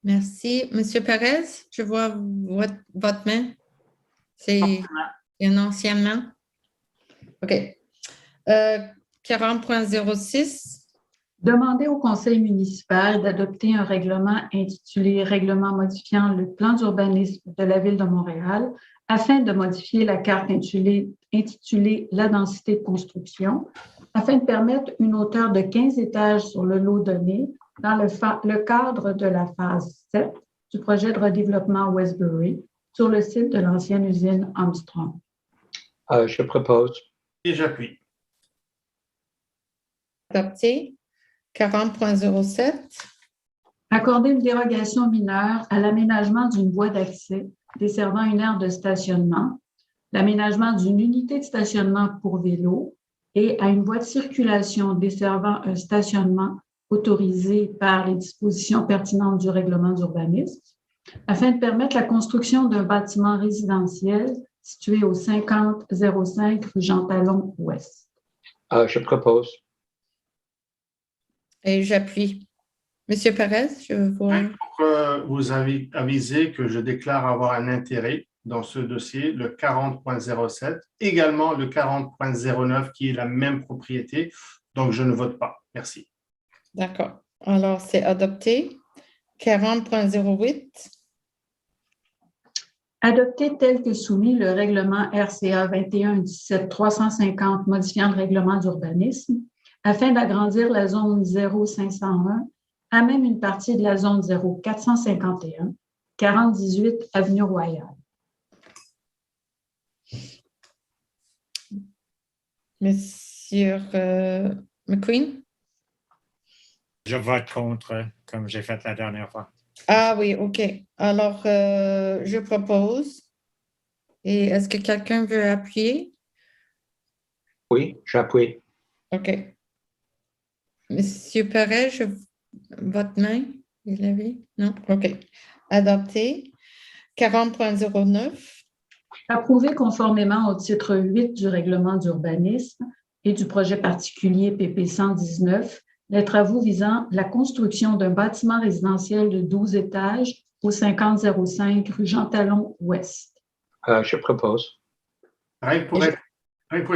[SPEAKER 1] Merci. Monsieur Perez, je vois votre main. C'est un ancien main. OK. 40.06.
[SPEAKER 7] Demander au Conseil municipal d'adopter un règlement intitulé « Règlement modifiant le plan d'urbanisme de la Ville de Montréal » afin de modifier la carte intitulée « La densité de construction » afin de permettre une hauteur de 15 étages sur le lot donné dans le cadre de la phase 7 du projet de redéveloppement Westbury sur le site de l'ancienne usine Armstrong.
[SPEAKER 4] Je propose.
[SPEAKER 2] Et j'appuie.
[SPEAKER 1] Adopté. 40.07.
[SPEAKER 7] Accorder une dérogation mineure à l'aménagement d'une voie d'accès desservant une aire de stationnement, l'aménagement d'une unité de stationnement pour vélo et à une voie de circulation desservant un stationnement autorisé par les dispositions pertinentes du règlement d'urbanisme, afin de permettre la construction d'un bâtiment résidentiel situé au 5005 rue Jean-Talon Ouest.
[SPEAKER 4] Je propose.
[SPEAKER 1] Et j'appuie. Monsieur Perez, je vois.
[SPEAKER 2] Pour vous aviser que je déclare avoir un intérêt dans ce dossier, le 40.07, également le 40.09 qui est la même propriété, donc je ne vote pas. Merci.
[SPEAKER 1] D'accord. Alors, c'est adopté. 40.08.
[SPEAKER 7] Adopter tel que soumis le règlement RCA 21-17-350 modifiant le règlement d'urbanisme afin d'agrandir la zone 0501 à même une partie de la zone 0451, 4018 Avenue Royale.
[SPEAKER 1] Monsieur McQueen?
[SPEAKER 5] Je vote contre, comme j'ai fait la dernière fois.
[SPEAKER 1] Ah oui, OK. Alors, je propose. Et est-ce que quelqu'un veut appuyer?
[SPEAKER 4] Oui, j'appuie.
[SPEAKER 1] OK. Monsieur Perret, votre main, vous l'avez? Non? OK. Adopté. 40.09.
[SPEAKER 7] Approuvé conformément au titre 8 du règlement d'urbanisme et du projet particulier PP 119, les travaux visant la construction d'un bâtiment résidentiel de 12 étages au 5005 rue Jean Talon Ouest.
[SPEAKER 4] Je propose.
[SPEAKER 2] Rien que pour être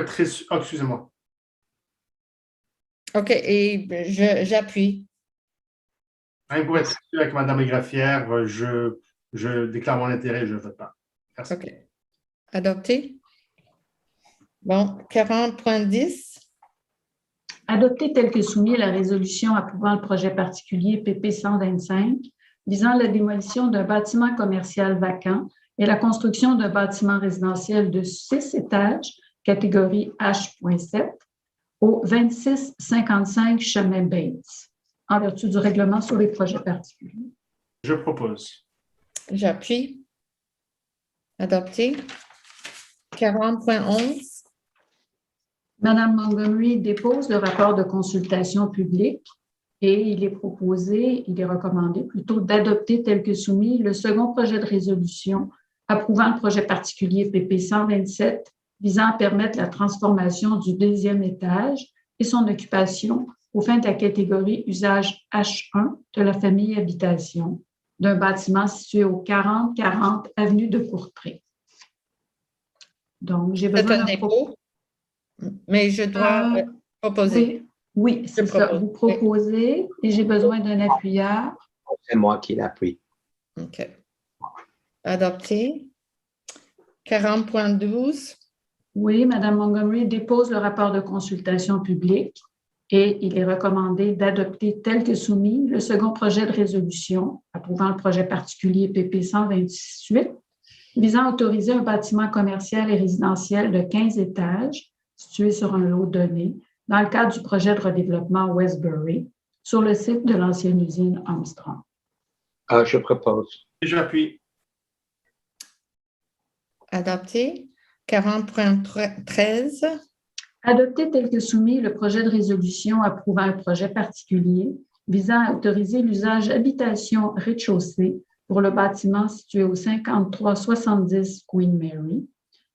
[SPEAKER 2] très... Oh, excusez-moi.
[SPEAKER 1] OK, et j'appuie.
[SPEAKER 2] Rien que pour être très sûr avec Mme Grafière, je déclare mon intérêt, je ne vote pas. Merci.
[SPEAKER 1] OK. Adopté. Bon, 40.10.
[SPEAKER 7] Adopté tel que soumis la résolution approuvant le projet particulier PP 125 visant la démolition d'un bâtiment commercial vacant et la construction d'un bâtiment résidentiel de 6 étages, catégorie H.7, au 2655 chemin Bates, en vertu du règlement sur les projets particuliers.
[SPEAKER 2] Je propose.
[SPEAKER 1] J'appuie. Adopté. 40.11.
[SPEAKER 7] Madame Montgomery dépose le rapport de consultation publique et il est recommandé plutôt d'adopter tel que soumis le second projet de résolution approuvant le projet particulier PP 127 visant à permettre la transformation du deuxième étage et son occupation aux fins de la catégorie usage H1 de la famille habitation d'un bâtiment situé au 4040 avenue de Courtrai. Donc, j'ai besoin d'un
[SPEAKER 1] dépôt, mais je dois proposer.
[SPEAKER 7] Oui, c'est ça. Vous proposez et j'ai besoin d'un appuyeur.
[SPEAKER 4] C'est moi qui l'appuie.
[SPEAKER 1] OK. Adopté. 40.12.
[SPEAKER 7] Oui, Mme Montgomery dépose le rapport de consultation publique et il est recommandé d'adopter tel que soumis le second projet de résolution approuvant le projet particulier PP 128 visant à autoriser un bâtiment commercial et résidentiel de 15 étages situé sur un lot donné dans le cadre du projet de redéveloppement Westbury sur le site de l'ancienne usine Armstrong.
[SPEAKER 4] Je propose.
[SPEAKER 2] J'appuie.
[SPEAKER 1] Adopté. 40.13.
[SPEAKER 7] Adopter tel que soumis le projet de résolution approuvant un projet particulier visant à autoriser l'usage habitation rez-de-chaussée pour le bâtiment situé au 5370 Queen Mary,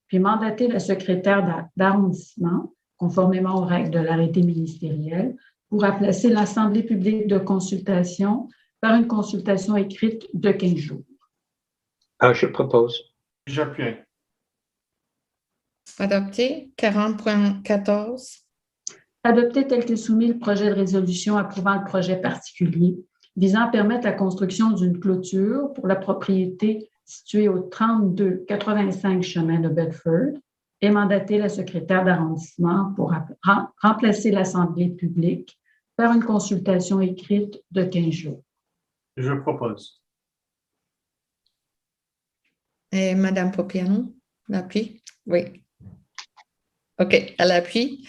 [SPEAKER 7] puis mandater la secrétaire d'arrondissement, conformément aux règles de l'arrêté ministériel, pour remplacer l'Assemblée publique de consultation par une consultation écrite de 15 jours.
[SPEAKER 4] Je propose.
[SPEAKER 2] J'appuie.
[SPEAKER 1] Adopté. 40.14.
[SPEAKER 7] Adopter tel que soumis le projet de résolution approuvant le projet particulier visant à permettre la construction d'une clôture pour la propriété située au 3285 chemin de Bedford et mandater la secrétaire d'arrondissement pour remplacer l'Assemblée publique par une consultation écrite de 15 jours.
[SPEAKER 2] Je propose.
[SPEAKER 1] Et Mme Popiano, l'appuie? Oui. OK, elle appuie.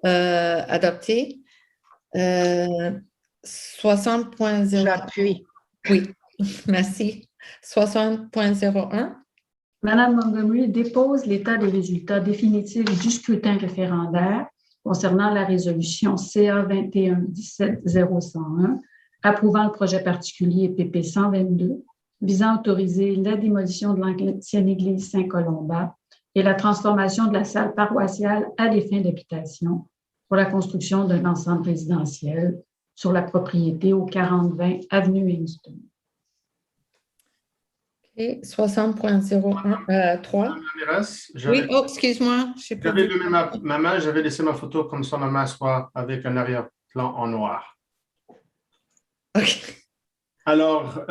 [SPEAKER 1] Adopté. 60.0.
[SPEAKER 3] J'appuie.
[SPEAKER 1] Oui, merci. 60.01.
[SPEAKER 7] Mme Montgomery dépose l'état des résultats définitifs du scrutin référendaire concernant la résolution CA 21-17-0101 approuvant le projet particulier PP 122 visant à autoriser la démolition de l'ancienne église Saint-Colomba et la transformation de la salle paroissiale à des fins d'habitation pour la construction d'un ensemble résidentiel sur la propriété au 4020 avenue Hingston.
[SPEAKER 1] OK, 60.03. Oui, oh, excuse-moi.
[SPEAKER 2] J'avais levé ma main, j'avais laissé ma photo comme ça, ma main soit avec un arrière-plan en noir.
[SPEAKER 1] OK.
[SPEAKER 2] Alors,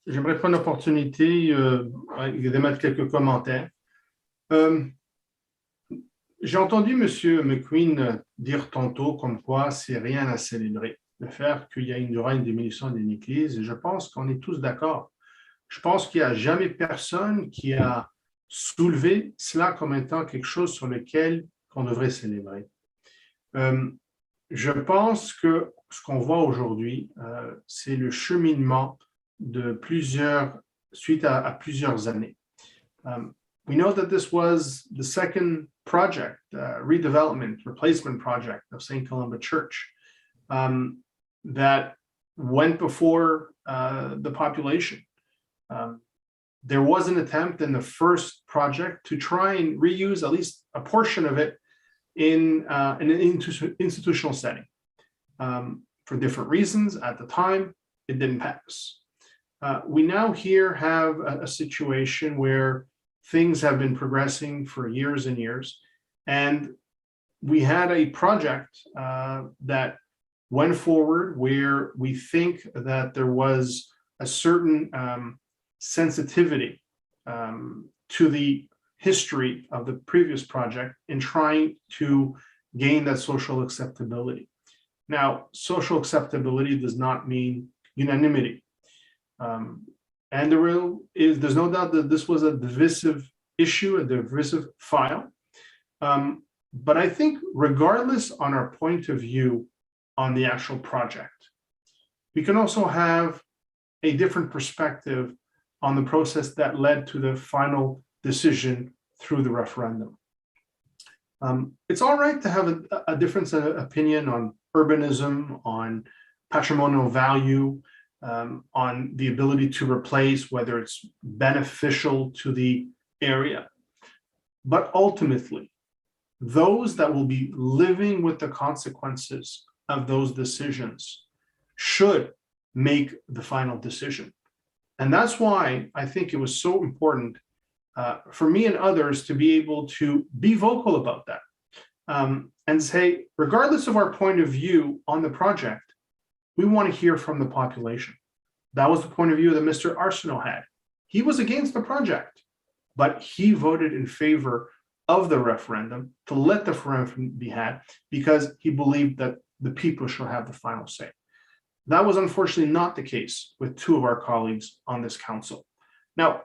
[SPEAKER 2] j'aimerais prendre l'opportunité d'émettre quelques commentaires. J'ai entendu M. McQueen dire tantôt comme quoi c'est rien à célébrer, le fait qu'il y aura une diminution d'une église, et je pense qu'on est tous d'accord. Je pense qu'il n'y a jamais personne qui a soulevé cela comme étant quelque chose sur lequel on devrait célébrer. Je pense que ce qu'on voit aujourd'hui, c'est le cheminement de suite à plusieurs années. We know that this was the second project, redevelopment, replacement project of St. Columba Church that went before the population. There was an attempt in the first project to try and reuse at least a portion of it in an institutional setting. For different reasons at the time, it didn't pass. We now here have a situation where things have been progressing for years and years, and we had a project that went forward where we think that there was a certain sensitivity to the history of the previous project in trying to gain that social acceptability. Now, social acceptability does not mean unanimity. And there's no doubt that this was a divisive issue, a divisive file. But I think regardless on our point of view on the actual project, we can also have a different perspective on the process that led to the final decision through the referendum. It's all right to have a difference of opinion on urbanism, on patrimonial value, on the ability to replace, whether it's beneficial to the area. But ultimately, those that will be living with the consequences of those decisions should make the final decision. And that's why I think it was so important for me and others to be able to be vocal about that and say, regardless of our point of view on the project, we want to hear from the population. That was the point of view that Mr. Arsenault had. He was against the project, but he voted in favor of the referendum to let the referendum be had because he believed that the people should have the final say. That was unfortunately not the case with two of our colleagues on this council. Now,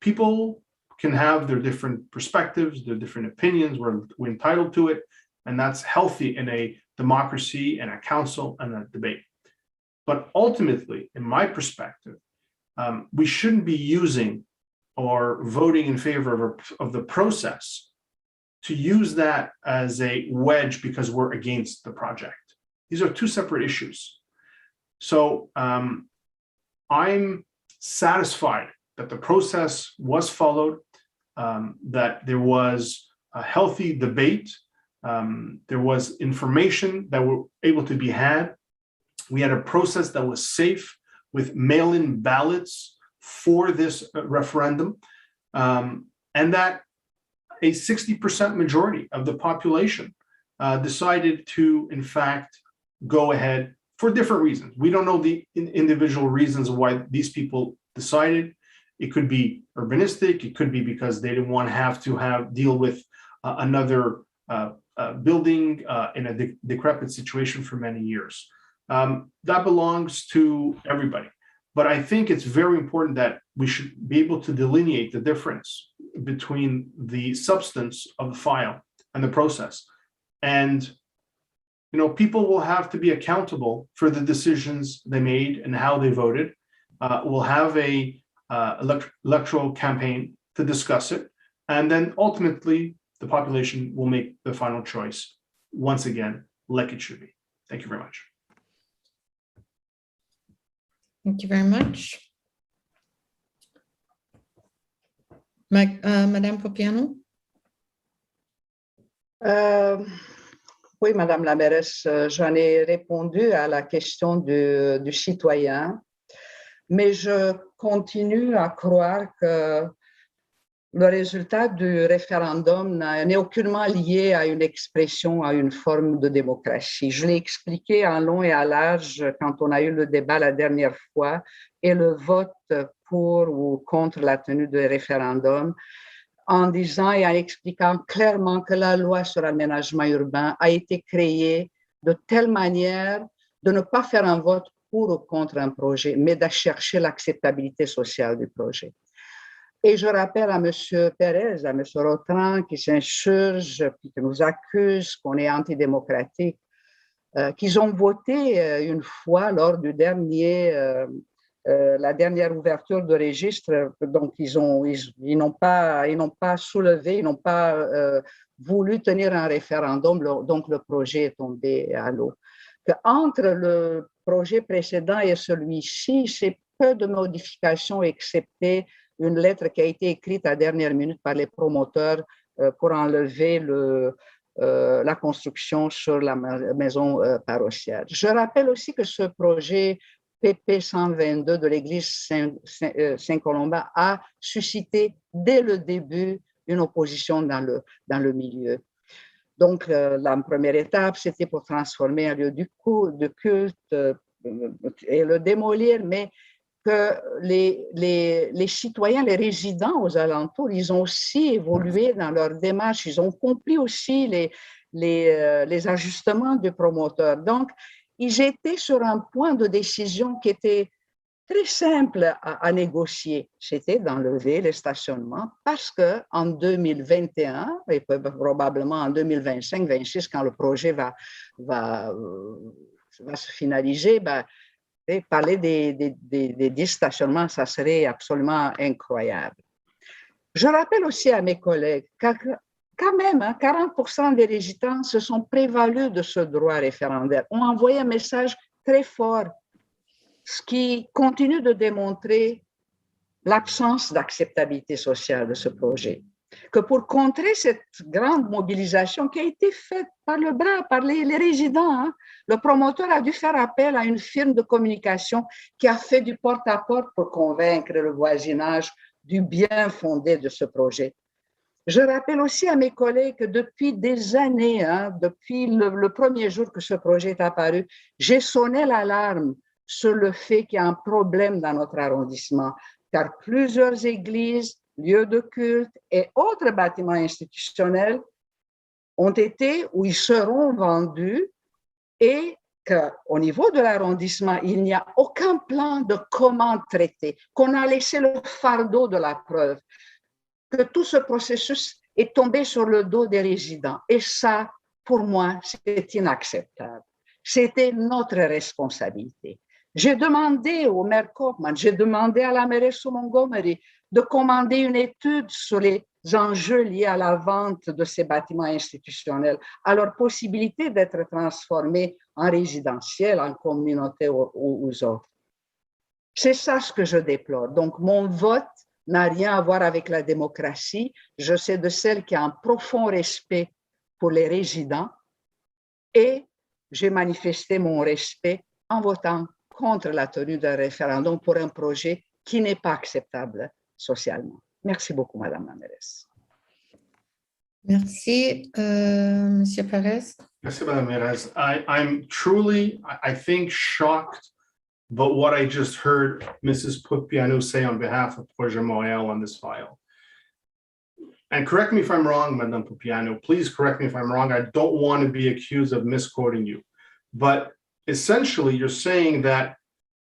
[SPEAKER 2] people can have their different perspectives, their different opinions, we're entitled to it, and that's healthy in a democracy and a council and a debate. But ultimately, in my perspective, we shouldn't be using or voting in favor of the process to use that as a wedge because we're against the project. These are two separate issues. So I'm satisfied that the process was followed, that there was a healthy debate, there was information that were able to be had. We had a process that was safe with mail-in ballots for this referendum, and that a 60% majority of the population decided to, in fact, go ahead for different reasons. We don't know the individual reasons why these people decided. It could be urbanistic. It could be because they didn't want to have to deal with another building in a decrepit situation for many years. That belongs to everybody. But I think it's very important that we should be able to delineate the difference between the substance of the file and the process. And, you know, people will have to be accountable for the decisions they made and how they voted. We'll have a electoral campaign to discuss it. And then ultimately, the population will make the final choice, once again, like it should be. Thank you very much.
[SPEAKER 1] Thank you very much. Madame Popiano?
[SPEAKER 3] Oui, Madame la mairesse, j'en ai répondu à la question du citoyen, mais je continue à croire que le résultat du référendum n'est aucunement lié à une expression, à une forme de démocratie. Je l'ai expliqué en long et à large quand on a eu le débat la dernière fois et le vote pour ou contre la tenue du référendum, en disant et en expliquant clairement que la loi sur l'aménagement urbain a été créée de telle manière de ne pas faire un vote pour ou contre un projet, mais de chercher l'acceptabilité sociale du projet. Et je rappelle à M. Pérez, à M. Rotran, qui s'insurgent, qui nous accusent qu'on est antidémocratique, qu'ils ont voté une fois lors du la dernière ouverture de registre. Donc, ils n'ont pas soulevé, ils n'ont pas voulu tenir un référendum, donc le projet est tombé à l'eau. Entre le projet précédent et celui-ci, c'est peu de modifications, excepté une lettre qui a été écrite à dernière minute par les promoteurs pour enlever la construction sur la maison paroissiale. Je rappelle aussi que ce projet PP 122 de l'église Saint-Colomba a suscité dès le début une opposition dans le milieu. Donc, la première étape, c'était pour transformer un lieu de culte et le démolir, mais que les citoyens, les résidents aux alentours, ils ont aussi évolué dans leur démarche, ils ont compris aussi les ajustements du promoteur. Donc, ils étaient sur un point de décision qui était très simple à négocier. C'était d'enlever les stationnements parce qu'en 2021, et probablement en 2025-26, quand le projet va se finaliser, et parler des stationnements, ça serait absolument incroyable. Je rappelle aussi à mes collègues que quand même, 40% des résidents se sont prévalus de ce droit référendaire, ont envoyé un message très fort, ce qui continue de démontrer l'absence d'acceptabilité sociale de ce projet. Que pour contrer cette grande mobilisation qui a été faite par les résidents, le promoteur a dû faire appel à une firme de communication qui a fait du porte-à-porte pour convaincre le voisinage du bien fondé de ce projet. Je rappelle aussi à mes collègues que depuis des années, depuis le premier jour que ce projet est apparu, j'ai sonné l'alarme sur le fait qu'il y a un problème dans notre arrondissement, car plusieurs églises, lieux de culte et autres bâtiments institutionnels ont été ou ils seront vendus et qu'au niveau de l'arrondissement, il n'y a aucun plan de comment traiter, qu'on a laissé le fardeau de la preuve, que tout ce processus est tombé sur le dos des résidents. Et ça, pour moi, c'est inacceptable. C'était notre responsabilité. J'ai demandé au maire Kaufman, j'ai demandé à la mairesse Montgomery de commander une étude sur les enjeux liés à la vente de ces bâtiments institutionnels, à leur possibilité d'être transformés en résidentiels, en communauté ou aux autres. C'est ça ce que je déplore. Donc, mon vote n'a rien à voir avec la démocratie. Je suis de celles qui ont un profond respect pour les résidents et j'ai manifesté mon respect en votant contre la tenue d'un référendum pour un projet qui n'est pas acceptable socialement. Merci beaucoup, Madame la mairesse.
[SPEAKER 1] Merci, Monsieur Perez.
[SPEAKER 2] Merci, Madame Perez. I'm truly, I think, shocked about what I just heard Mrs. Pupianu say on behalf of Projet Montréal on this file. And correct me if I'm wrong, Madame Pupianu, please correct me if I'm wrong. I don't want to be accused of misquoting you. But essentially, you're saying that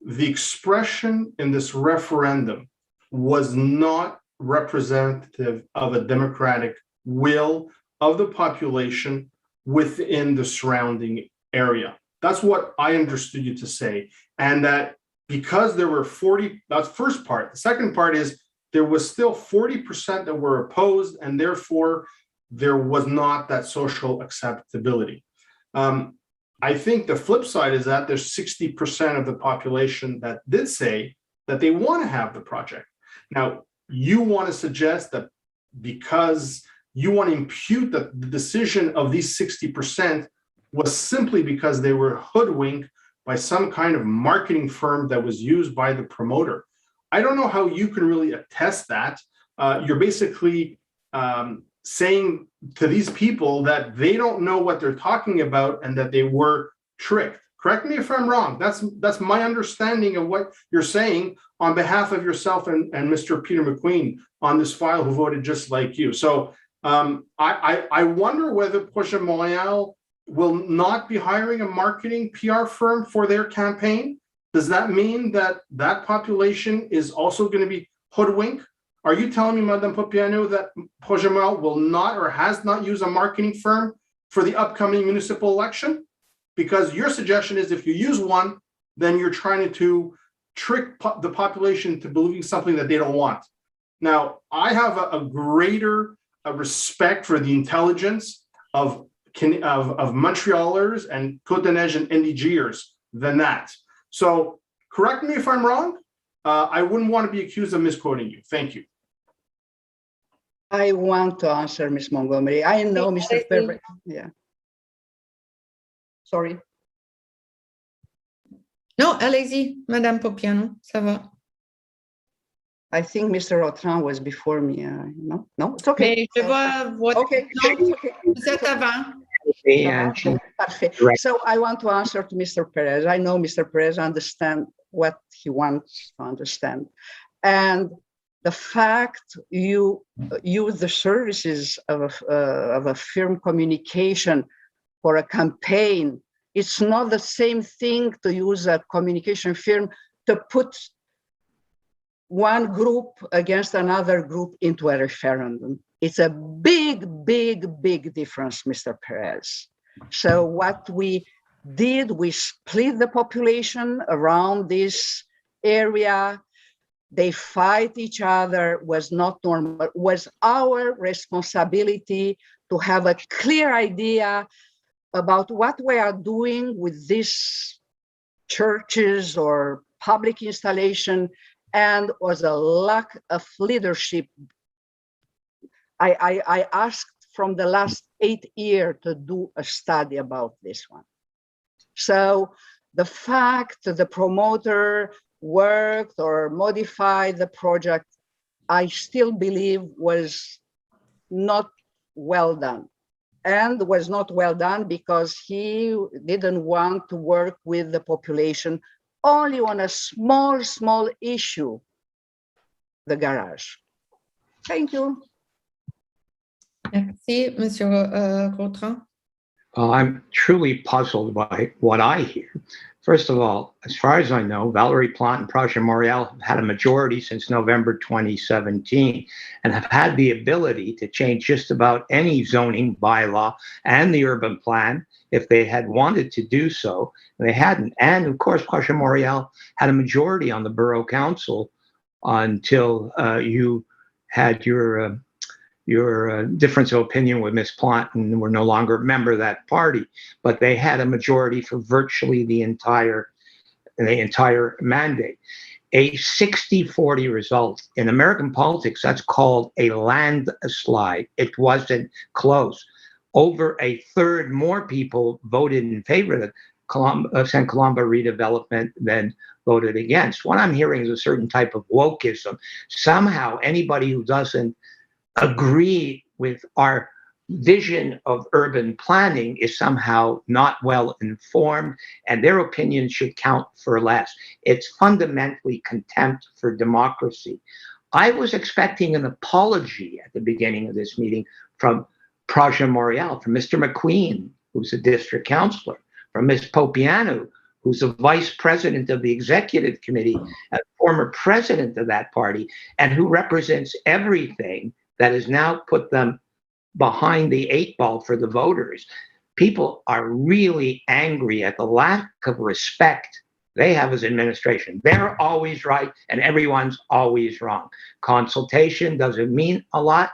[SPEAKER 2] the expression in this referendum was not representative of a democratic will of the population within the surrounding area. That's what I understood you to say. And that because there were 40, that's the first part. The second part is there was still 40% that were opposed, and therefore there was not that social acceptability. I think the flip side is that there's 60% of the population that did say that they want to have the project. Now, you want to suggest that because you want to impute that the decision of these 60% was simply because they were hoodwinked by some kind of marketing firm that was used by the promoter. I don't know how you can really attest that. you're basically saying to these people that they don't know what they're talking about and that they were tricked. Correct me if I'm wrong. That's my understanding of what you're saying on behalf of yourself and Mr. Peter McQueen on this file, who voted just like you. So I wonder whether Projet Montréal will not be hiring a marketing PR firm for their campaign. Does that mean that that population is also going to be hoodwinked? Are you telling me, Madame Popiano, that Projet Montréal will not or has not used a marketing firm for the upcoming municipal election? Because your suggestion is if you use one, then you're trying to trick the population to believing something that they don't want. Now, I have a greater respect for the intelligence of Montrealers and Côte-des-Neiges and NDGers than that. So correct me if I'm wrong. I wouldn't want to be accused of misquoting you. Thank you.
[SPEAKER 3] I want to answer, Ms. Montgomery. I know, Mr. Perry. Yeah. Sorry.
[SPEAKER 1] Non, allez-y, Madame Popiano, ça va.
[SPEAKER 3] I think Mr. Autran was before me. No, it's okay.
[SPEAKER 1] Mais je vois votre...
[SPEAKER 3] Okay.
[SPEAKER 1] Non, vous êtes avant.
[SPEAKER 3] Parfait. So I want to answer to Mr. Perez. I know Mr. Perez understands what he wants to understand. And the fact you use the services of a firm communication for a campaign, it's not the same thing to use a communication firm to put one group against another group into a referendum. It's a big difference, Mr. Perez. So what we did, we split the population around this area. They fight each other, was not normal. It was our responsibility to have a clear idea about what we are doing with these churches or public installation, and was a lack of leadership. I asked from the last 8 years to do a study about this one. So the fact that the promoter worked or modified the project, I still believe was not well done. And was not well done because he didn't want to work with the population only on a small issue, the garage. Thank you.
[SPEAKER 1] Merci, Monsieur Gautran.
[SPEAKER 4] Well, I'm truly puzzled by what I hear. First of all, as far as I know, Valérie Plante and Projet Montréal have had a majority since November 2017 and have had the ability to change just about any zoning bylaw and the urban plan if they had wanted to do so. They hadn't. And of course, Projet Montréal had a majority on the borough council until you had your difference of opinion with Ms. Plante and were no longer a member of that party, but they had a majority for virtually the entire mandate. A 60-40 result in American politics, that's called a landslide. It wasn't close. Over a third more people voted in favor of the St. Columba redevelopment than voted against. What I'm hearing is a certain type of wokeism. Somehow anybody who doesn't agree with our vision of urban planning is somehow not well informed, and their opinion should count for less. It's fundamentally contempt for democracy. I was expecting an apology at the beginning of this meeting from Projet Montréal, from Mr. McQueen, who's a district councillor, from Ms. Popiano, who's a vice president of the executive committee, a former president of that party, and who represents everything that has now put them behind the 8 ball for the voters. People are really angry at the lack of respect they have as administration. They're always right and everyone's always wrong. Consultation doesn't mean a lot.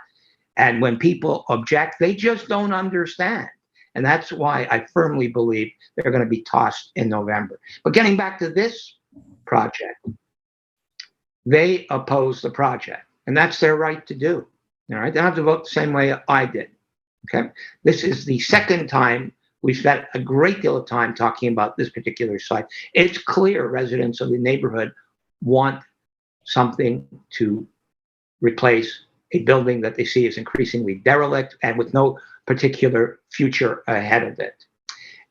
[SPEAKER 4] And when people object, they just don't understand. And that's why I firmly believe they're going to be tossed in November. But getting back to this project, they oppose the project, and that's their right to do. All right, they don't have to vote the same way I did. Okay, this is the second time we've spent a great deal of time talking about this particular site. It's clear residents of the neighborhood want something to replace a building that they see as increasingly derelict and with no particular future ahead of it.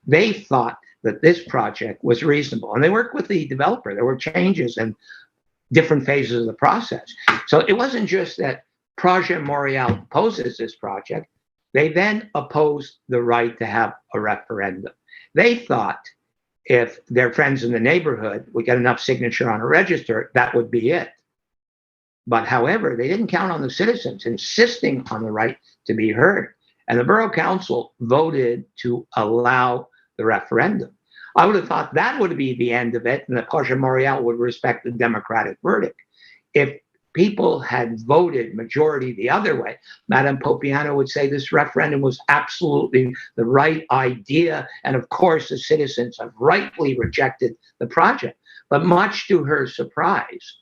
[SPEAKER 4] They thought that this project was reasonable, and they worked with the developer. There were changes in different phases of the process. So it wasn't just that Projet Montréal opposes this project. They then opposed the right to have a referendum. They thought if their friends in the neighborhood would get enough signature on a register, that would be it. But however, they didn't count on the citizens insisting on the right to be heard. And the Borough Council voted to allow the referendum. I would have thought that would be the end of it, and that Projet Montréal would respect the democratic verdict. If people had voted majority the other way, Madame Popiano would say this referendum was absolutely the right idea. And of course, the citizens have rightly rejected the project. But much to her surprise,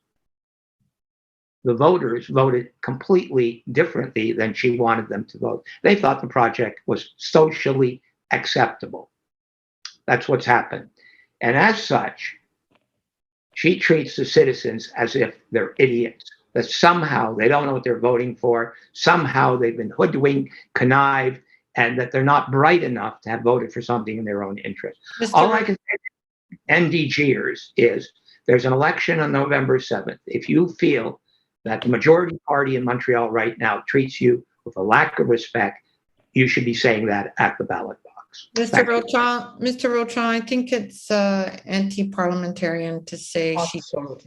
[SPEAKER 4] the voters voted completely differently than she wanted them to vote. They thought the project was socially acceptable. That's what's happened. And as such, she treats the citizens as if they're idiots, that somehow they don't know what they're voting for, somehow they've been hoodwinked, connived, and that they're not bright enough to have voted for something in their own interest. All I can say to NDGers is there's an election on November 7th. If you feel that the majority party in Montreal right now treats you with a lack of respect, you should be saying that at the ballot box.
[SPEAKER 1] Mr. Rochon, I think it's anti-parliamentarian to say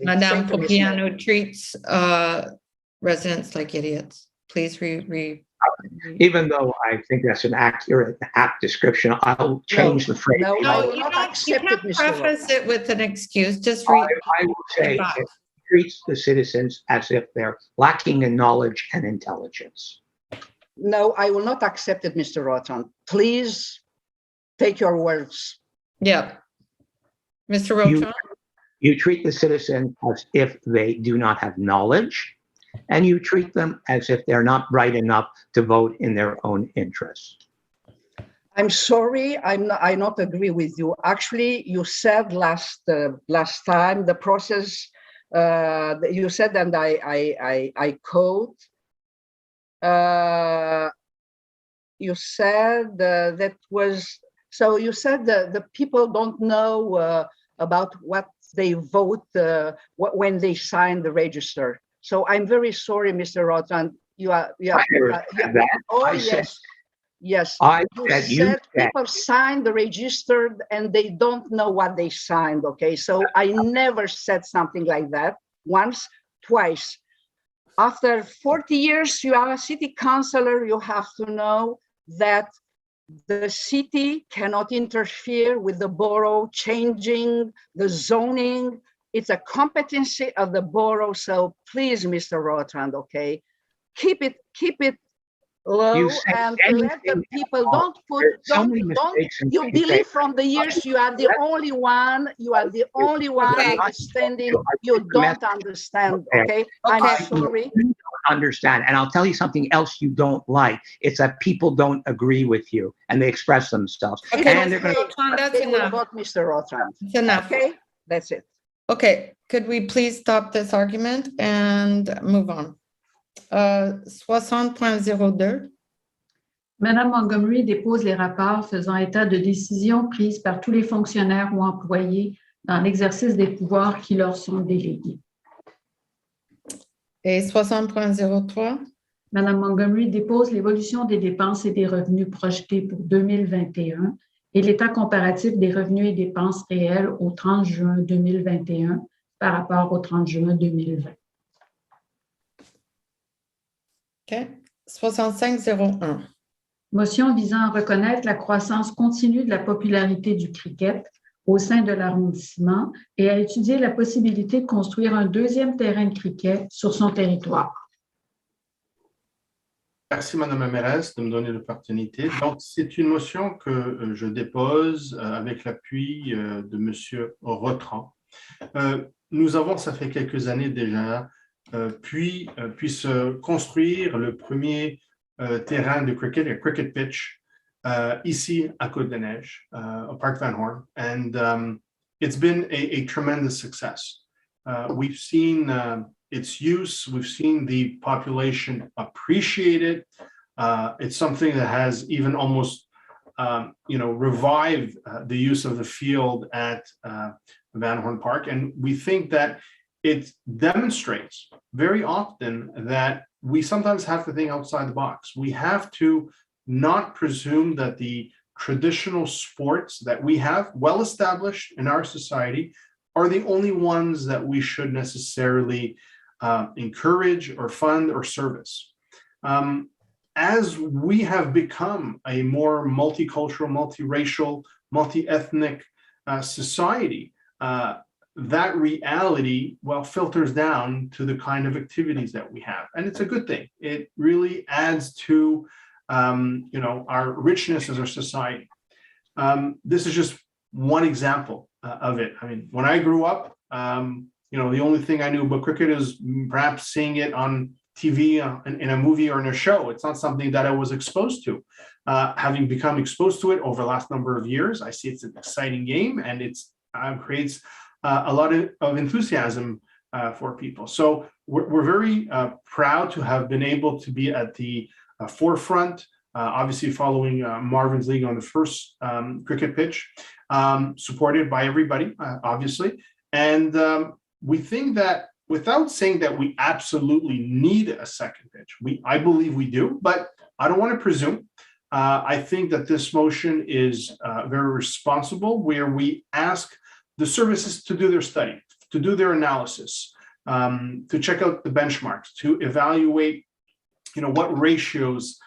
[SPEAKER 1] Madame Popiano treats residents like idiots. Please
[SPEAKER 4] Even though I think that's an accurate, apt description, I'll change the phrase.
[SPEAKER 1] No, you can't preface it with an excuse. Just read.
[SPEAKER 4] I will say it treats the citizens as if they're lacking in knowledge and intelligence.
[SPEAKER 3] No, I will not accept it, Mr. Rochon. Please take your words.
[SPEAKER 1] Yeah. Mr. Rochon?
[SPEAKER 4] You treat the citizens as if they do not have knowledge, and you treat them as if they're not bright enough to vote in their own interests.
[SPEAKER 3] I'm sorry, I not agree with you. Actually, you said last time the process. You said, and I quote. You said that was. So you said the people don't know about what they vote when they sign the register. So I'm very sorry, Mr. Rochon. Oh, yes. Yes. You said people signed the register and they don't know what they signed. Okay. So I never said something like that. Once, twice. After 40 years, you are a city councillor, you have to know that the city cannot interfere with the borough changing the zoning. It's a competency of the borough. So please, Mr. Rochon, okay, keep it low and let the people you believe from the years you are the only one understanding. You don't understand, okay? I'm sorry.
[SPEAKER 4] Understand, and I'll tell you something else you don't like. It's that people don't agree with you and they express themselves.
[SPEAKER 1] Okay,
[SPEAKER 4] and they're
[SPEAKER 1] that's enough.
[SPEAKER 3] About Mr. Rochon.
[SPEAKER 1] It's enough.
[SPEAKER 3] Okay, that's it.
[SPEAKER 1] Okay, could we please stop this argument and move on? 60.02.
[SPEAKER 7] Madame Montgomery dépose les rapports faisant état de décisions prises par tous les fonctionnaires ou employés dans l'exercice des pouvoirs qui leur sont délégués.
[SPEAKER 1] Et 60.03.
[SPEAKER 7] Madame Montgomery dépose l'évolution des dépenses et des revenus projetés pour 2021 et l'état comparatif des revenus et dépenses réels au 30 juin 2021 par rapport au 30 juin 2020.
[SPEAKER 1] OK. 65.01.
[SPEAKER 7] Motion visant à reconnaître la croissance continue de la popularité du cricket au sein de l'arrondissement et à étudier la possibilité de construire un deuxième terrain de cricket sur son territoire.
[SPEAKER 2] Merci, Madame la mairesse, de me donner l'opportunité. Donc, c'est une motion que je dépose avec l'appui de Monsieur Rotran. Nous avons, ça fait quelques années déjà, puis se construire le premier terrain de cricket, le cricket pitch, ici à Côte-des-Neiges, au Parc Van Horn. And it's been a tremendous success. We've seen its use. We've seen the population appreciate it. It's something that has even almost, revived the use of the field at Van Horn Park. And we think that it demonstrates very often that we sometimes have to think outside the box. We have to not presume that the traditional sports that we have well established in our society are the only ones that we should necessarily encourage or fund or service. As we have become a more multicultural, multiracial, multi-ethnic society, that reality, filters down to the kind of activities that we have. And it's a good thing. It really adds to, our richness as a society. This is just one example of it. I mean, when I grew up, the only thing I knew about cricket is perhaps seeing it on TV in a movie or in a show. It's not something that I was exposed to. Having become exposed to it over the last number of years, I see it's an exciting game, and it creates a lot of enthusiasm for people. So we're very proud to have been able to be at the forefront, obviously following Marvin's League on the first cricket pitch, supported by everybody, obviously. And we think that, without saying that we absolutely need a second pitch, I believe we do, but I don't want to presume. I think that this motion is very responsible, where we ask the services to do their study, to do their analysis, to check out the benchmarks, to evaluate, what ratios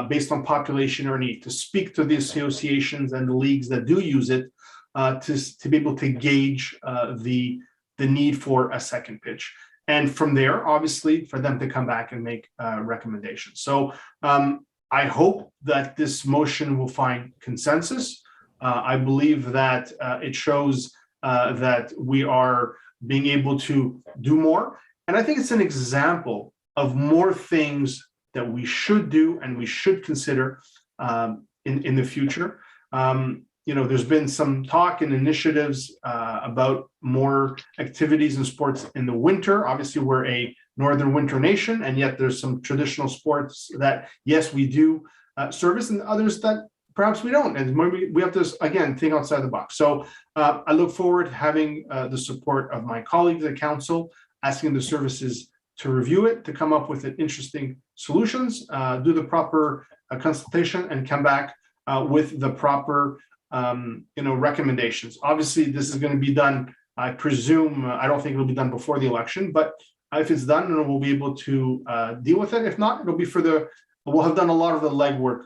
[SPEAKER 2] based on population or need, to speak to the associations and the leagues that do use it, to be able to gauge the need for a second pitch. And from there, obviously, for them to come back and make recommendations. So I hope that this motion will find consensus. I believe that it shows that we are being able to do more. And I think it's an example of more things that we should do and we should consider in the future. There's been some talk and initiatives about more activities and sports in the winter. Obviously, we're a northern winter nation, and yet there's some traditional sports that, yes, we do service, and others that perhaps we don't. And maybe we have to, again, think outside the box. So I look forward to having the support of my colleagues at council, asking the services to review it, to come up with interesting solutions, do the proper consultation, and come back with the proper recommendations. Obviously, this is going to be done, I presume, I don't think it'll be done before the election, but if it's done, then we'll be able to deal with it. If not, it'll be we'll have done a lot of the legwork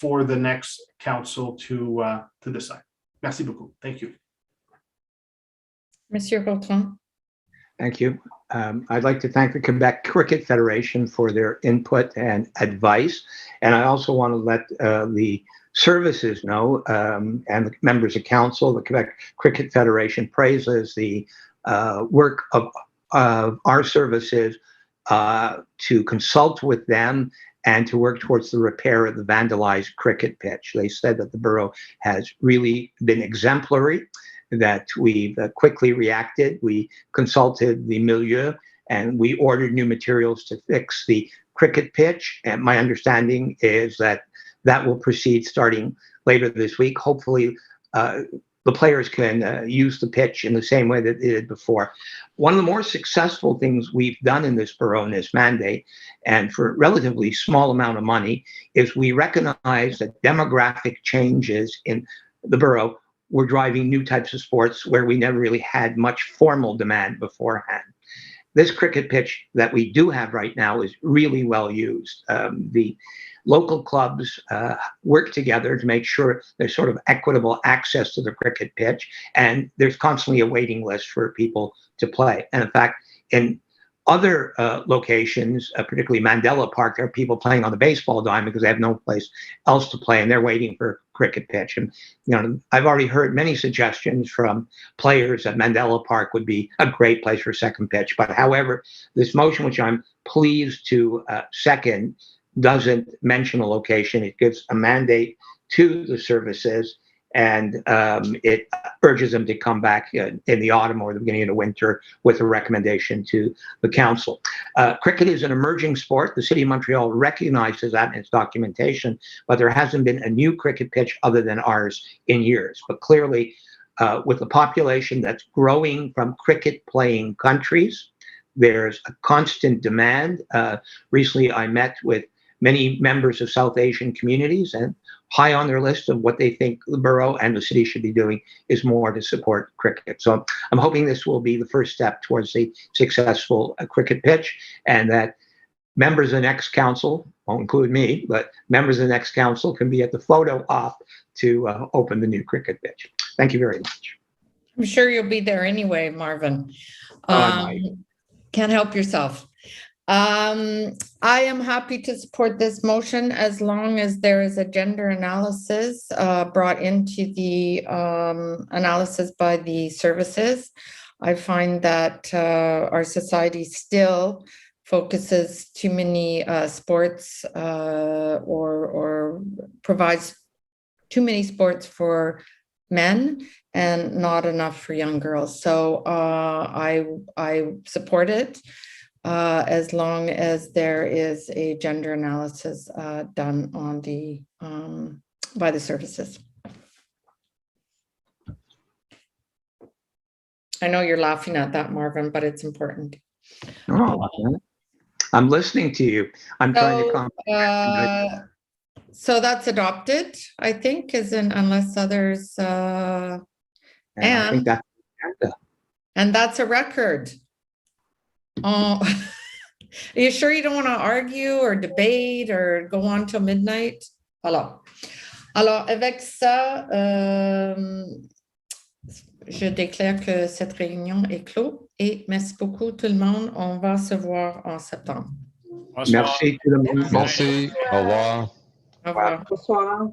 [SPEAKER 2] for the next council to decide. Merci beaucoup. Thank you.
[SPEAKER 1] Monsieur Bertrand.
[SPEAKER 4] Thank you. I'd like to thank the Quebec Cricket Federation for their input and advice. And I also want to let the services know, and the members of council, the Quebec Cricket Federation praises the work of our services to consult with them and to work towards the repair of the vandalized cricket pitch. They said that the borough has really been exemplary, that we've quickly reacted. We consulted the milieu and we ordered new materials to fix the cricket pitch. And my understanding is that that will proceed starting later this week. Hopefully, the players can use the pitch in the same way that they did before. One of the more successful things we've done in this borough in this mandate, and for a relatively small amount of money, is we recognize that demographic changes in the borough were driving new types of sports where we never really had much formal demand beforehand. This cricket pitch that we do have right now is really well used. The local clubs work together to make sure there's sort of equitable access to the cricket pitch, and there's constantly a waiting list for people to play. And in fact, in other locations, particularly Mandela Park, there are people playing on the baseball diamond because they have no place else to play, and they're waiting for a cricket pitch. And I've already heard many suggestions from players that Mandela Park would be a great place for a second pitch. But however, this motion, which I'm pleased to second, doesn't mention a location. It gives a mandate to the services and it urges them to come back in the autumn or the beginning of the winter with a recommendation to the council. Cricket is an emerging sport. The City of Montreal recognizes that in its documentation, but there hasn't been a new cricket pitch other than ours in years. But clearly, with the population that's growing from cricket-playing countries, there's a constant demand. Recently, I met with many members of South Asian communities, and high on their list of what they think the borough and the city should be doing is more to support cricket. So I'm hoping this will be the first step towards a successful cricket pitch, and that members of the next council, won't include me, but members of the next council can be at the photo op to open the new cricket pitch. Thank you very much.
[SPEAKER 1] I'm sure you'll be there anyway, Marvin. Can't help yourself. I am happy to support this motion as long as there is a gender analysis brought into the analysis by the services. I find that our society still focuses too many sports or provides too many sports for men and not enough for young girls. So I support it. As long as there is a gender analysis done on the by the services. I know you're laughing at that, Marvin, but it's important.
[SPEAKER 4] Oh, I'm listening to you. I'm trying to comprehend.
[SPEAKER 1] So that's adopted, I think, unless others.
[SPEAKER 4] I think that's
[SPEAKER 1] and that's a record. Oh, are you sure you don't want to argue or debate or go on till midnight? Alors, avec ça, je déclare que cette réunion est close et merci beaucoup tout le monde. On va se voir en septembre.
[SPEAKER 4] Merci tout le monde.
[SPEAKER 6] Merci. Au revoir.
[SPEAKER 1] Au revoir.
[SPEAKER 9] Bonsoir.